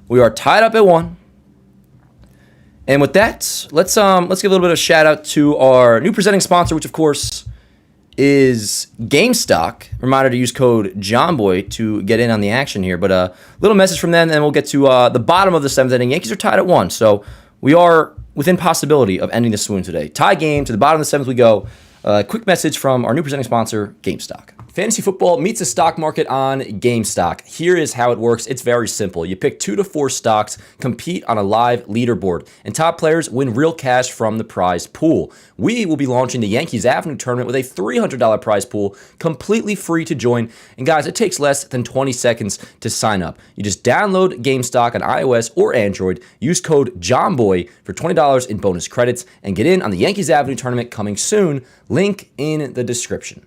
We are tied up at 1. And with that, let's give a little bit of a shout out to our new presenting sponsor, which of course is GameStock. Reminder to use code JOHNBOY to get in on the action here. But a little message from them, and we'll get to the bottom of the 7th inning. Yankees are tied at 1, so we are within possibility of ending the swoon today. Tie game to the bottom of the 7th we go. Quick message from our new presenting sponsor, GameStock. Fantasy football meets the stock market on GameStock. Here is how it works. It's very simple. You pick 2 to 4 stocks, compete on a live leaderboard, and top players win real cash from the prize pool. We will be launching the Yankees Avenue tournament with a $300 prize pool, completely free to join. And guys, it takes less than 20 seconds to sign up. You just download GameStock on iOS or Android, use code JOHNBOY for $20 in bonus credits, and get in on the Yankees Avenue tournament coming soon. Link in the description.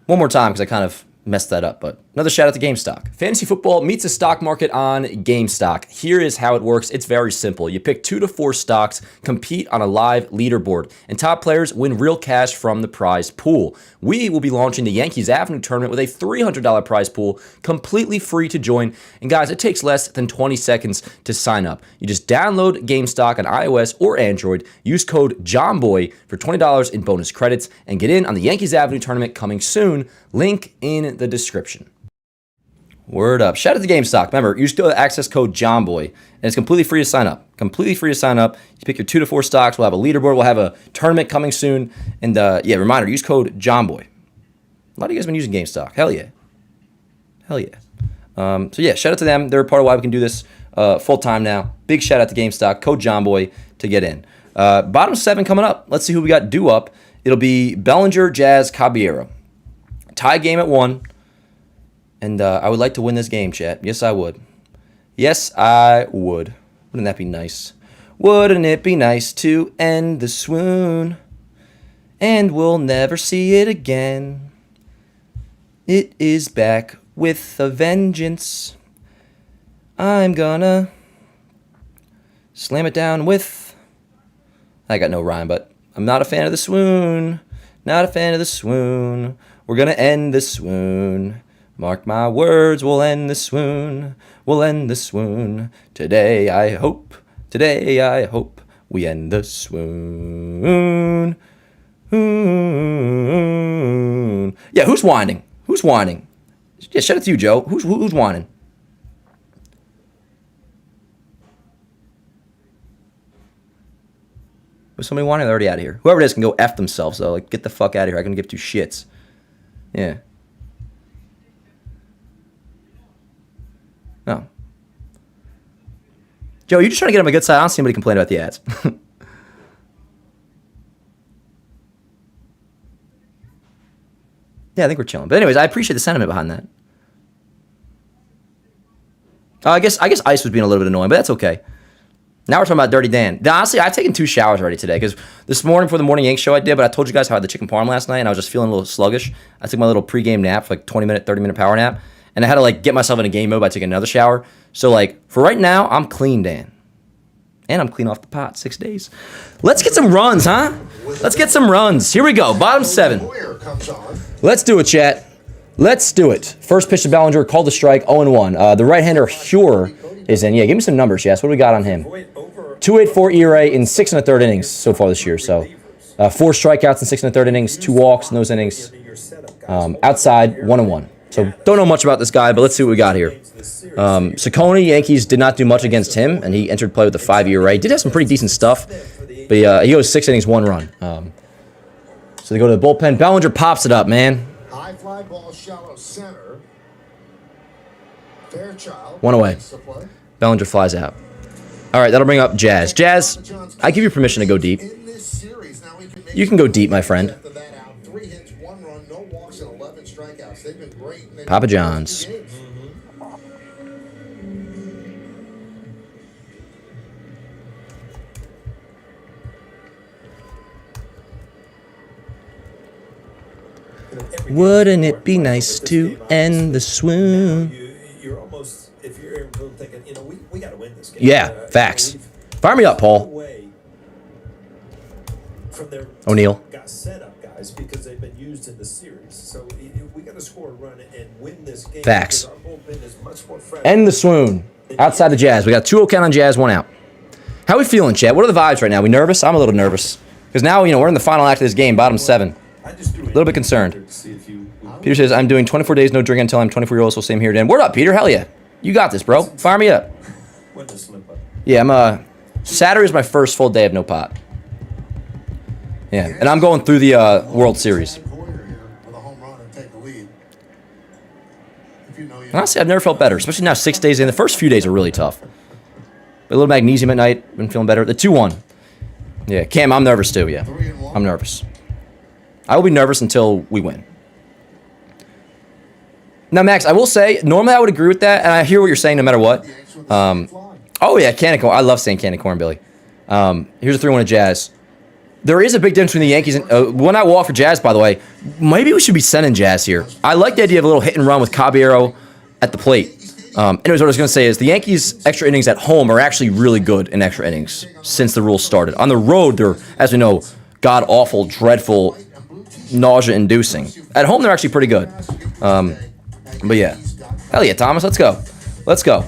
One more time because I kind of messed that up, but another shout out to GameStock. Fantasy football meets the stock market on GameStock. Here is how it works. It's very simple. You pick 2 to 4 stocks, compete on a live leaderboard, and top players win real cash from the prize pool. We will be launching the Yankees Avenue tournament with a $300 prize pool, completely free to join. And guys, it takes less than 20 seconds to sign up. You just download GameStock on iOS or Android, use code JOHNBOY for $20 in bonus credits, and get in on the Yankees Avenue tournament coming soon. Link in the description. Word up. Shout out to GameStock. Remember, use the access code JOHNBOY, and it's completely free to sign up. Completely free to sign up. You pick your 2 to 4 stocks. We'll have a leaderboard. We'll have a tournament coming soon. And yeah, reminder, use code JOHNBOY. A lot of you guys have been using GameStock. Hell yeah. Hell yeah. So yeah, shout out to them. They're a part of why we can do this full time now. Big shout out to GameStock. Code JOHNBOY to get in. Bottom 7 coming up. Let's see who we got due up. It'll be Bellinger, Jazz, Caballero. Tie game at 1. And I would like to win this game, chat. Yes, I would. Yes, I would. Wouldn't that be nice? Wouldn't it be nice to end the swoon? And we'll never see it again. It is back with a vengeance. I'm gonna slam it down with... I got no rhyme, but I'm not a fan of the swoon. Not a fan of the swoon. We're gonna end the swoon. Mark my words, we'll end the swoon. We'll end the swoon. Today I hope we end the swoon. Yeah, who's whining? Who's whining? Yeah, shout out to you, Joe. Who's whining? Was somebody whining? They're already out of here. Whoever it is can go F themselves, though. Like, get the fuck out of here. I can give 2 shits. Yeah. No. Joe, you just trying to get on my good side? I don't see anybody complain about the ads. Yeah, I think we're chilling. But anyways, I appreciate the sentiment behind that. I guess Ice was being a little bit annoying, but that's okay. Now we're talking about Dirty Dan. Now, honestly, I've taken 2 showers already today because this morning for the Morning Yanks show I did, but I told you guys how I had the chicken parm last night and I was just feeling a little sluggish. I took my little pregame nap, for like 20-minute, 30-minute power nap, and I had to like get myself in a game mode by taking another shower. So like for right now, I'm clean, Dan. And I'm clean off the pot, 6 days. Let's get some runs, huh? Let's get some runs. Here we go, bottom 7. Let's do it, chat. Let's do it. First pitch to Bellinger, called the strike, 0-1. The right-hander, Hure, is in. Yeah, give me some numbers, yes. What do we got on him? 2.84 ERA in 6 1/3 innings so far this year. So 4 strikeouts in 6 1/3 innings, 2 walks in those innings. Outside, 1-1. So don't know much about this guy, but let's see what we got here. Saccone, Yankees did not do much against him, and he entered play with a 5 ERA. Did have some pretty decent stuff, but he goes 6 innings, 1 run. So they go to the bullpen. Bellinger pops it up, man. High fly ball, shallow center. Fairchild. 1 away. Bellinger flies out. All right, that'll bring up Jazz. Jazz, I give you permission to go deep. You can go deep, my friend. Papa John's. Wouldn't it be nice to end the swoon? You're almost, if you're Aaron Boone, thinking, we got to win this game. Yeah, facts. Fire me up, Paul. O'Neal. Got set up, guys, because they've been used in the series. So we got to score a run and win this game. Facts. Our bullpen is much more fresh. End the swoon. Outside the Jazz. We got 2-0 count on Jazz, 1 out. How we feeling, Chad? What are the vibes right now? We nervous? I'm a little nervous. Because now, we're in the final act of this game, bottom 7. A little bit concerned. Peter says, I'm doing 24 days no drinking until I'm 24 years old, so same here, Dan. Word up, Peter. Hell yeah. You got this, bro. Fire me up. Yeah, Saturday is my first full day of no pot. Yeah, and I'm going through the World Series. Honestly, I've never felt better, especially now 6 days in. The first few days are really tough. A little magnesium at night, been feeling better. The 2-1. Yeah, Cam, I'm nervous too, yeah. I'm nervous. I will be nervous until we win. Now, Max, I will say, normally I would agree with that, and I hear what you're saying no matter what. Oh, yeah, candy corn. I love saying candy corn, Billy. Here's a 3-1 at Jazz. There is a big difference between the Yankees and... when I walk for Jazz, by the way, maybe we should be sending Jazz here. I like the idea of a little hit and run with Caballero at the plate. Anyways, what I was going to say is the Yankees' extra innings at home are actually really good in extra innings since the rules started. On the road, they're, as we know, god-awful, dreadful, nausea-inducing. At home, they're actually pretty good. But yeah. Hell yeah, Thomas, let's go. Let's go.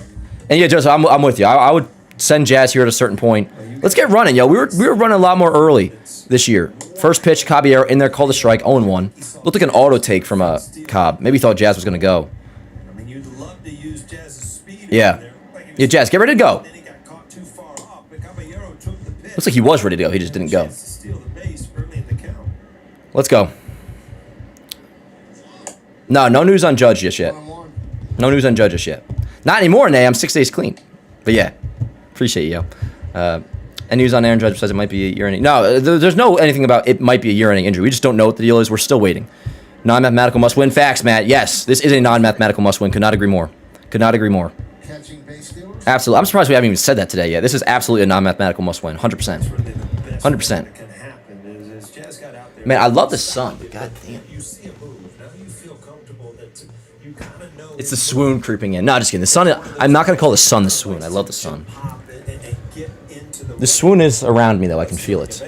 And yeah, Joseph, I'm with you. I would send Jazz here at a certain point. Let's get running, yo. We were running a lot more early this year. First pitch, Caballero in there, called a strike, 0-1. Looked like an auto take from Cobb. Maybe thought Jazz was going to go. Yeah. Yeah, Jazz, get ready to go. Looks like he was ready to go. He just didn't go. Let's go. No news on Judge just yet. No news on Judge just yet. Not anymore, Nay. I'm 6 days clean. But yeah, appreciate you, yo. And news on Aaron Judge says it might be a year ending. No, there's no anything about it might be a year ending injury. We just don't know what the deal is. We're still waiting. Non-mathematical must win. Facts, Matt. Yes, this is a non-mathematical must win. Could not agree more. Could not agree more. Absolutely. I'm surprised we haven't even said that today yet. This is absolutely a non-mathematical must win. 100%. 100%. Man, I love the sun. God damn. It's the swoon creeping in. No, just kidding. The sun, I'm not going to call the sun the swoon. I love the sun. The swoon is around me, though. I can feel it.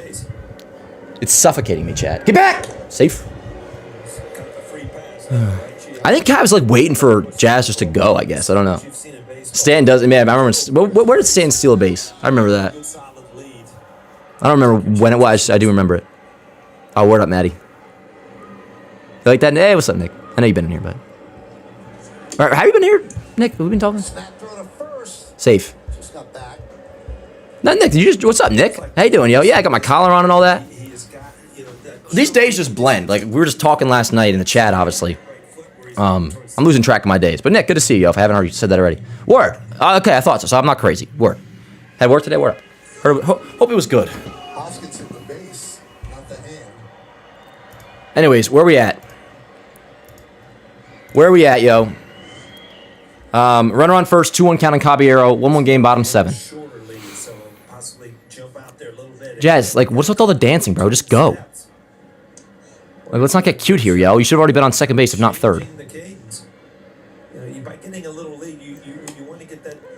It's suffocating me, Chad. Get back! Safe. I think Cav's like waiting for Jazz just to go, I guess. I don't know. Stan does. Man, I remember. Where did Stan steal a base? I remember that. I don't remember when it was. I do remember it. Oh, word up, Maddie. You like that? Hey, what's up, Nick? I know you've been in here, bud. All right, have you been here, Nick? Have we been talking? Safe. No, Nick, did you just... What's up, Nick? How you doing, yo? Yeah, I got my collar on and all that. These days just blend. Like, we were just talking last night in the chat, obviously. I'm losing track of my days. But, Nick, good to see you, yo, if I haven't already said that already. Word. Okay, I thought so, so I'm not crazy. Word. Had work today? Word up. Hope it was good. Anyways, where we at? Where are we at, yo? Runner on first, 2-1 count on Caballero, 1-1 game, bottom 7. Jazz, like, what's with all the dancing, bro? Just go. Like, let's not get cute here, yo. You should have already been on second base, if not third.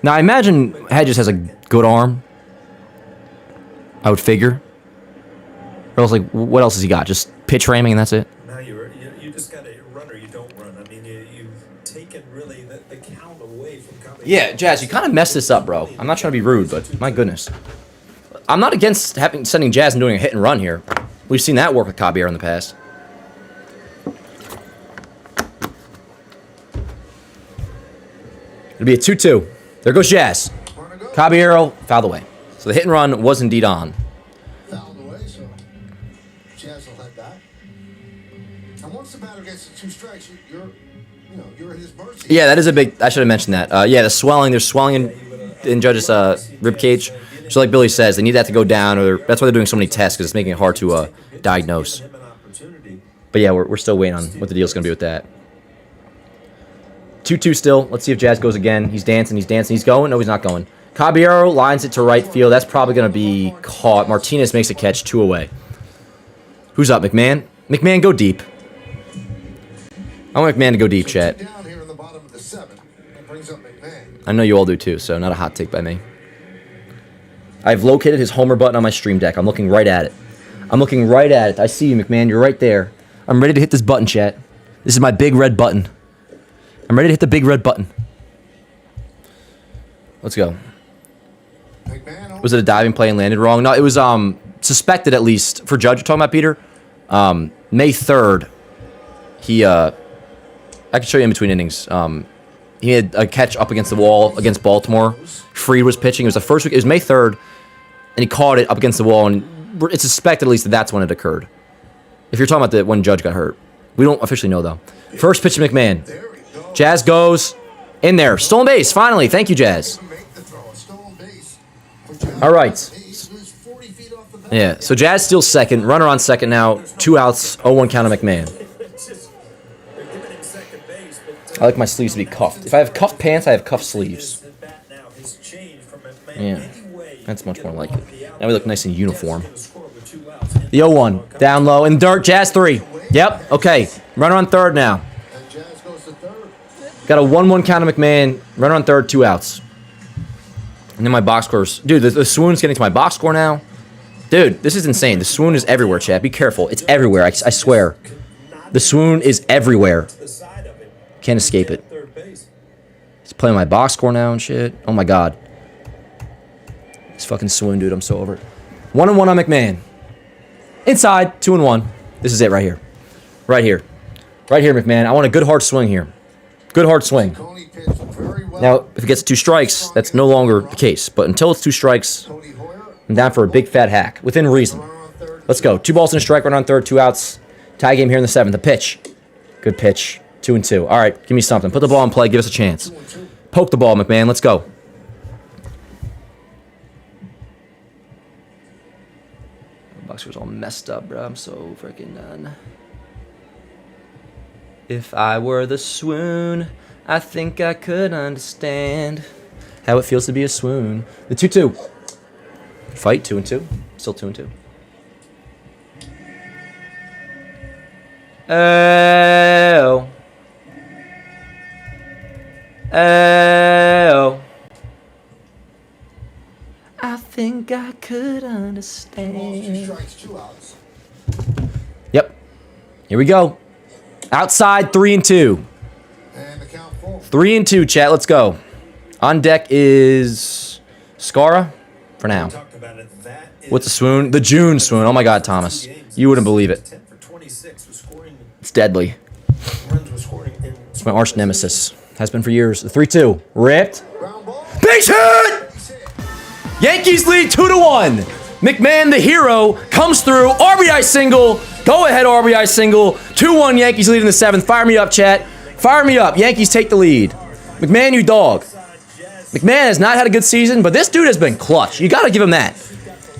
Now, I imagine Hedges has a good arm. I would figure. Or else, like, what else has he got? Just pitch framing and that's it? Now you just got a run or you don't run. I mean, you've taken really the count away from Caballero. Yeah, Jazz, you kind of messed this up, bro. I'm not trying to be rude, but my goodness. I'm not against sending Jazz and doing a hit and run here. We've seen that work with Caballero in the past. It'll be a 2-2. There goes Jazz. Caballero fouled away. So the hit and run was indeed on. Fouled away, so Jazz will head back. And once the batter gets to 2 strikes, you're at his mercy. Yeah, that is a big. I should have mentioned that. Yeah, the swelling. There's swelling in Judge's rib cage. So like Billy says, they need that to go down, or that's why they're doing so many tests, because it's making it hard to diagnose. But yeah, we're still waiting on what the deal's going to be with that. 2-2 still. Let's see if Jazz goes again. He's dancing. He's going. No, he's not going. Caballero lines it to right field. That's probably going to be caught. Martinez makes a catch, 2 away. Who's up, McMahon? McMahon, go deep. I want McMahon to go deep, chat. Down here in the bottom of the 7th. That brings up McMahon. I know you all do too, so not a hot take by me. I've located his homer button on my stream deck. I'm looking right at it. I see you, McMahon. You're right there. I'm ready to hit this button, chat. This is my big red button. I'm ready to hit the big red button. Let's go. Was it a diving play and landed wrong? No, it was suspected, at least for Judge. You're talking about, Peter? May 3rd. I can show you in between innings. He had a catch up against the wall against Baltimore. Freed was pitching. It was the first week. It was May 3rd, and he caught it up against the wall, and it's suspected, at least, that that's when it occurred. If you're talking about when Judge got hurt. We don't officially know, though. First pitch to McMahon. Jazz goes in there. Stolen base, finally. Thank you, Jazz. All right. Yeah, so Jazz steals second. Runner on second now. 2 outs. 0-1 count on McMahon. I like my sleeves to be cuffed. If I have cuffed pants, I have cuffed sleeves. Yeah, that's much more like it. Now we look nice in uniform. The 0-1. Down low. In dirt. Jazz 3. Yep. Okay. Runner on third now. Got a 1-1 count on McMahon. Runner on third. 2 outs. And then my box scores. Dude, the swoon's getting to my box score now. Dude, this is insane. The swoon is everywhere, chat. Be careful. It's everywhere. I swear. The swoon is everywhere. Can't escape it. He's playing my box score now and shit. Oh my god. This fucking swoon, dude. I'm so over it. 1-1 on McMahon. Inside. 2-1. This is it right here. Right here. Right here, McMahon. I want a good hard swing here. Good hard swing. Now, if it gets 2 strikes, that's no longer the case. But until it's 2 strikes, I'm down for a big fat hack. Within reason. Let's go. 2 balls and a strike. Run on third. 2 outs. Tie game here in the 7th. The pitch. Good pitch. 2-2. All right, give me something. Put the ball in play. Give us a chance. Poke the ball, McMahon. Let's go. My box score's all messed up, bro. I'm so freaking done. If I were the swoon, I think I could understand how it feels to be a swoon. The 2-2. Fight, 2-2. Still 2-2. Oh. Oh. I think I could understand. Yep. Here we go. Outside, 3-2. 3-2, chat. Let's go. On deck is Skara for now. What's the swoon? The June swoon. Oh my god, Thomas. You wouldn't believe it. It's deadly. It's my arch nemesis. Has been for years. The 3-2. Ripped. Base hit! Yankees lead 2-1. McMahon, the hero, comes through. RBI single. Go ahead, RBI single. 2-1 Yankees lead in the 7th. Fire me up, chat. Fire me up. Yankees take the lead. McMahon, you dog. McMahon has not had a good season, but this dude has been clutch. You gotta give him that.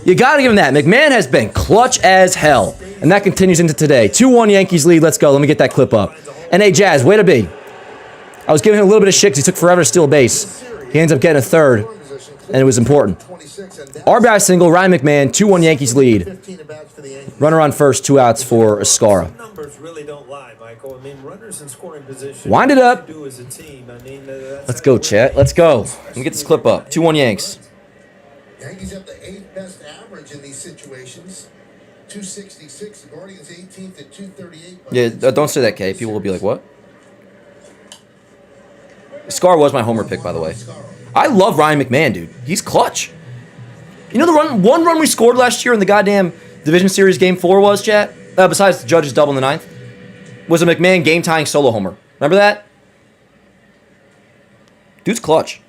You gotta give him that. McMahon has been clutch as hell. And that continues into today. 2-1 Yankees lead. Let's go. Let me get that clip up. And hey, Jazz, way to be. I was giving him a little bit of shit because he took forever to steal a base. He ends up getting a third, and it was important. RBI single, Ryan McMahon, 2-1 Yankees lead. Runner on first, 2 outs for Skara. Wind it up. Let's go, chat. Let's go. Let me get this clip up. 2-1 Yanks. Yankees have the 8th best average in these situations. 266. The Guardians 18th at 238. Yeah, don't say that, Kay. People will be like, what? Scar was my homer pick, by the way. I love Ryan McMahon, dude. He's clutch. You know the one run we scored last year in the goddamn Division Series Game 4 was, chat? Besides the Judge's double in the 9th? Was a McMahon game-tying solo homer. Remember that? Dude's clutch.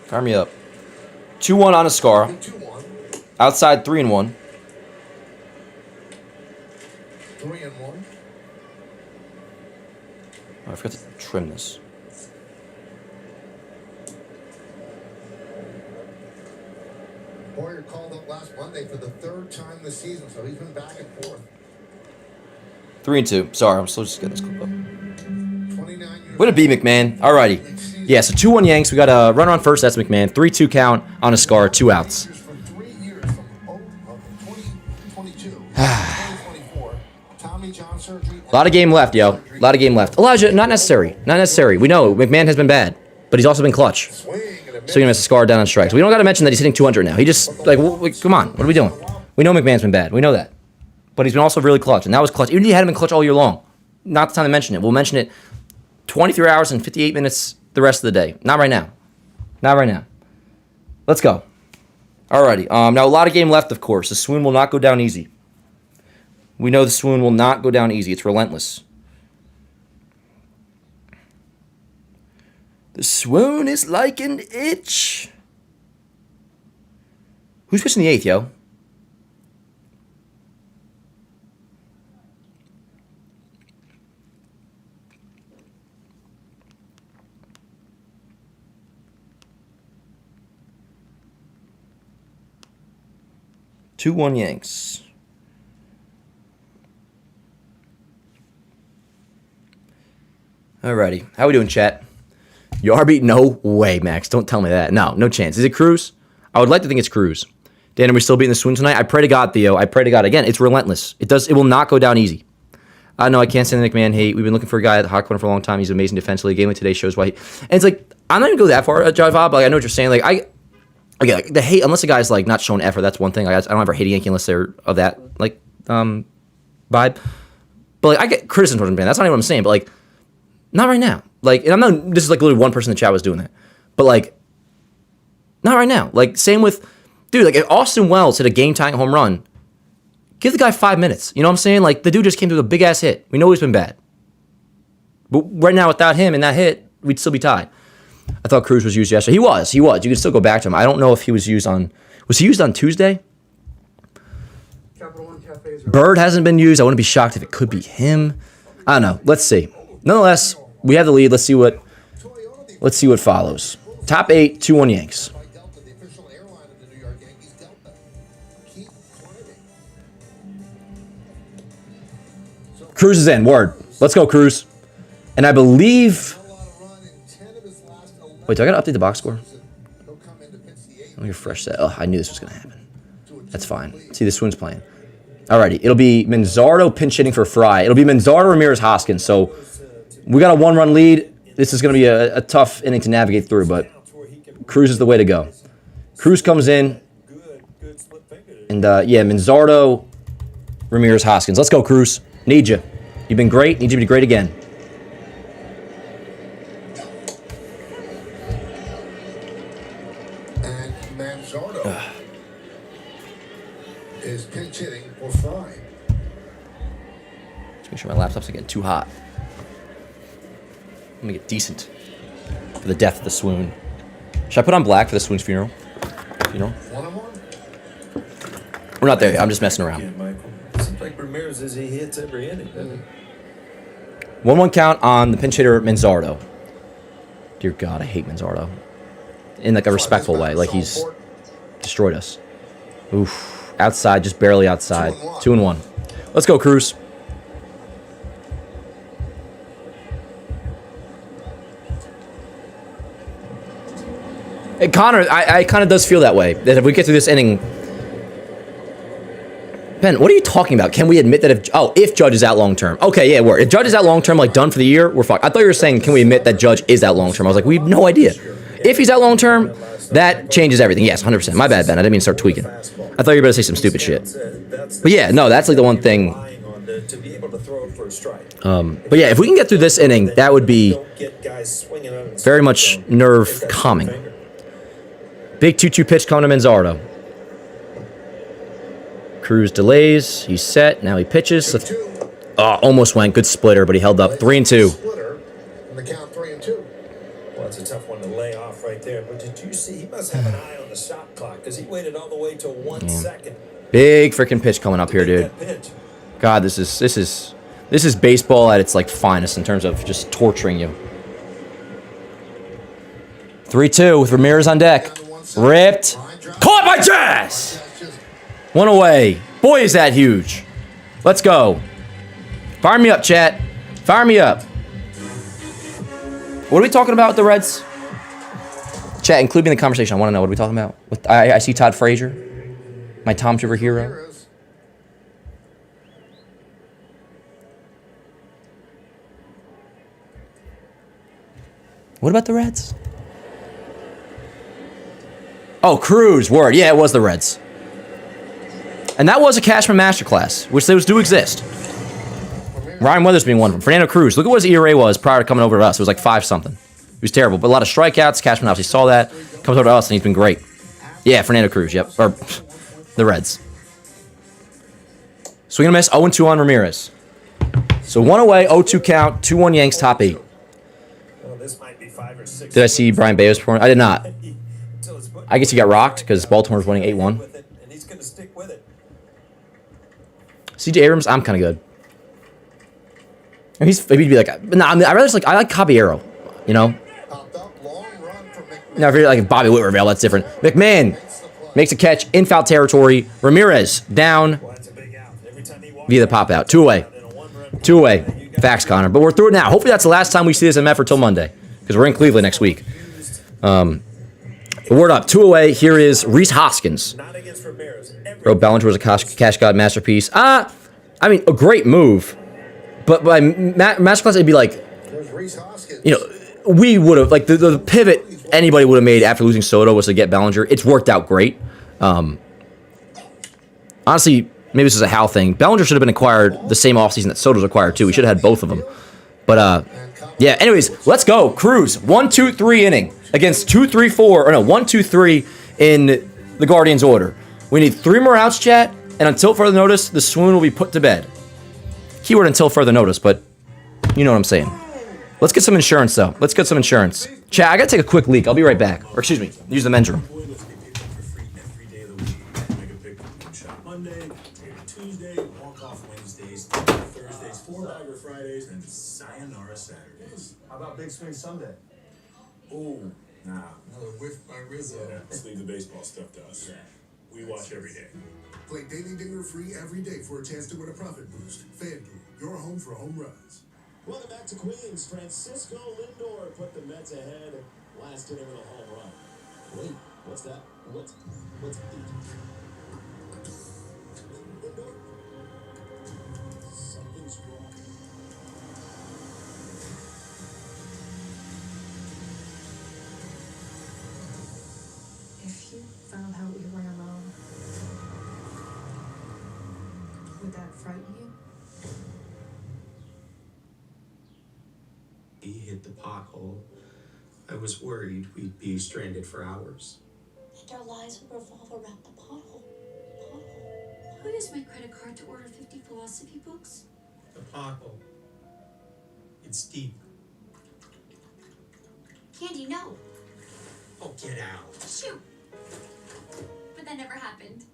Fire me up. 2-1 on a scar. Outside 3-1. 3-1. Oh, I forgot to trim this. Boyer called up last Monday for the 3rd time this season, so he's been back and forth. 3-2. Sorry, I'm still just getting this clip up. 29 years Way to be, McMahon. Alrighty. Yeah, so 2-1 Yanks. We got a runner on first. That's McMahon. 3-2 count on a scar. 2 outs. for 3 years from 2022 to 2024. Tommy John surgery. A lot of game left, yo. A lot of game left. Elijah, not necessary. Not necessary. We know McMahon has been bad, but he's also been clutch. So you're gonna miss a scar down on strikes. We don't got to mention that he's hitting 200 now. He just like, come on, what are we doing? We know McMahon's been bad. We know that, but he's been also really clutch, and that was clutch. Even if he hadn't been clutch all year long, not the time to mention it. We'll mention it 23 hours and 58 minutes the rest of the day. Not right now. Not right now. Let's go. Alrighty. Now a lot of game left, of course. The swoon will not go down easy. We know the swoon will not go down easy. It's relentless. The swoon is like an itch. Who's pitching the 8th, yo? Two 1 Yanks. Alrighty. How we doing, chat? Yarby? No way, Max. Don't tell me that. No chance. Is it Cruz? I would like to think it's Cruz. Dan, are we still beating the swoon tonight? I pray to God, Theo. I pray to God. Again, it's relentless. It will not go down easy. No, I can't stand the McMahon hate. We've been looking for a guy at the hot corner for a long time. He's amazing defensively. A game like today shows why. And it's like, I'm not even going to go that far, Jive, but like, I know what you're saying. Like, like, the hate, unless the guy's like not showing effort, that's one thing. Like, I don't ever hate a Yankee unless they're of that like vibe. But like, I get criticism towards McMahon. That's not even what I'm saying. But like, not right now. Like, and I'm not. This is like literally one person in the chat was doing that. But like, not right now. Like, same with, dude. Like, if Austin Wells hit a game-tying home run, give the guy 5 minutes. You know what I'm saying? Like, the dude just came through with a big ass hit. We know he's been bad. But right now, without him and that hit, we'd still be tied. I thought Cruz was used yesterday. He was. You can still go back to him. I don't know if he was used on... Was he used on Tuesday? Bird hasn't been used. I wouldn't be shocked if it could be him. I don't know. Let's see. Nonetheless, we have the lead. Let's see what follows. Top 8, 2-1 Yanks. Cruz is in. Word. Let's go, Cruz. And I believe... Wait, do I got to update the box score? Let me refresh that. Oh, I knew this was going to happen. That's fine. See, the swoon's playing. Alrighty. It'll be Manzardo pinch hitting for Fry. It'll be Manzardo, Ramirez, Hoskins. So we got a 1-run lead. This is going to be a tough inning to navigate through, but Cruz is the way to go. Cruz comes in. And, yeah, Manzardo, Ramirez, Hoskins. Let's go, Cruz. Need you. You've been great. Need you to be great again. And Manzardo is pinch hitting for Fry. Just make sure my laptop's not getting too hot. Let me get decent for the death of the swoon. Should I put on black for the swoon's funeral? We're not there yet. I'm just messing around. Yeah, Michael. Seems like Ramirez he hits every inning, doesn't he? 1-1 count on the pinch hitter, Manzardo. Dear God, I hate Manzardo. In like a respectful way. Like he's destroyed us. Oof. Outside, just barely outside. 2-1. Let's go, Cruz. Hey, Connor, I kind of does feel that way. That if we get through this inning... Ben, what are you talking about? Can we admit that if Judge is out long term? Okay, yeah, if Judge is out long term, like done for the year, we're fucked. I thought you were saying, can we admit that Judge is out long term? I was like, we have no idea. If he's out long term, that changes everything. Yes, 100%. My bad, Ben. I didn't mean to start tweaking. I thought you were about to say some stupid shit. But yeah, no, that's like the one thing. to be able to throw it for a strike. But yeah, if we can get through this inning, that would be Don't get guys swinging on it. very much nerve calming. Big 2-2 pitch coming to Manzardo. Cruz delays. He's set. Now he pitches. Almost went. Good splitter, but he held up. 3-2. Splitter, and the count 3-2. Well, it's a tough one to lay off right there. But did you see? He must have an eye on the shot clock because he waited all the way to 1 second. Big freaking pitch coming up here, dude. That pitch. God, this is baseball at its like finest in terms of just torturing you. 3-2 with Ramirez on deck. Ripped. Caught by Jazz! One away. Boy, is that huge. Let's go. Fire me up, chat. Fire me up. What are we talking about with the Reds? Chat, include me in the conversation. I want to know. What are we talking about? I see Todd Frazier. My Tom Shiver hero. What about the Reds? Oh, Cruz. Word. Yeah, it was the Reds. And that was a Cashman Masterclass, which those do exist. Ryan Weathers being one of them. Fernando Cruz. Look at what his ERA was prior to coming over to us. It was like 5-something. He was terrible. But a lot of strikeouts. Cashman obviously saw that. Comes over to us, and he's been great. Yeah, Fernando Cruz. Yep. Or the Reds. Swing and a miss. 0-2 on Ramirez. So 1 away, 0-2 count, 2-1 Yanks, top 8. Well, this might be 5 or 6. Did I see Brian Bayo's performance? I did not. I guess he got rocked because Baltimore's winning 8-1. And he's going to stick with it. CJ Abrams, I'm kind of good. He'd be like, no, I rather just I like Caballero, you know. Now if you're like Bobby Whitmerville, that's different. McMahon makes a catch in foul territory. Ramirez down via the pop out. 2 away. 2 away. Facts, Connor. But we're through it now. Hopefully that's the last time we see this in Met for till Monday because we're in Cleveland next week. Word up. 2 away. Here is Rhys Hoskins. Bro, Bellinger was a cash god masterpiece. I mean, a great move. But by Masterclass, it'd be like, you know, we would have, like, the pivot anybody would have made after losing Soto was to get Bellinger. It's worked out great. Honestly, maybe this is a Hal thing. Bellinger should have been acquired the same offseason that Soto was acquired, too. We should have had both of them. But, yeah, anyways, let's go. Cruz, 1-2-3 inning against 2-3-4, or no, 1-2-3 in the Guardians order. We need 3 more outs, chat, and until further notice, the swoon will be put to bed. Keyword until further notice, but you know what I'm saying. Let's get some insurance, though. Let's get some insurance. Chat, I gotta take a quick leak. I'll be right back. Or excuse me, use the men's room. Monday, Tuesday, walk-off Wednesdays, Thursdays, 4-bagger Fridays, and sayonara Saturdays. How about Big Swing Sunday? Oh, nah. Another whiff by Rizzo. Yeah, let's leave the baseball stuff to us. We watch every day. Play Daily Dinger free every day for a chance to win a profit boost. FanDuel, your home for home runs. Welcome back to Queens. Francisco Lindor put the Mets ahead last inning with a home run. Wait, what's that? What's Lindor? Something's wrong. If you found out you were alone, would that frighten you? He hit the pothole. I was worried we'd be stranded for hours. And our lives would revolve around the pothole. I'll use my credit card to order 50 philosophy books. The pothole. It's deep. Candy, no. Oh, get out. Shoot. But that never happened.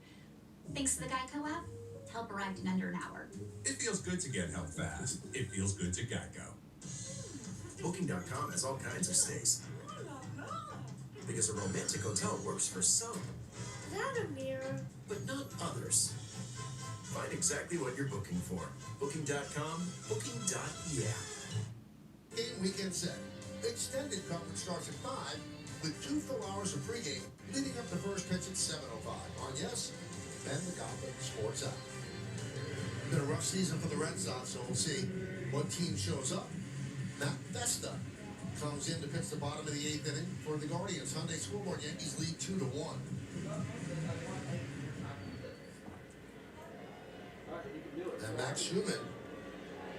Thanks to the Geico app, help arrived in under an hour. It feels good to get help fast. It feels good to Geico. Booking.com has all kinds of stays. Because a romantic hotel works for some. Is that a mirror? But not others. Find exactly what you're booking for. Booking.com, booking.yeah. Game weekend set. Extended coverage starts at 5 with 2 full hours of pregame leading up to first pitch at 7:05 on Yes, and the Gotham Sports app. Been a rough season for the Red Sox, so we'll see what team shows up. Matt Festa comes in to pitch the bottom of the 8th inning for the Guardians. Hyundai scoreboard, Yankees lead 2-1. And Max Schumann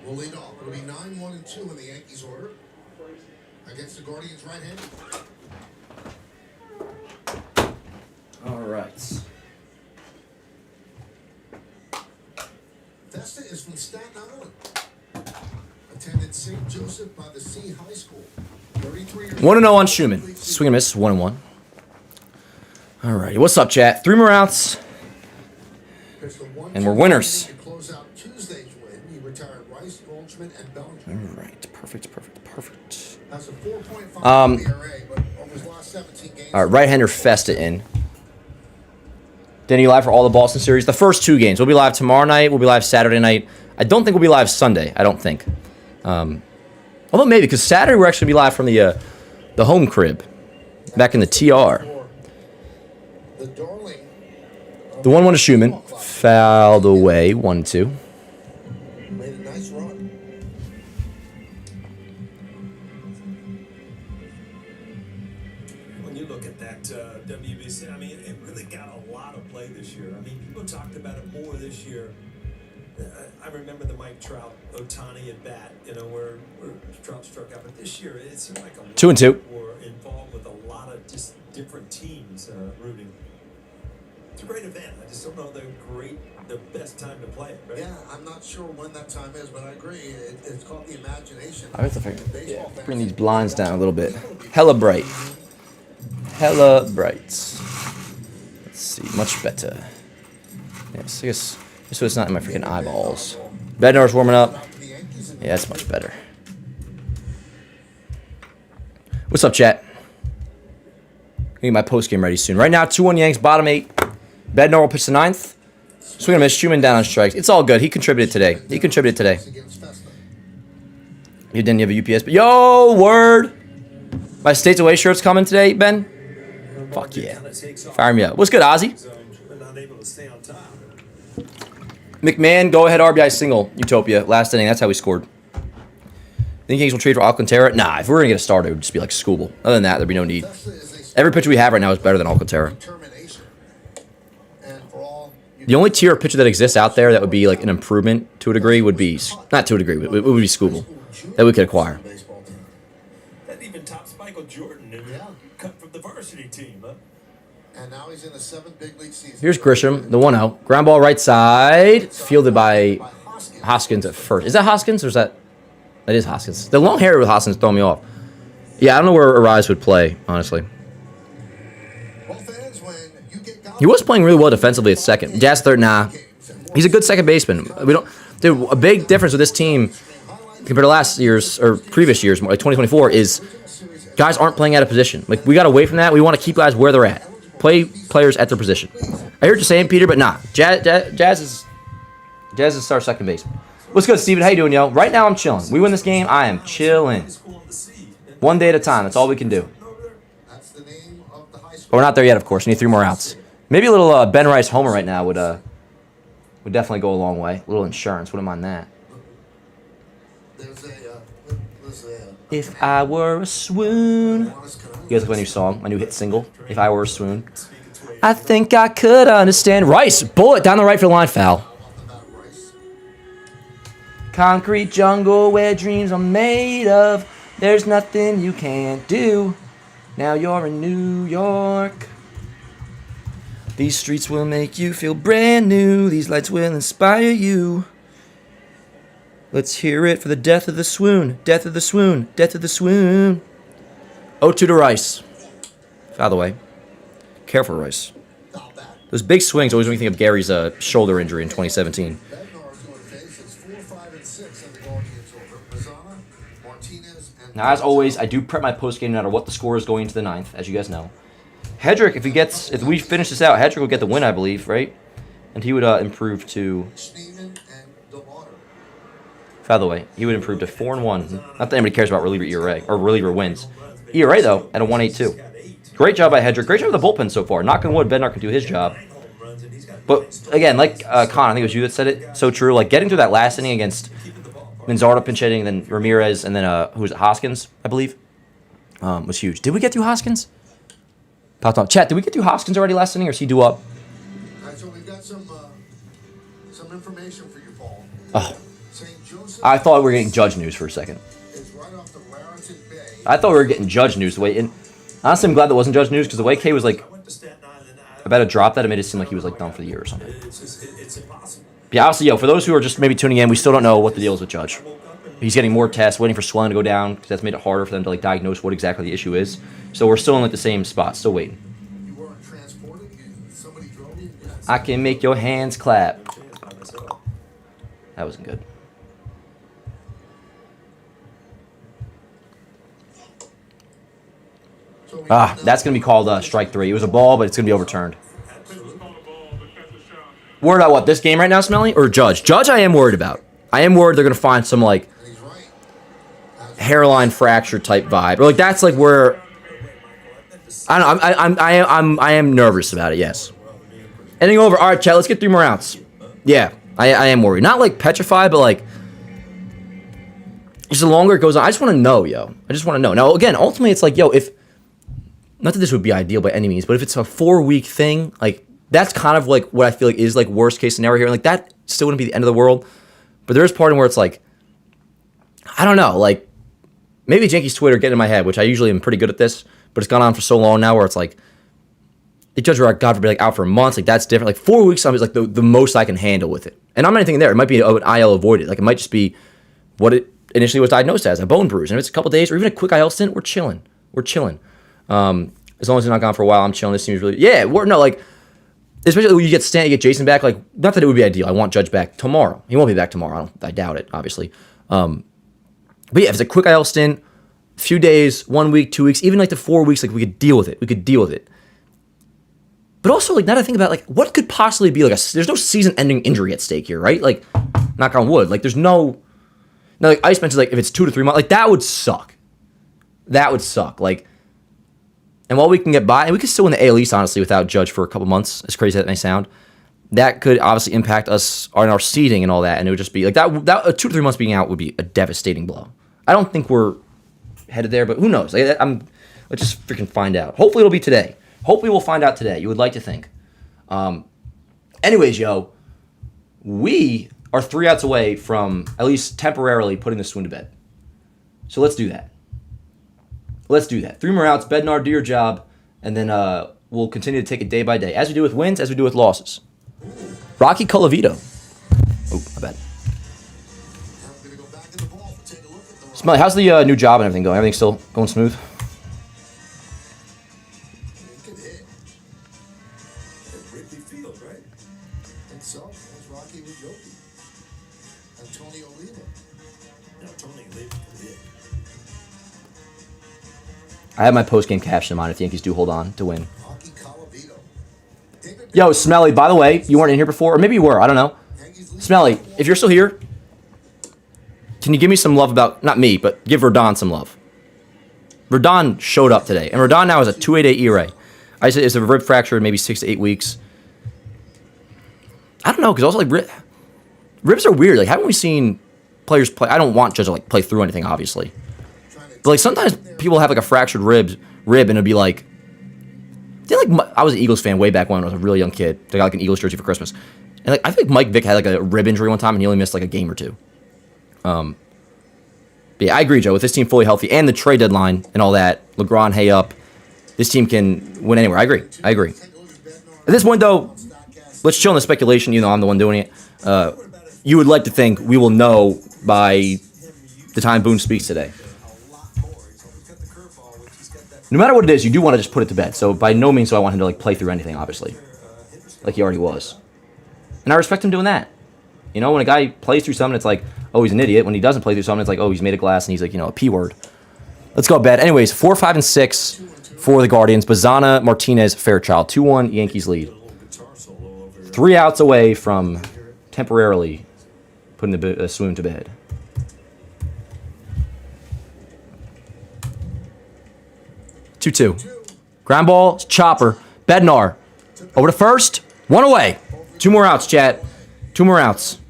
will lead off. It'll be 9-1-2 in the Yankees order against the Guardians right-handed. All right. Vesta is from Staten Island. Attended St. Joseph by the Sea High School. 33 years 1-0 on Schumann. Swing and miss, 1-1. All right. What's up, chat? 3 more outs. And we're winners. To close out Tuesday's win, he retired Rice, Goldschmidt, and Bellinger. All right. Perfect. That's a 4.5 ERA, but over his last 17 games. All right. Right-hander Festa in. Denny live for all the Boston series. The first 2 games. We'll be live tomorrow night. We'll be live Saturday night. I don't think we'll be live Sunday. I don't think. Although maybe, because Saturday we're actually going to be live from the home crib. Back in the TR. The 1-1 to Schumann. Fouled away. 1-2. Made a nice run. When you look at that WBC, I mean, it really got a lot of play this year. I mean, people talked about it more this year. I remember the Mike Trout Ohtani at bat, you know, where Trout struck out. But this year, it seemed like a lot 2-2. were involved with a lot of just different teams rooting. It's a great event. I just don't know the best time to play it. Right? Yeah, I'm not sure when that time is, but I agree. It's caught the imagination. I have to bring these blinds down a little bit. Hella bright. Hella bright. Let's see. Much better. Yes, I guess so it's not in my freaking eyeballs. Bednar's warming up. Yeah, that's much better. What's up, chat? Gonna get my post game ready soon. Right now, 2-1 Yanks, bottom 8. Bednar will pitch the 9th. Swing and miss. Schumann down on strikes. It's all good. He contributed today. You didn't have a UPS, but yo, word. My States Away shirt's coming today, Ben. Fuck yeah. Fire me up. What's good, Ozzy? McMahon, go ahead, RBI single. Utopia. Last inning. That's how we scored. Think Yankees will trade for Alcantara? Nah, if we were going to get a starter, it would just be like Scooble. Other than that, there'd be no need. Every pitcher we have right now is better than Alcantara. The only tier of pitcher that exists out there that would be like an improvement to a degree would be, not to a degree, but it would be Scooble that we could acquire. That even tops Michael Jordan, who cut from the varsity team, huh? And now he's in the 7th big league season. Here's Grisham, the 1-0. Ground ball right side, fielded by Hoskins at first. Is that Hoskins or is that? That is Hoskins. The long hair with Hoskins throw me off. Yeah, I don't know where Arise would play, honestly. He was playing really well defensively at second. Jazz third, nah. He's a good second baseman. We don't. Dude, a big difference with this team compared to last year's or previous years, like 2024, is guys aren't playing out of position. Like we got away from that. We want to keep guys where they're at. Play players at their position. I heard you saying, Peter, but nah. Jazz is star second baseman. What's good, Steven? How you doing, yo? Right now, I'm chilling. We win this game, I am chilling. One day at a time. That's all we can do. But we're not there yet, of course. We need 3 more outs. Maybe a little Ben Rice homer right now would definitely go a long way. A little insurance. Wouldn't mind that. If I Were a Swoon. You guys like my new song? My new hit single? If I Were a Swoon. I think I could understand. Rice. Bullet down the right field line. Foul. Concrete jungle where dreams are made of. There's nothing you can't do. Now you're in New York. These streets will make you feel brand new. These lights will inspire you. Let's hear it for the death of the swoon. Death of the swoon. Death of the swoon. 0-2 to Rice. Foul the way. Careful, Rice. Those big swings always make me think of Gary's shoulder injury in 2017. Now, as always, I do prep my postgame no matter what the score is going into the 9th, as you guys know. Hedrick, if we finish this out, Hedrick will get the win, I believe, right? And he would improve to. By the way, he would improve to 4-1. Not that anybody cares about reliever ERA or reliever wins. ERA though at a 1.82. Great job by Hedrick. Great job with the bullpen so far. Knock on wood, Bednar can do his job. But again, like Con, I think it was you that said it. So true. Like getting through that last inning against Manzardo pinch hitting, then Ramirez, and then who was it? Hoskins, I believe, was huge. Did we get through Hoskins? Popped on. Chat, did we get through Hoskins already last inning, or is he due up? All right, so we've got some Some information for you, Paul. Oh, St. Joseph I thought we were getting Judge news for a second. is right off the Raritan Bay. I thought we were getting Judge news. The way, and honestly, I'm glad that wasn't Judge news because the way K was like about to drop that, it made it seem like he was like done for the year or something. It's impossible. Yeah, obviously, yo, for those who are just maybe tuning in, we still don't know what the deal is with Judge. He's getting more tests, waiting for swelling to go down because that's made it harder for them to like diagnose what exactly the issue is. So we're still in like the same spot, still waiting. You weren't transported? Somebody drove you? I can make your hands clap. That wasn't good. That's going to be called strike 3. It was a ball, but it's going to be overturned. Worried about what? This game right now, Smelly? Or Judge? Judge I am worried about. I am worried they're going to find some, like, hairline fracture type vibe. Or, like, that's, like, where... I don't know. I am nervous about it, yes. Ending over. All right, chat, let's get 3 more outs. Yeah, I am worried. Not, like, petrified, but, like... Just the longer it goes on, I just want to know, yo. I just want to know. Now, again, ultimately, it's like, yo, if... Not that this would be ideal by any means, but if it's a 4-week thing, like... That's kind of like what I feel like is like worst case scenario here. Like that still wouldn't be the end of the world. But there is part of where it's like, I don't know, like maybe Yankees Twitter get in my head, which I usually am pretty good at this, but it's gone on for so long now where it's like, the Judge are, God forbid, like out for months. Like that's different. Like 4 weeks is like the most I can handle with it. And I'm not anything there. It might be an IL avoided. Like it might just be what it initially was diagnosed as, a bone bruise. And if it's a couple days or even a quick IL stint, we're chilling. We're chilling. As long as it's not gone for a while, I'm chilling. This seems really, yeah, like, especially when you get Stan, you get Jason back. Like, not that it would be ideal. I want Judge back tomorrow. He won't be back tomorrow. I doubt it, obviously. But yeah, if it's a quick IL stint, a few days, 1 week, 2 weeks, even like the 4 weeks, like we could deal with it. We could deal with it. But also, like, now that I think about, like, what could possibly be like there's no season-ending injury at stake here, right? Like, knock on wood. Like, there's no. Now, like Ice mentioned, like, if it's 2 to 3 months, like that would suck. That would suck. Like. And while we can get by, and we could still win the AL East, honestly, without Judge for a couple months, as crazy as that may sound, that could obviously impact us on our seeding and all that, and it would just be, like, that 2 to 3 months being out would be a devastating blow. I don't think we're headed there, but who knows? Like, let's just freaking find out. Hopefully it'll be today. Hopefully we'll find out today. You would like to think. Anyways, yo, we are 3 outs away from at least temporarily putting the swoon to bed. So let's do that. Let's do that. 3 more outs. Bednar, do your job. And then we'll continue to take it day by day. As we do with wins, as we do with losses. Rocky Colavito. Oh, my bad. Smelly, how's the new job and everything going? Everything still going smooth? I have my post-game caption in mind if the Yankees do hold on to win. Yo, Smelly, by the way, you weren't in here before, or maybe you were, I don't know. Smelly, if you're still here, can you give me some love about, not me, but give Rodon some love. Rodon showed up today, and Rodon now has a 2.88 ERA. I said it's a rib fracture in maybe 6 to 8 weeks. I don't know, because also, like, ribs are weird. Like, haven't we seen players play? I don't want Judge to, like, play through anything, obviously. But, like, sometimes people have, like, a fractured rib, and it'll be like, I was an Eagles fan way back when I was a really young kid. They got, like, an Eagles jersey for Christmas. And, like, I think Mike Vick had, like, a rib injury one time, and he only missed, like, a game or 2. But, yeah, I agree, Joe. With this team fully healthy and the trade deadline and all that, LeGron, hey up, this team can win anywhere. I agree. At this point, though, let's chill on the speculation, even though I'm the one doing it. You would like to think we will know by the time Boone speaks today. No matter what it is, you do want to just put it to bed. So by no means do I want him to like play through anything, obviously. Like he already was. And I respect him doing that. You know, when a guy plays through something, it's like, oh, he's an idiot. When he doesn't play through something, it's like, oh, he's made of glass and he's like, you know, a P word. Let's go to bed. Anyways, 4, 5, and 6 for the Guardians. Bazana, Martinez, Fairchild. 2-1 Yankees lead. 3 outs away from temporarily putting the swoon to bed. 2-2. Ground ball, chopper. Bednar. Over to first. 1 away. 2 more outs, chat. 2 more outs.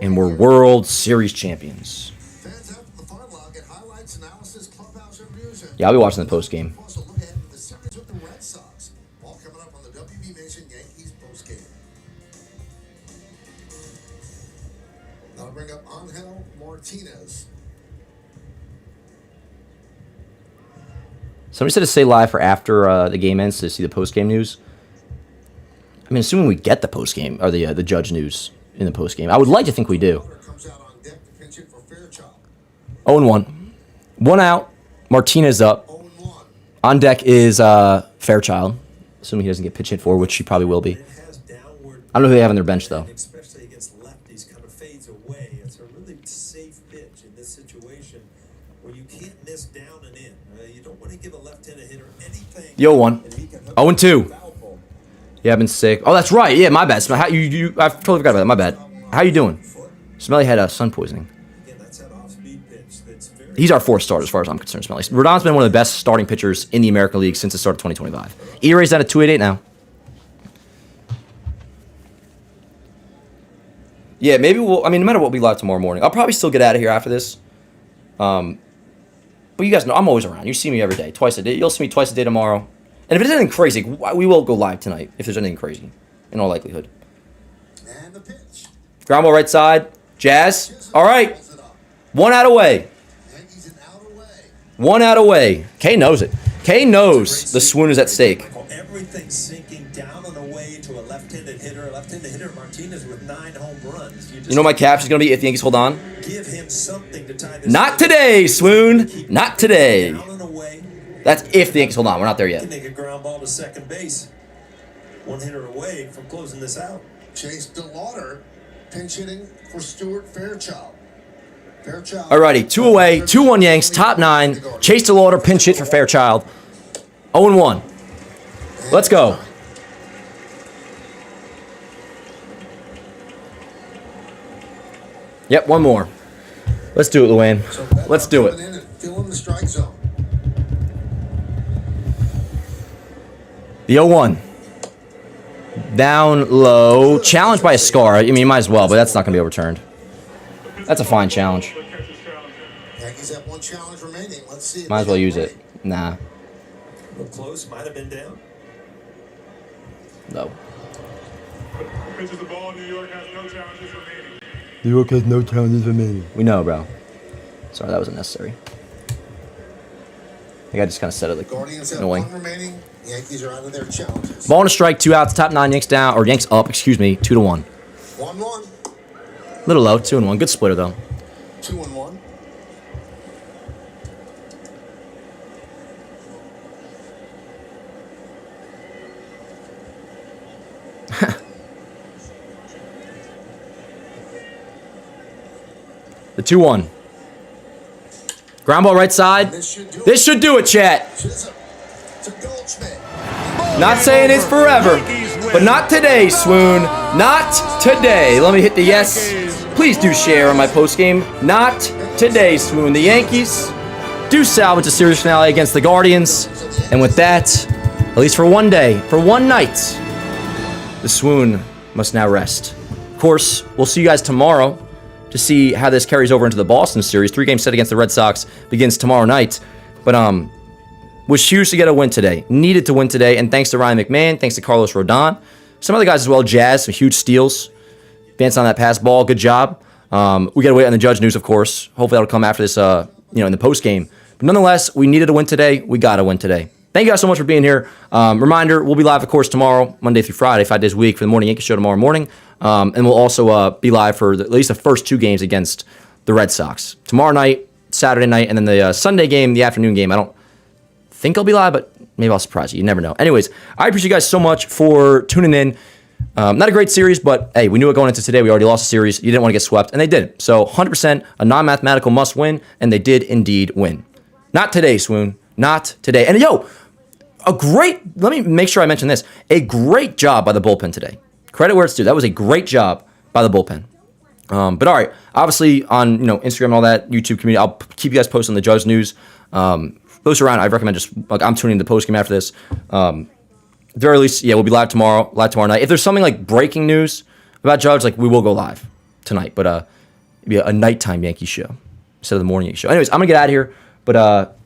And we're World Series champions. Yeah, I'll be watching the post game. I'll bring up Angel Martinez. Somebody said to stay live for after the game ends to see the post-game news. I mean, assuming we get the post-game, or the Judge news in the post-game. I would like to think we do. 0-1. 1 out. Martinez up. On deck is Fairchild, assuming he doesn't get pitch hit for, which he probably will be. I don't know who they have on their bench, though. Especially against lefties, kind of fades away. It's a really safe pitch in this situation where you can't miss down and in. You don't want to give a left-handed hitter anything. Yo, 1. 0-2. Yeah, I've been sick. Oh, that's right. Yeah, my bad. I totally forgot about that. My bad. How you doing? Smelly had sun poisoning. He's our 4th starter as far as I'm concerned, Smelly. Rodon's been one of the best starting pitchers in the American League since the start of 2025. ERA's down at 2.88 now. Yeah, maybe we'll... I mean, no matter what, we'll be live tomorrow morning. I'll probably still get out of here after this. But you guys know, I'm always around. You see me every day, twice a day. You'll see me twice a day tomorrow. And if it's anything crazy, we will go live tonight, if there's anything crazy, in all likelihood. And the pitch. Ground ball right side. Jazz. All right. 1 out away. 1 out away. Kay knows it. Kay knows the swoon is at stake. Everything's sinking down and away to a left-handed hitter. Left-handed hitter Martinez with 9 home runs. You know what my caption is going to be if the Yankees hold on? Give him something to tie this. Not today, swoon. Not today. That's if the Yankees hold on. We're not there yet. Can make a ground ball to second base. 1 hitter away from closing this out. Chase DeLauder pinch hitting for Stuart Fairchild. Alrighty, 2 away, 2-1 Yanks, top 9. Chase DeLauder pinch hit for Fairchild. 0-1. Let's go. Yep, 1 more. Let's do it, Luann. Let's do it. The 0-1. Down low. Challenged by a scar. I mean, you might as well, but that's not going to be overturned. That's a fine challenge. Yankees have 1 challenge remaining. Let's see. Might as well use it. Nah. A little close, might have been down. No. Pitches the ball. New York has no challenges remaining. New York has no challenges remaining. We know, bro. Sorry, that was unnecessary. I think I just kind of said it like Guardians have annoying. 1 remaining. Yankees are out of their challenges. Ball and a strike, 2 outs, top 9, Yanks down, or Yanks up, excuse me, 2-1. 1-1. Little low, 2-1. Good splitter though. 2-1. The 2-1. Ground ball right side. This should do it, chat. Not saying it's forever, but not today, swoon. Not today. Let me hit the yes. Please do share on my postgame. Not today, swoon. The Yankees do salvage a series finale against the Guardians. And with that, at least for one day, for one night, the swoon must now rest. Of course, we'll see you guys tomorrow to see how this carries over into the Boston series. 3-game set against the Red Sox begins tomorrow night. But was huge to get a win today. Needed to win today. And thanks to Ryan McMahon, thanks to Carlos Rodon. Some other guys as well, Jazz, some huge steals. Vance on that pass ball, good job. We got to wait on the Judge news, of course. Hopefully that'll come after this, in the post game. But nonetheless, we needed a win today. We got to win today. Thank you guys so much for being here. Reminder, we'll be live, of course, tomorrow, Monday through Friday, 5 days a week for the Morning Yankees show tomorrow morning. And we'll also be live for at least the first 2 games against the Red Sox. Tomorrow night, Saturday night, and then the Sunday game, the afternoon game. I don't think I'll be live, but maybe I'll surprise you. You never know. Anyways, I appreciate you guys so much for tuning in. Not a great series, but hey, we knew it going into today. We already lost a series. You didn't want to get swept, and they did. So 100% a non-mathematical must win, and they did indeed win. Not today, swoon. Not today. And let me make sure I mention this. A great job by the bullpen today. Credit where it's due. That was a great job by the bullpen. But all right, obviously on Instagram and all that, YouTube community, I'll keep you guys posted on the Judge news. Those around, I recommend just I'm tuning in the post game after this. At the very least, yeah, we'll be live tomorrow night. If there's something like breaking news about Judge, we will go live tonight. But it'll be a nighttime Yankees show instead of the morning Yankees show. Anyways, I'm gonna get out of here. But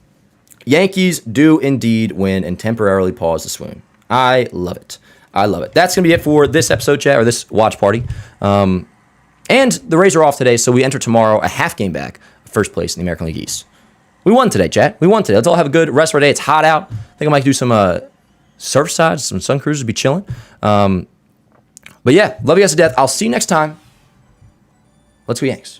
Yankees do indeed win and temporarily pause the swoon. I love it. That's going to be it for this episode, chat, or this watch party. And the Rays are off today, so we enter tomorrow a half game back, first place in the American League East. We won today, chat. We won today. Let's all have a good rest of our day. It's hot out. I think I might do some surfside, some sun cruises, be chilling. But yeah, love you guys to death. I'll see you next time. Let's go Yanks.